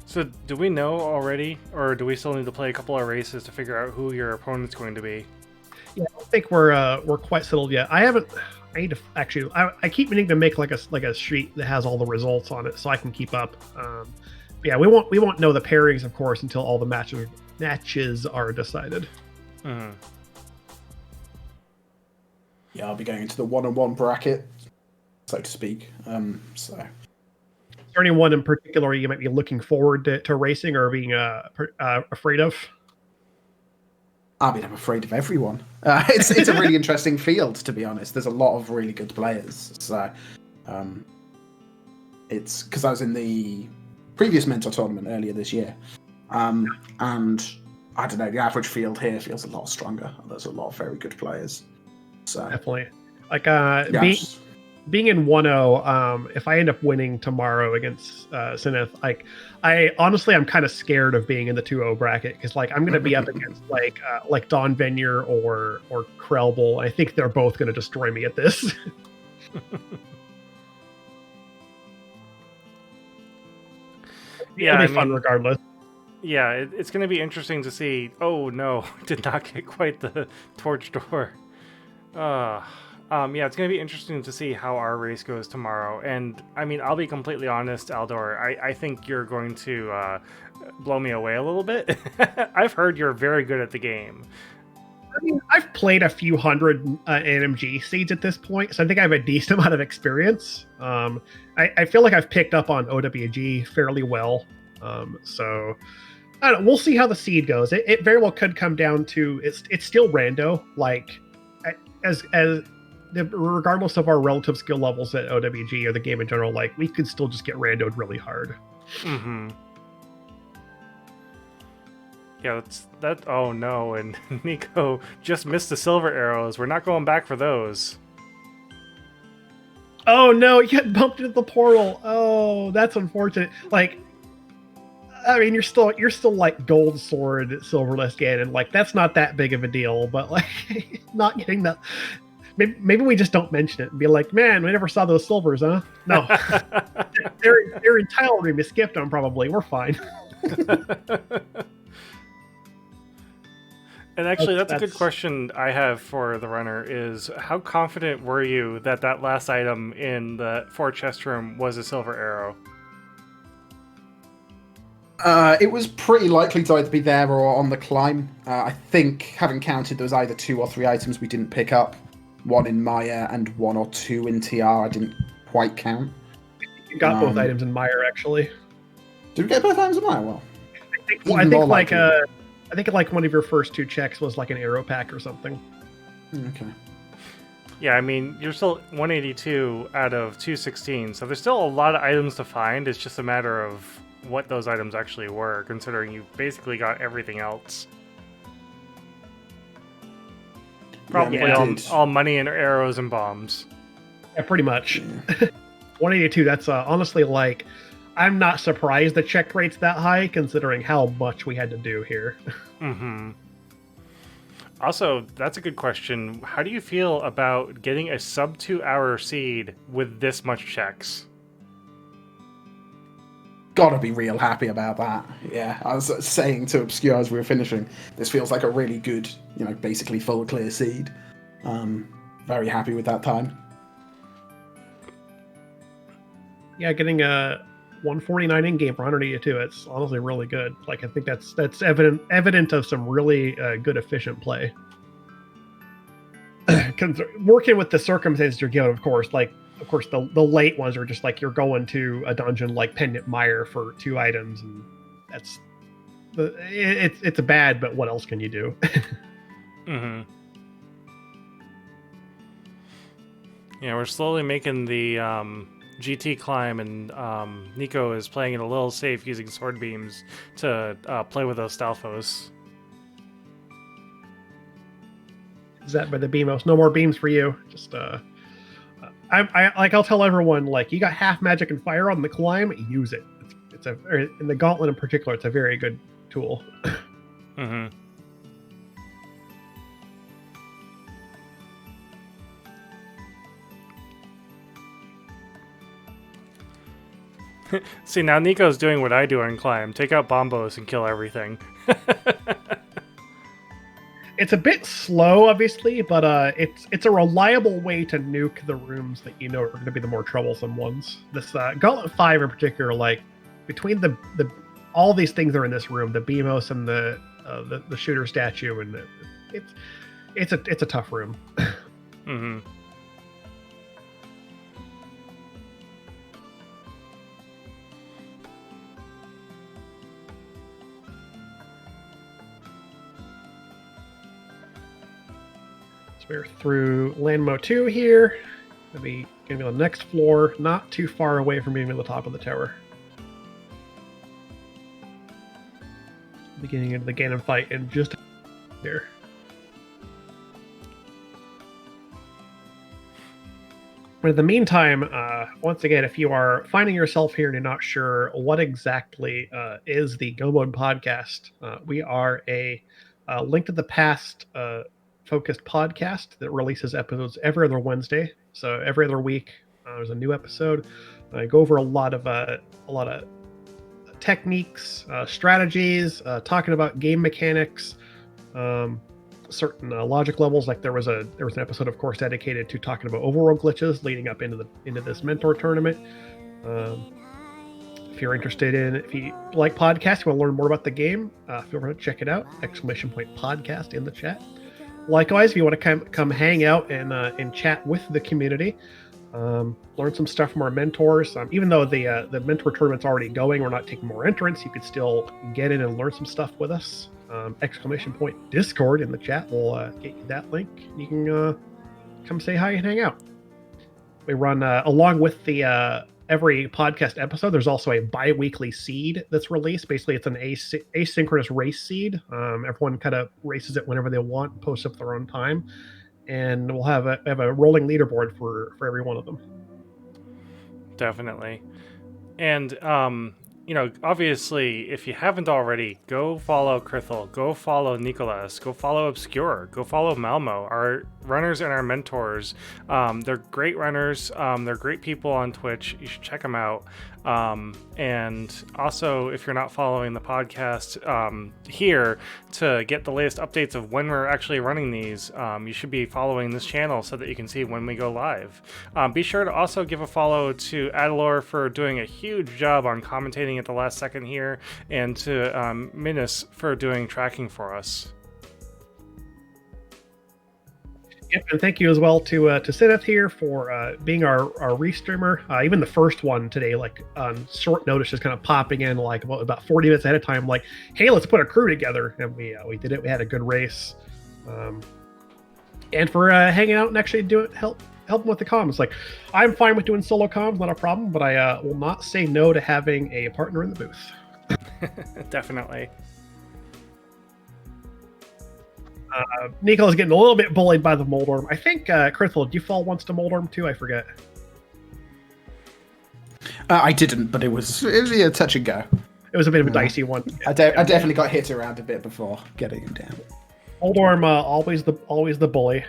So do we know already, or do we still need to play a couple of races to figure out who your opponent's going to be? Yeah, I don't think we're quite settled yet. I need to actually. I keep meaning to make like a sheet that has all the results on it so I can keep up. But yeah, we won't know the pairings, of course, until all the matches are decided. Mm-hmm. Yeah, I'll be going into the one-on-one bracket, so to speak. Is there anyone in particular you might be looking forward to racing or being afraid of? I mean, I'm afraid of everyone. It's a really interesting field, to be honest. There's a lot of really good players. So, it's because I was in the previous Mentor Tournament earlier this year, and I don't know, the average field here feels a lot stronger. There's a lot of very good players. So definitely, like being in 1-0, if I end up winning tomorrow against Cinaeth, like I'm kind of scared of being in the 2-0 bracket because like I'm going to be up against like Don Venier or Krelbel. I think they're both going to destroy me at this. Yeah, it'll be fun regardless. Yeah, it's going to be interesting to see. Oh no, did not get quite the torch door. Yeah, it's going to be interesting to see how our race goes tomorrow. And, I mean, I'll be completely honest, Aldor. I think you're going to blow me away a little bit. I've heard you're very good at the game. I mean, I've played a few hundred NMG seeds at this point, so I think I have a decent amount of experience. I feel like I've picked up on OWG fairly well. So I don't know, we'll see how the seed goes. It very well could come down to it's still rando. Like regardless of our relative skill levels at OWG or the game in general, like we could still just get randoed really hard. Mm-hmm. Yeah, that. Oh no! And Nico just missed the silver arrows. We're not going back for those. Oh no! You got bumped into the portal. Oh, that's unfortunate. Like, I mean, you're still like gold sword, silverless Ganon. Like, that's not that big of a deal. But like, not getting that. Maybe we just don't mention it and be like, man, we never saw those silvers, huh? No, they're entirely. We skipped them. Probably, we're fine. And actually, that's a good question I have for the runner is how confident were you that that last item in the 4 chest room was a silver arrow? It was pretty likely to either be there or on the climb. I think, having counted, there was either 2 or 3 items we didn't pick up. 1 in Maya and 1 or 2 in TR. I didn't quite count. You got both items in Meyer, actually. Did we get both items in Maya? Well, I think like one of your first 2 checks was like an arrow pack or something. Okay. Yeah, I mean, you're still 182 out of 216, so there's still a lot of items to find. It's just a matter of what those items actually were, considering you basically got everything else. Probably all money and arrows and bombs. Yeah, pretty much. 182, that's honestly like... I'm not surprised the check rate's that high, considering how much we had to do here. Mm-hmm. Also, that's a good question. How do you feel about getting a sub 2-hour seed with this much checks? Gotta be real happy about that. Yeah, I was saying to Obscure as we were finishing, this feels like a really good, basically full clear seed. Very happy with that time. Yeah, getting a 149 in game for 182. It's honestly really good. Like, I think that's evident of some really good efficient play. Working with the circumstances you're given, of course. Like, of course, the late ones are just like you're going to a dungeon like Pendant Mire for 2 items, and it's a bad. But what else can you do? Mm-hmm. Yeah, we're slowly making the GT climb, and Nico is playing it a little safe using sword beams to play with those Stalfos. Is that by the Beamos? No more beams for you. Just I'll tell everyone, like, you got half magic and fire on the climb, use it. It's in the gauntlet in particular, it's a very good tool. Mm-hmm. See, now Nico's doing what I do on climb. Take out bombos and kill everything. It's a bit slow, obviously, but it's a reliable way to nuke the rooms that you know are going to be the more troublesome ones. This Gauntlet 5 in particular, like, between the all these things that are in this room, the Beamos and the shooter statue, and it's a tough room. Mm-hmm. We're through Landmo 2 here. Gonna be on the next floor, not too far away from being at the top of the tower. Beginning into the Ganon fight in just here. But in the meantime, once again, if you are finding yourself here and you're not sure what exactly is the Go Mode podcast, we are a Link to the Past focused podcast that releases episodes every other Wednesday. So every other week, there's a new episode. I go over a lot of techniques, strategies, talking about game mechanics, certain logic levels. Like there was an episode, of course, dedicated to talking about overworld glitches leading up into this mentor tournament. If you like podcasts, you want to learn more about the game, feel free to check it out. !podcast in the chat. likewise, if you want to come hang out and chat with the community, learn some stuff from our mentors. Even though the mentor tournament's already going, we're not taking more entrants. You could still get in and learn some stuff with us. !Discord in the chat will get you that link. You can come say hi and hang out. We run along with the every podcast episode. There's also a bi-weekly seed that's released. Basically, it's an asynchronous race seed. Everyone kind of races it whenever they want, posts up their own time, and we'll have a rolling leaderboard for every one of them. Definitely. And obviously, if you haven't already, go follow Krithel, go follow neeeekolaz, go follow Obscure, go follow Malmo, our runners and our mentors. They're great runners. They're great people on Twitch. You should check them out. And also, if you're not following the podcast here to get the latest updates of when we're actually running these, you should be following this channel so that you can see when we go live. Be sure to also give a follow to Adilor for doing a huge job on commentating at the last second here, and to Minus for doing tracking for us. Yep, and thank you as well to Cinaeth here for being our restreamer. Even the first one today, like on short notice, just kind of popping in like about 40 minutes ahead of time, like, hey, let's put a crew together, and we did it. We had a good race, and for hanging out and actually help them with the comms. Like, I'm fine with doing solo comms, not a problem, but I will not say no to having a partner in the booth. Definitely. Nico is getting a little bit bullied by the Moldorm. I think, Krithel, did you fall once to Moldorm too? I forget. I didn't, but it was a touch and go. It was a bit of a dicey one. I definitely got hit around a bit before getting him down. Moldorm, always the bully.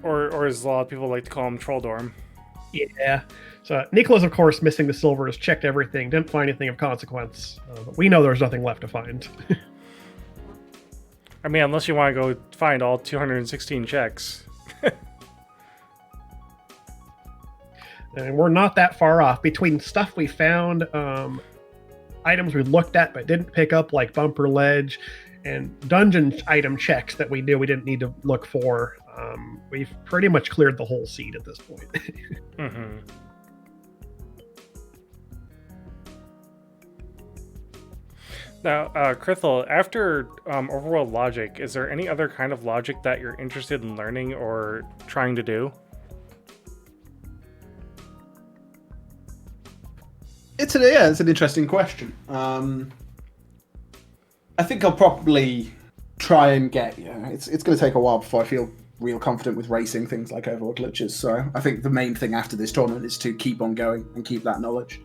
Or as a lot of people like to call him, Trolldorm. Yeah. So Nicholas, of course, missing the silvers, checked everything, didn't find anything of consequence. But we know there's nothing left to find. I mean, unless you want to go find all 216 checks. And we're not that far off. Between stuff we found, items we looked at but didn't pick up, like Bumper Ledge, and dungeon item checks that we knew we didn't need to look for, we've pretty much cleared the whole seed at this point. Mm-hmm. Now, Krithel, after Overworld Logic, is there any other kind of logic that you're interested in learning or trying to do? It's an interesting question. I think I'll probably try and get, it's going to take a while before I feel real confident with racing things like Overworld Glitches. So I think the main thing after this tournament is to keep on going and keep that knowledge.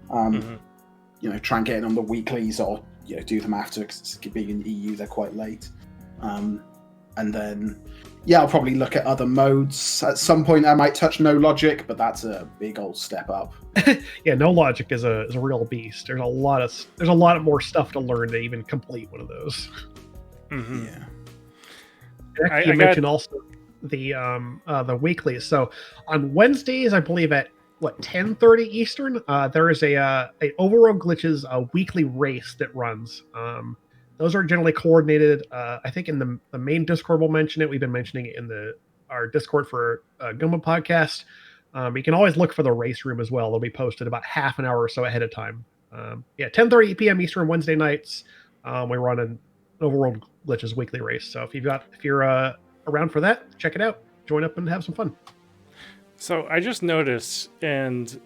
Try and get in on the weeklies, or do them after, because being in EU they're quite late. And then I'll probably look at other modes. At some point I might touch no logic, but that's a big old step up. Yeah, no logic is a real beast. There's a lot more stuff to learn to even complete one of those. Mm-hmm. Yeah. You mentioned also the weeklies. So on Wednesdays, I believe at 10:30 Eastern, there is a Overworld Glitches weekly race that runs. Those are generally coordinated. I think in the main Discord we'll mention it. We've been mentioning it in our Discord for Gumba podcast. You can always look for the race room as well. They'll be posted about half an hour or so ahead of time. 10:30 p.m. Eastern Wednesday nights. We run an Overworld Glitches weekly race. So if you're around for that, check it out. Join up and have some fun. So I just noticed, and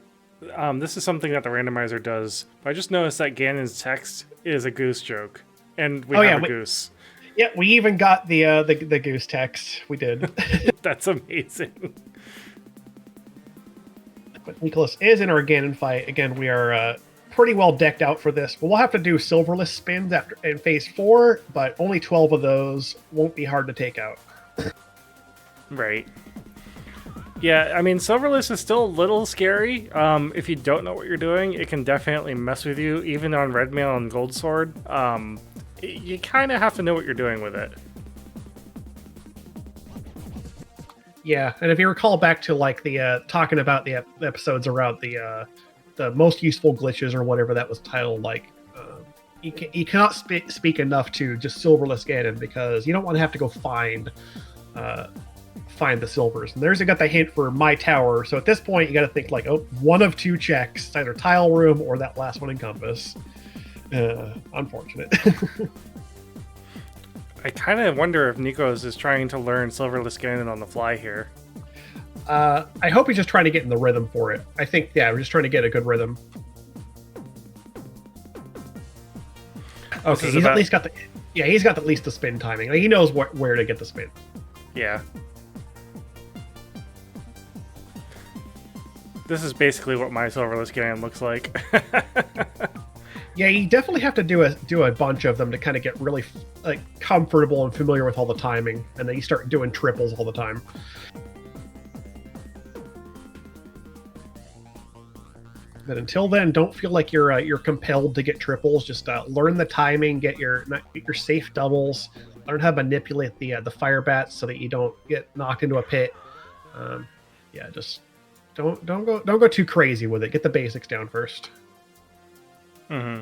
this is something that the randomizer does, but I just noticed that Ganon's text is a goose joke, and we have a goose. Yeah, we even got the goose text. We did. That's amazing. But Nicholas is in our Ganon fight. Again, we are pretty well decked out for this, but we'll have to do silverless spins in phase 4, but only 12 of those won't be hard to take out. Right. Yeah, I mean, Silverless is still a little scary. If you don't know what you're doing, it can definitely mess with you, even on Red Mail and Gold Sword. You kind of have to know what you're doing with it. Yeah, and if you recall back to like the talking about the episodes around the most useful glitches or whatever that was titled, like you cannot speak enough to just Silverless Ganon, because you don't want to have to go find the silvers. And there's got the hint for my tower. So at this point, you got to think like, oh, one of two checks. It's either Tile Room or that last one in Compass. Unfortunate. I kind of wonder if Nikos is trying to learn Silverless Ganon on the fly here. I hope he's just trying to get in the rhythm for it. I think, yeah, we're just trying to get a good rhythm. Okay, he's at least got the... Yeah, he's got at least the spin timing. Like, he knows where to get the spin. Yeah. This is basically what my Silverless Ganon looks like. Yeah, you definitely have to do a bunch of them to kind of get really like comfortable and familiar with all the timing, and then you start doing triples all the time. But until then, don't feel like you're compelled to get triples. Just learn the timing, get your safe doubles, learn how to manipulate the fire bats so that you don't get knocked into a pit. Yeah, just don't go too crazy with it. Get the basics down first. Mm-hmm.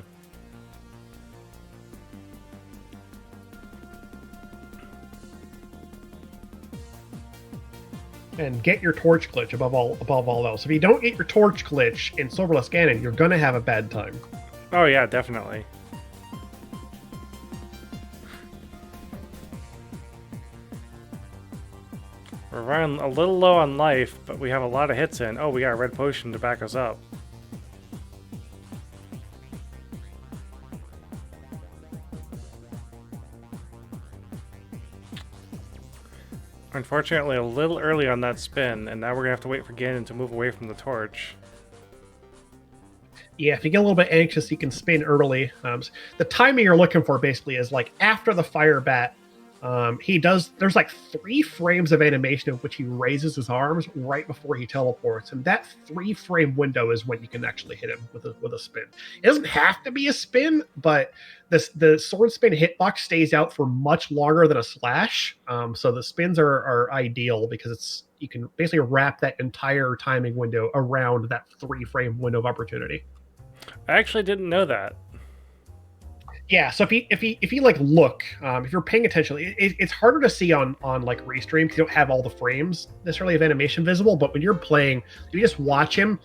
And get your torch glitch above all else. If you don't get your torch glitch in Silverless Ganon, you're gonna have a bad time. Oh yeah, definitely. We're running a little low on life, but we have a lot of hits in. Oh, we got a red potion to back us up. Unfortunately, a little early on that spin, and now we're gonna have to wait for Ganon to move away from the torch. Yeah, if you get a little bit anxious, you can spin early. The timing you're looking for basically is like after the fire bat. There's like 3 frames of animation in which he raises his arms right before he teleports, and that 3-frame window is when you can actually hit him with a spin. It doesn't have to be a spin, but the sword spin hitbox stays out for much longer than a slash. So the spins are ideal because you can basically wrap that entire timing window around that 3-frame window of opportunity. I actually didn't know that. Yeah, so if you like look, if you're paying attention, it's harder to see on like Restream because you don't have all the frames necessarily of animation visible. But when you're playing, you just watch him,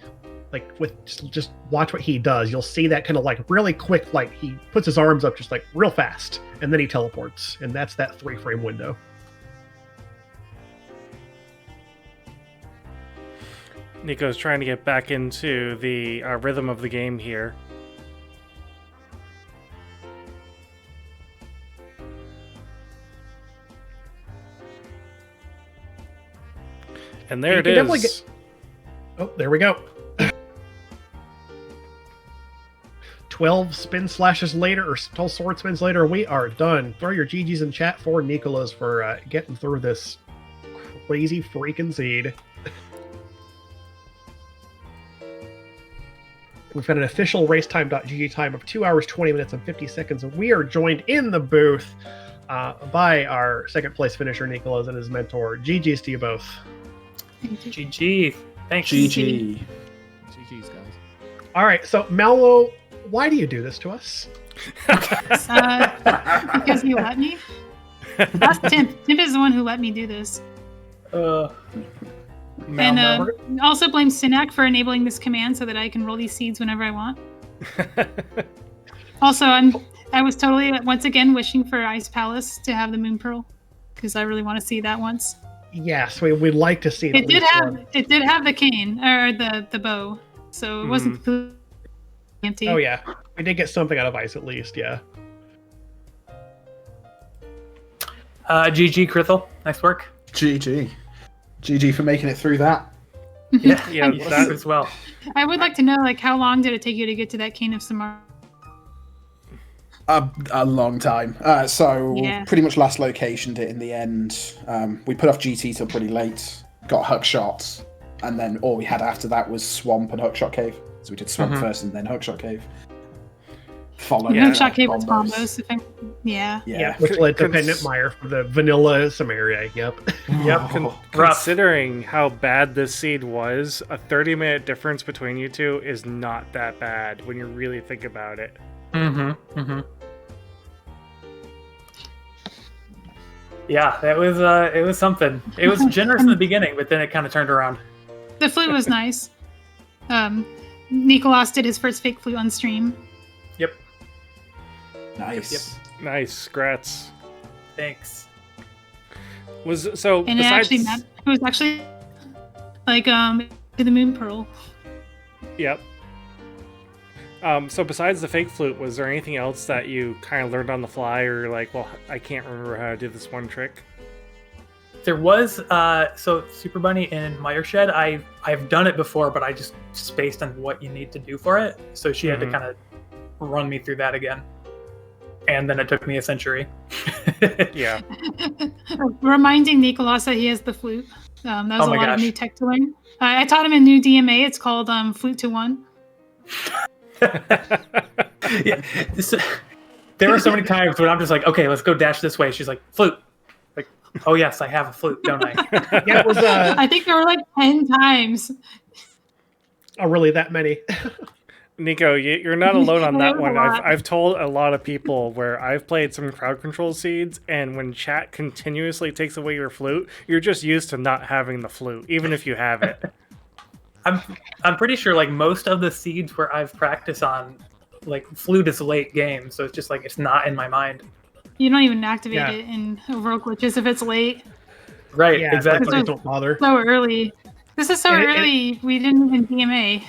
like with just watch what he does. You'll see that kind of like really quick, like he puts his arms up just like real fast, and then he teleports, and that's that 3-frame window. Nico's trying to get back into the rhythm of the game here. And there it is. Oh, there we go. 12 spin slashes later, or 12 sword spins later, we are done. Throw your GGs in chat for Neeekolaz for getting through this crazy freaking seed. We've got an official racetime.gg time of 2 hours, 20 minutes, and 50 seconds, and we are joined in the booth by our second place finisher, Neeekolaz, and his mentor. GGs to you both. GG. Thanks. GG. GG's, guys. All right, so Malmo, why do you do this to us? Because you let me. That's Timp. Timp is the one who let me do this. Malmo, And also blame Cinaeth for enabling this command so that I can roll these seeds whenever I want. Also, I was totally once again wishing for Ice Palace to have the Moon Pearl because I really want to see that once. yes, we'd like to see It did have the cane or the bow, so it wasn't completely empty. Oh yeah, we did get something out of Ice at least. Yeah. GG, Krithel. Nice work. GG. GG for making it through that. Yeah, Yeah, that as well. I would like to know, like, how long did it take you to get to that cane of Samar? A long time. So Yeah. pretty much last locationed it in the end. We put off GT till pretty late, got hook shots, and then all we had after that was Swamp and Hookshot Cave. So we did Swamp first and then Hookshot Cave. Followed Yeah. by Hookshot Cave was combos. combos. Yeah. Yeah. Which led to Pendant Mire for the vanilla Samaria. Yep. Yep. Oh, Considering how bad this seed was, a 30-minute difference between you two is not that bad when you really think about it. Yeah, it was something. It was generous in the beginning, but then it kind of turned around. The flute was nice. Nicholas did his first fake flute on stream. Yep. Nice. Nice, grats. Thanks. So And besides, it was actually like the moon pearl. Yep. So besides the fake flute, was there anything else that you kind of learned on the fly, or like, well, I can't remember how to do this one trick? There was so Super Bunny and Myershed. I've done it before, but I just spaced on what you need to do for it. So she had to kind of run me through that again, and then it took me a century. Yeah. Reminding Nicholas that he has the flute. That was Oh a my lot of gosh. new tech to learn. I taught him a new DMA. It's called Flute to One. Yeah, there were so many times when I'm just like, okay, let's go dash this way. She's like, flute. Like, oh yes, I have a flute, don't I? Yeah, it was I think there were like 10 times. really that many. Nico, you're not alone on that It was a one. lot. I've told a lot of people where I've played some crowd control seeds, and when chat continuously takes away your flute, you're just used to not having the flute, even if you have it. I'm pretty sure like most of the seeds where I've practiced on, like flute is late game, so it's just like it's not in my mind. You don't even activate Yeah. it in Overworld Glitches if it's late. Right, Yeah, exactly. like, don't bother. So early. This is so And it- early. We didn't even DMA.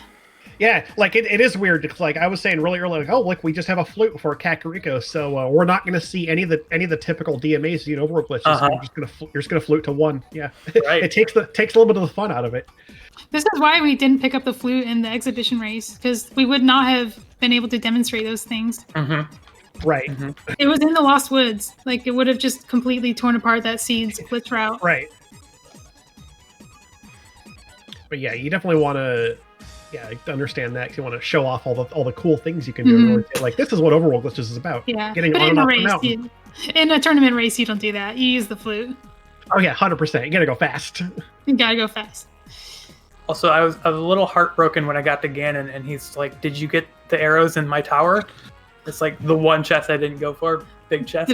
Yeah, like it is weird. Because, like I was saying really early, like, oh look, we just have a flute for Kakariko, so we're not going to see any of the typical DMAs in Overworld Glitches. You're just gonna flute to one. Yeah, Right. it takes a little bit of the fun out of it. This is why we didn't pick up the flute in the exhibition race, because we would not have been able to demonstrate those things. Right, It was in the Lost Woods. Like, it would have just completely torn apart that seed's glitch route. right. But yeah, you definitely want to. Yeah, understand that 'cause you want to show off all the cool things you can do. Mhm. Or, like, this is what Overworld Glitches is about. Yeah. Getting But on in and a off the race, mountain. in a tournament race, you don't do that. You use the flute. Oh yeah, 100%. You gotta go fast. You gotta go fast. Also, I was a little heartbroken when I got to Ganon, and he's like, "Did you get the arrows in my tower?" It's like the one chest I didn't go for, big chest.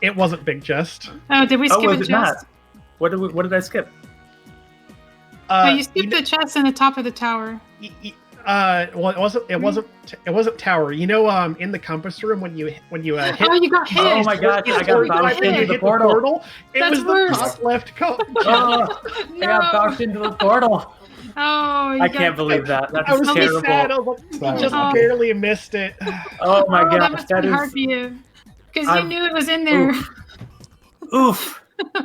It wasn't Big Chest. Oh, did we Oh, skip a was it not? chest? What did I skip? Oh, you skipped the chest in the top of the tower. Well, it wasn't tower. You know, in the compass room when you hit. Oh, you got hit. Oh my gosh, I got bounced into the portal. It That's was worse. the top left Oh, I got bounced into the portal. Oh, you I got- can't believe that. That's I was really terrible. sad. I was like, That you just was- barely missed it. Oh my that gosh, must that be hard is for you. Because you I'm- knew it was in there. oof.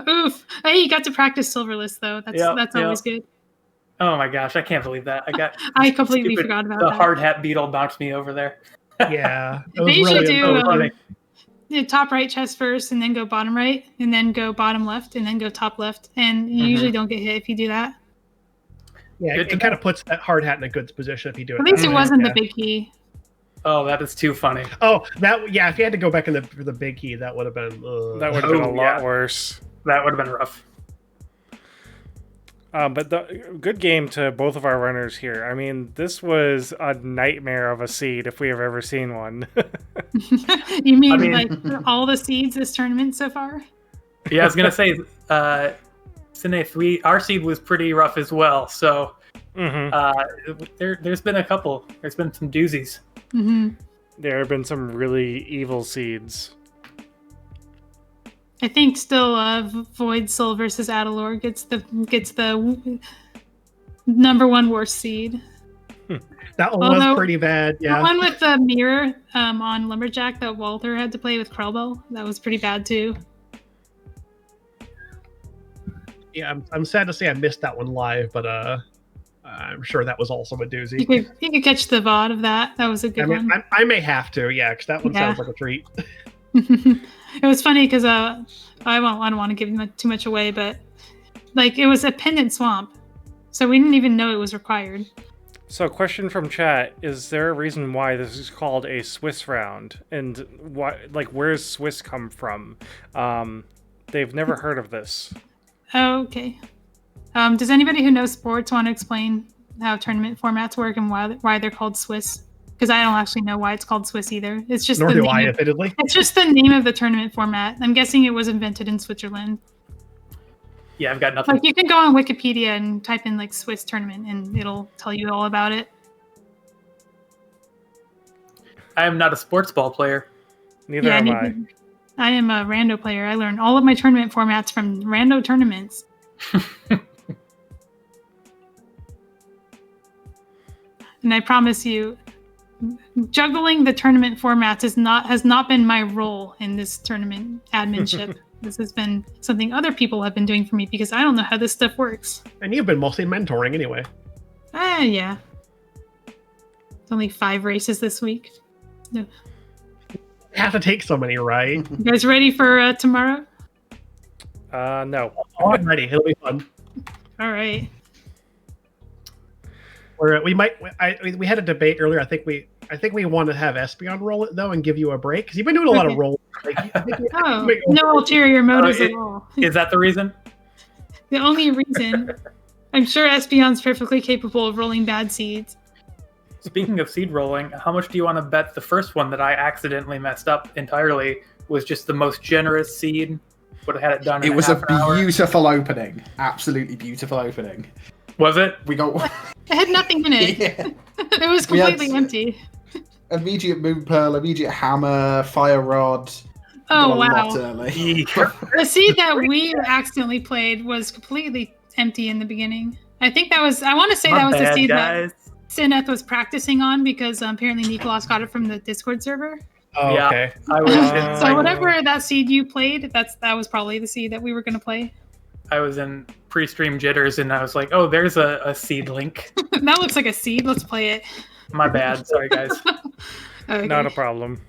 Oof. Hey, you got to practice Silverless, though. That's Yep, always good. Oh my gosh, I can't believe that. I got. I completely stupid- forgot about the that. hard hat beetle bounced me over there. Yeah, it was They usually really do funny. the top right chest first, and then go bottom right, and then go bottom left, and then go top left. And you usually don't get hit if you do that. Yeah, Good it to kind of puts that hard hat in a good position if you do it. At least that it way. wasn't Yeah. the big key. Oh, that is too funny. Oh, yeah. If you had to go back in for the big key, that would have been. That would have been a Oh, lot yeah. worse. That would have been rough. But the good game to both of our runners here. I mean, this was a nightmare of a seed if we have ever seen one. You mean, I mean- like all the seeds this tournament so far? Yeah, I was gonna say, Cinaeth, our seed was pretty rough as well. So there's been a couple. There's been some doozies. Hmm. There have been some really evil seeds. I think still Void Soul versus Adilor gets the number one worst seed. That one Although- was pretty bad. The Yeah. one with the mirror on Lumberjack that Walter had to play with Krellbell, that was pretty bad too. Yeah, I'm sad to say I missed that one live, but I'm sure that was also a You doozy. could catch the VOD of that. That was a good I mean, one. I may have to, yeah, because that one Yeah. sounds like a treat. It was funny because I don't want to give too much away, but like it was a pendant swamp, so we didn't even know it was required. So, question from chat: is there a reason why this is called a Swiss round, and why? Like, where does Swiss come from? They've never heard of this. Oh, okay. Does anybody who knows sports want to explain how tournament formats work and why they're called Swiss? because I don't actually know why it's called Swiss either. It's just Nor the do name I, of- admittedly. It's just the name of the tournament format. I'm guessing it was invented in Switzerland. Yeah, I've got nothing. Like you can go on Wikipedia and type in like Swiss tournament, and it'll tell you all about it. I am not a sports ball player. Neither am I. neither- I am a rando player. I learned all of my tournament formats from rando tournaments. And I promise you, juggling the tournament formats has not been my role in this tournament adminship. This has been something other people have been doing for me because I don't know how this stuff works. And you've been mostly mentoring anyway. Yeah. It's only 5 races this week. No. You have to take so many, right? You guys ready for tomorrow? No. Oh, I'm ready. It'll be fun. All right. We had a debate earlier. I think we want to have Espeon roll it though and give you a break because you've been doing a lot of rolls. Oh, no ulterior motives at all. Is that the reason? The only reason, I'm sure Espeon's perfectly capable of rolling bad seeds. Speaking of seed rolling, how much do you want to bet the first one that I accidentally messed up entirely was just the most generous seed? Would have had it done in It was half a an hour. beautiful opening. Absolutely beautiful opening. Was it? We got It had nothing in it. yeah. It was We had- completely empty. Immediate Moon Pearl, immediate Hammer, Fire Rod. Oh, Got a lot wow. early. The seed that we accidentally played was completely empty in the beginning. I think that was, I want to say My that was the bad, seed guys. that Cinaeth was practicing on because apparently neeeekolaz got it from the Discord server. Oh, Yeah. okay. I was in, So like, whatever that seed you played, that was probably the seed that we were going to play. I was in pre-stream jitters and I was like, oh, there's a seed link. That looks like a seed. Let's play it. My bad. Sorry, guys. Okay. Not a problem.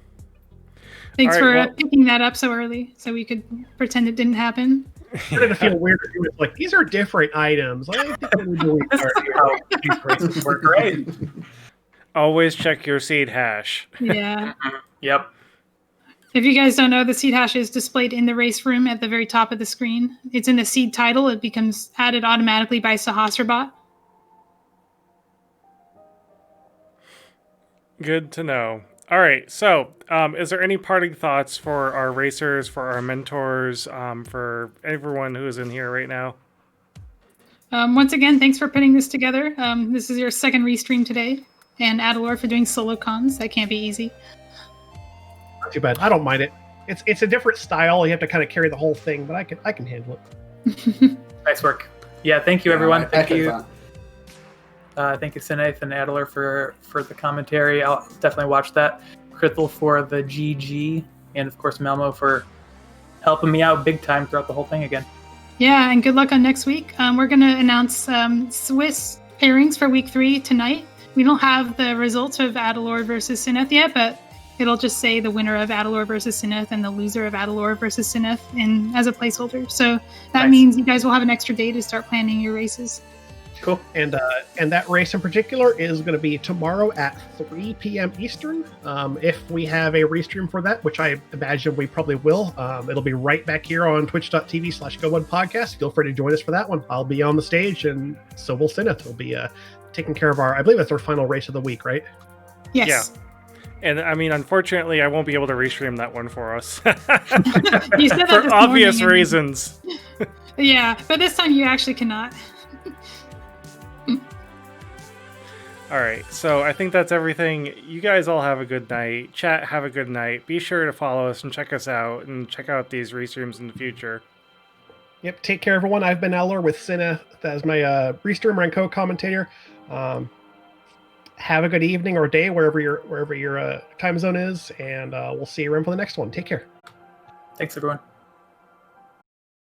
Thanks All for right, well- picking that up so early so we could pretend it didn't happen. It's gonna feel weird to do it. Like these are different items. I think that we do This is how these races work, right? Always check your seed hash. Yeah. Yep. If you guys don't know, the seed hash is displayed in the race room at the very top of the screen. It's in the seed title. It becomes added automatically by Sahasrabot. Good to know. All right, so is there any parting thoughts for our racers, for our mentors, for everyone who is in here right now? Once again, thanks for putting this together. This is your second restream today. And Adilor for doing solo cons. That can't be easy. Not too bad. I don't mind it. It's a different style. You have to kind of carry the whole thing, but I can handle it. Nice work. Yeah, thank you, everyone. I Thank echo you. that. Thank you, Cinaeth and Adilor, for the commentary. I'll definitely watch that. Krithel for the GG, and of course Malmo for helping me out big time throughout the whole thing again. Yeah, and good luck on next week. We're going to announce Swiss pairings for week 3 tonight. We don't have the results of Adilor versus Cinaeth yet, but it'll just say the winner of Adilor versus Cinaeth and the loser of Adilor versus Cinaeth as a placeholder. So that Nice. means you guys will have an extra day to start planning your races. Cool. And that race in particular is going to be tomorrow at 3 p.m. Eastern. If we have a restream for that, which I imagine we probably will, it'll be right back here on twitch.tv/GoOnePodcast. Feel free to join us for that one. I'll be on the stage, and so will Cinaeth. We'll be taking care of I believe that's our final race of the week, right? Yes. And I mean, unfortunately, I won't be able to restream that one for us You said that for this obvious morning, and- reasons. Yeah, but this time you actually cannot. All right, so I think that's everything. You guys all have a good night. Chat, have a good night. Be sure to follow us and check us out, and check out these restreams in the future. Yep. Take care, everyone. I've been Adilor with Cinaeth as my restreamer and co-commentator. Have a good evening or day wherever your time zone is, and we'll see you around for the next one. Take care. Thanks, everyone.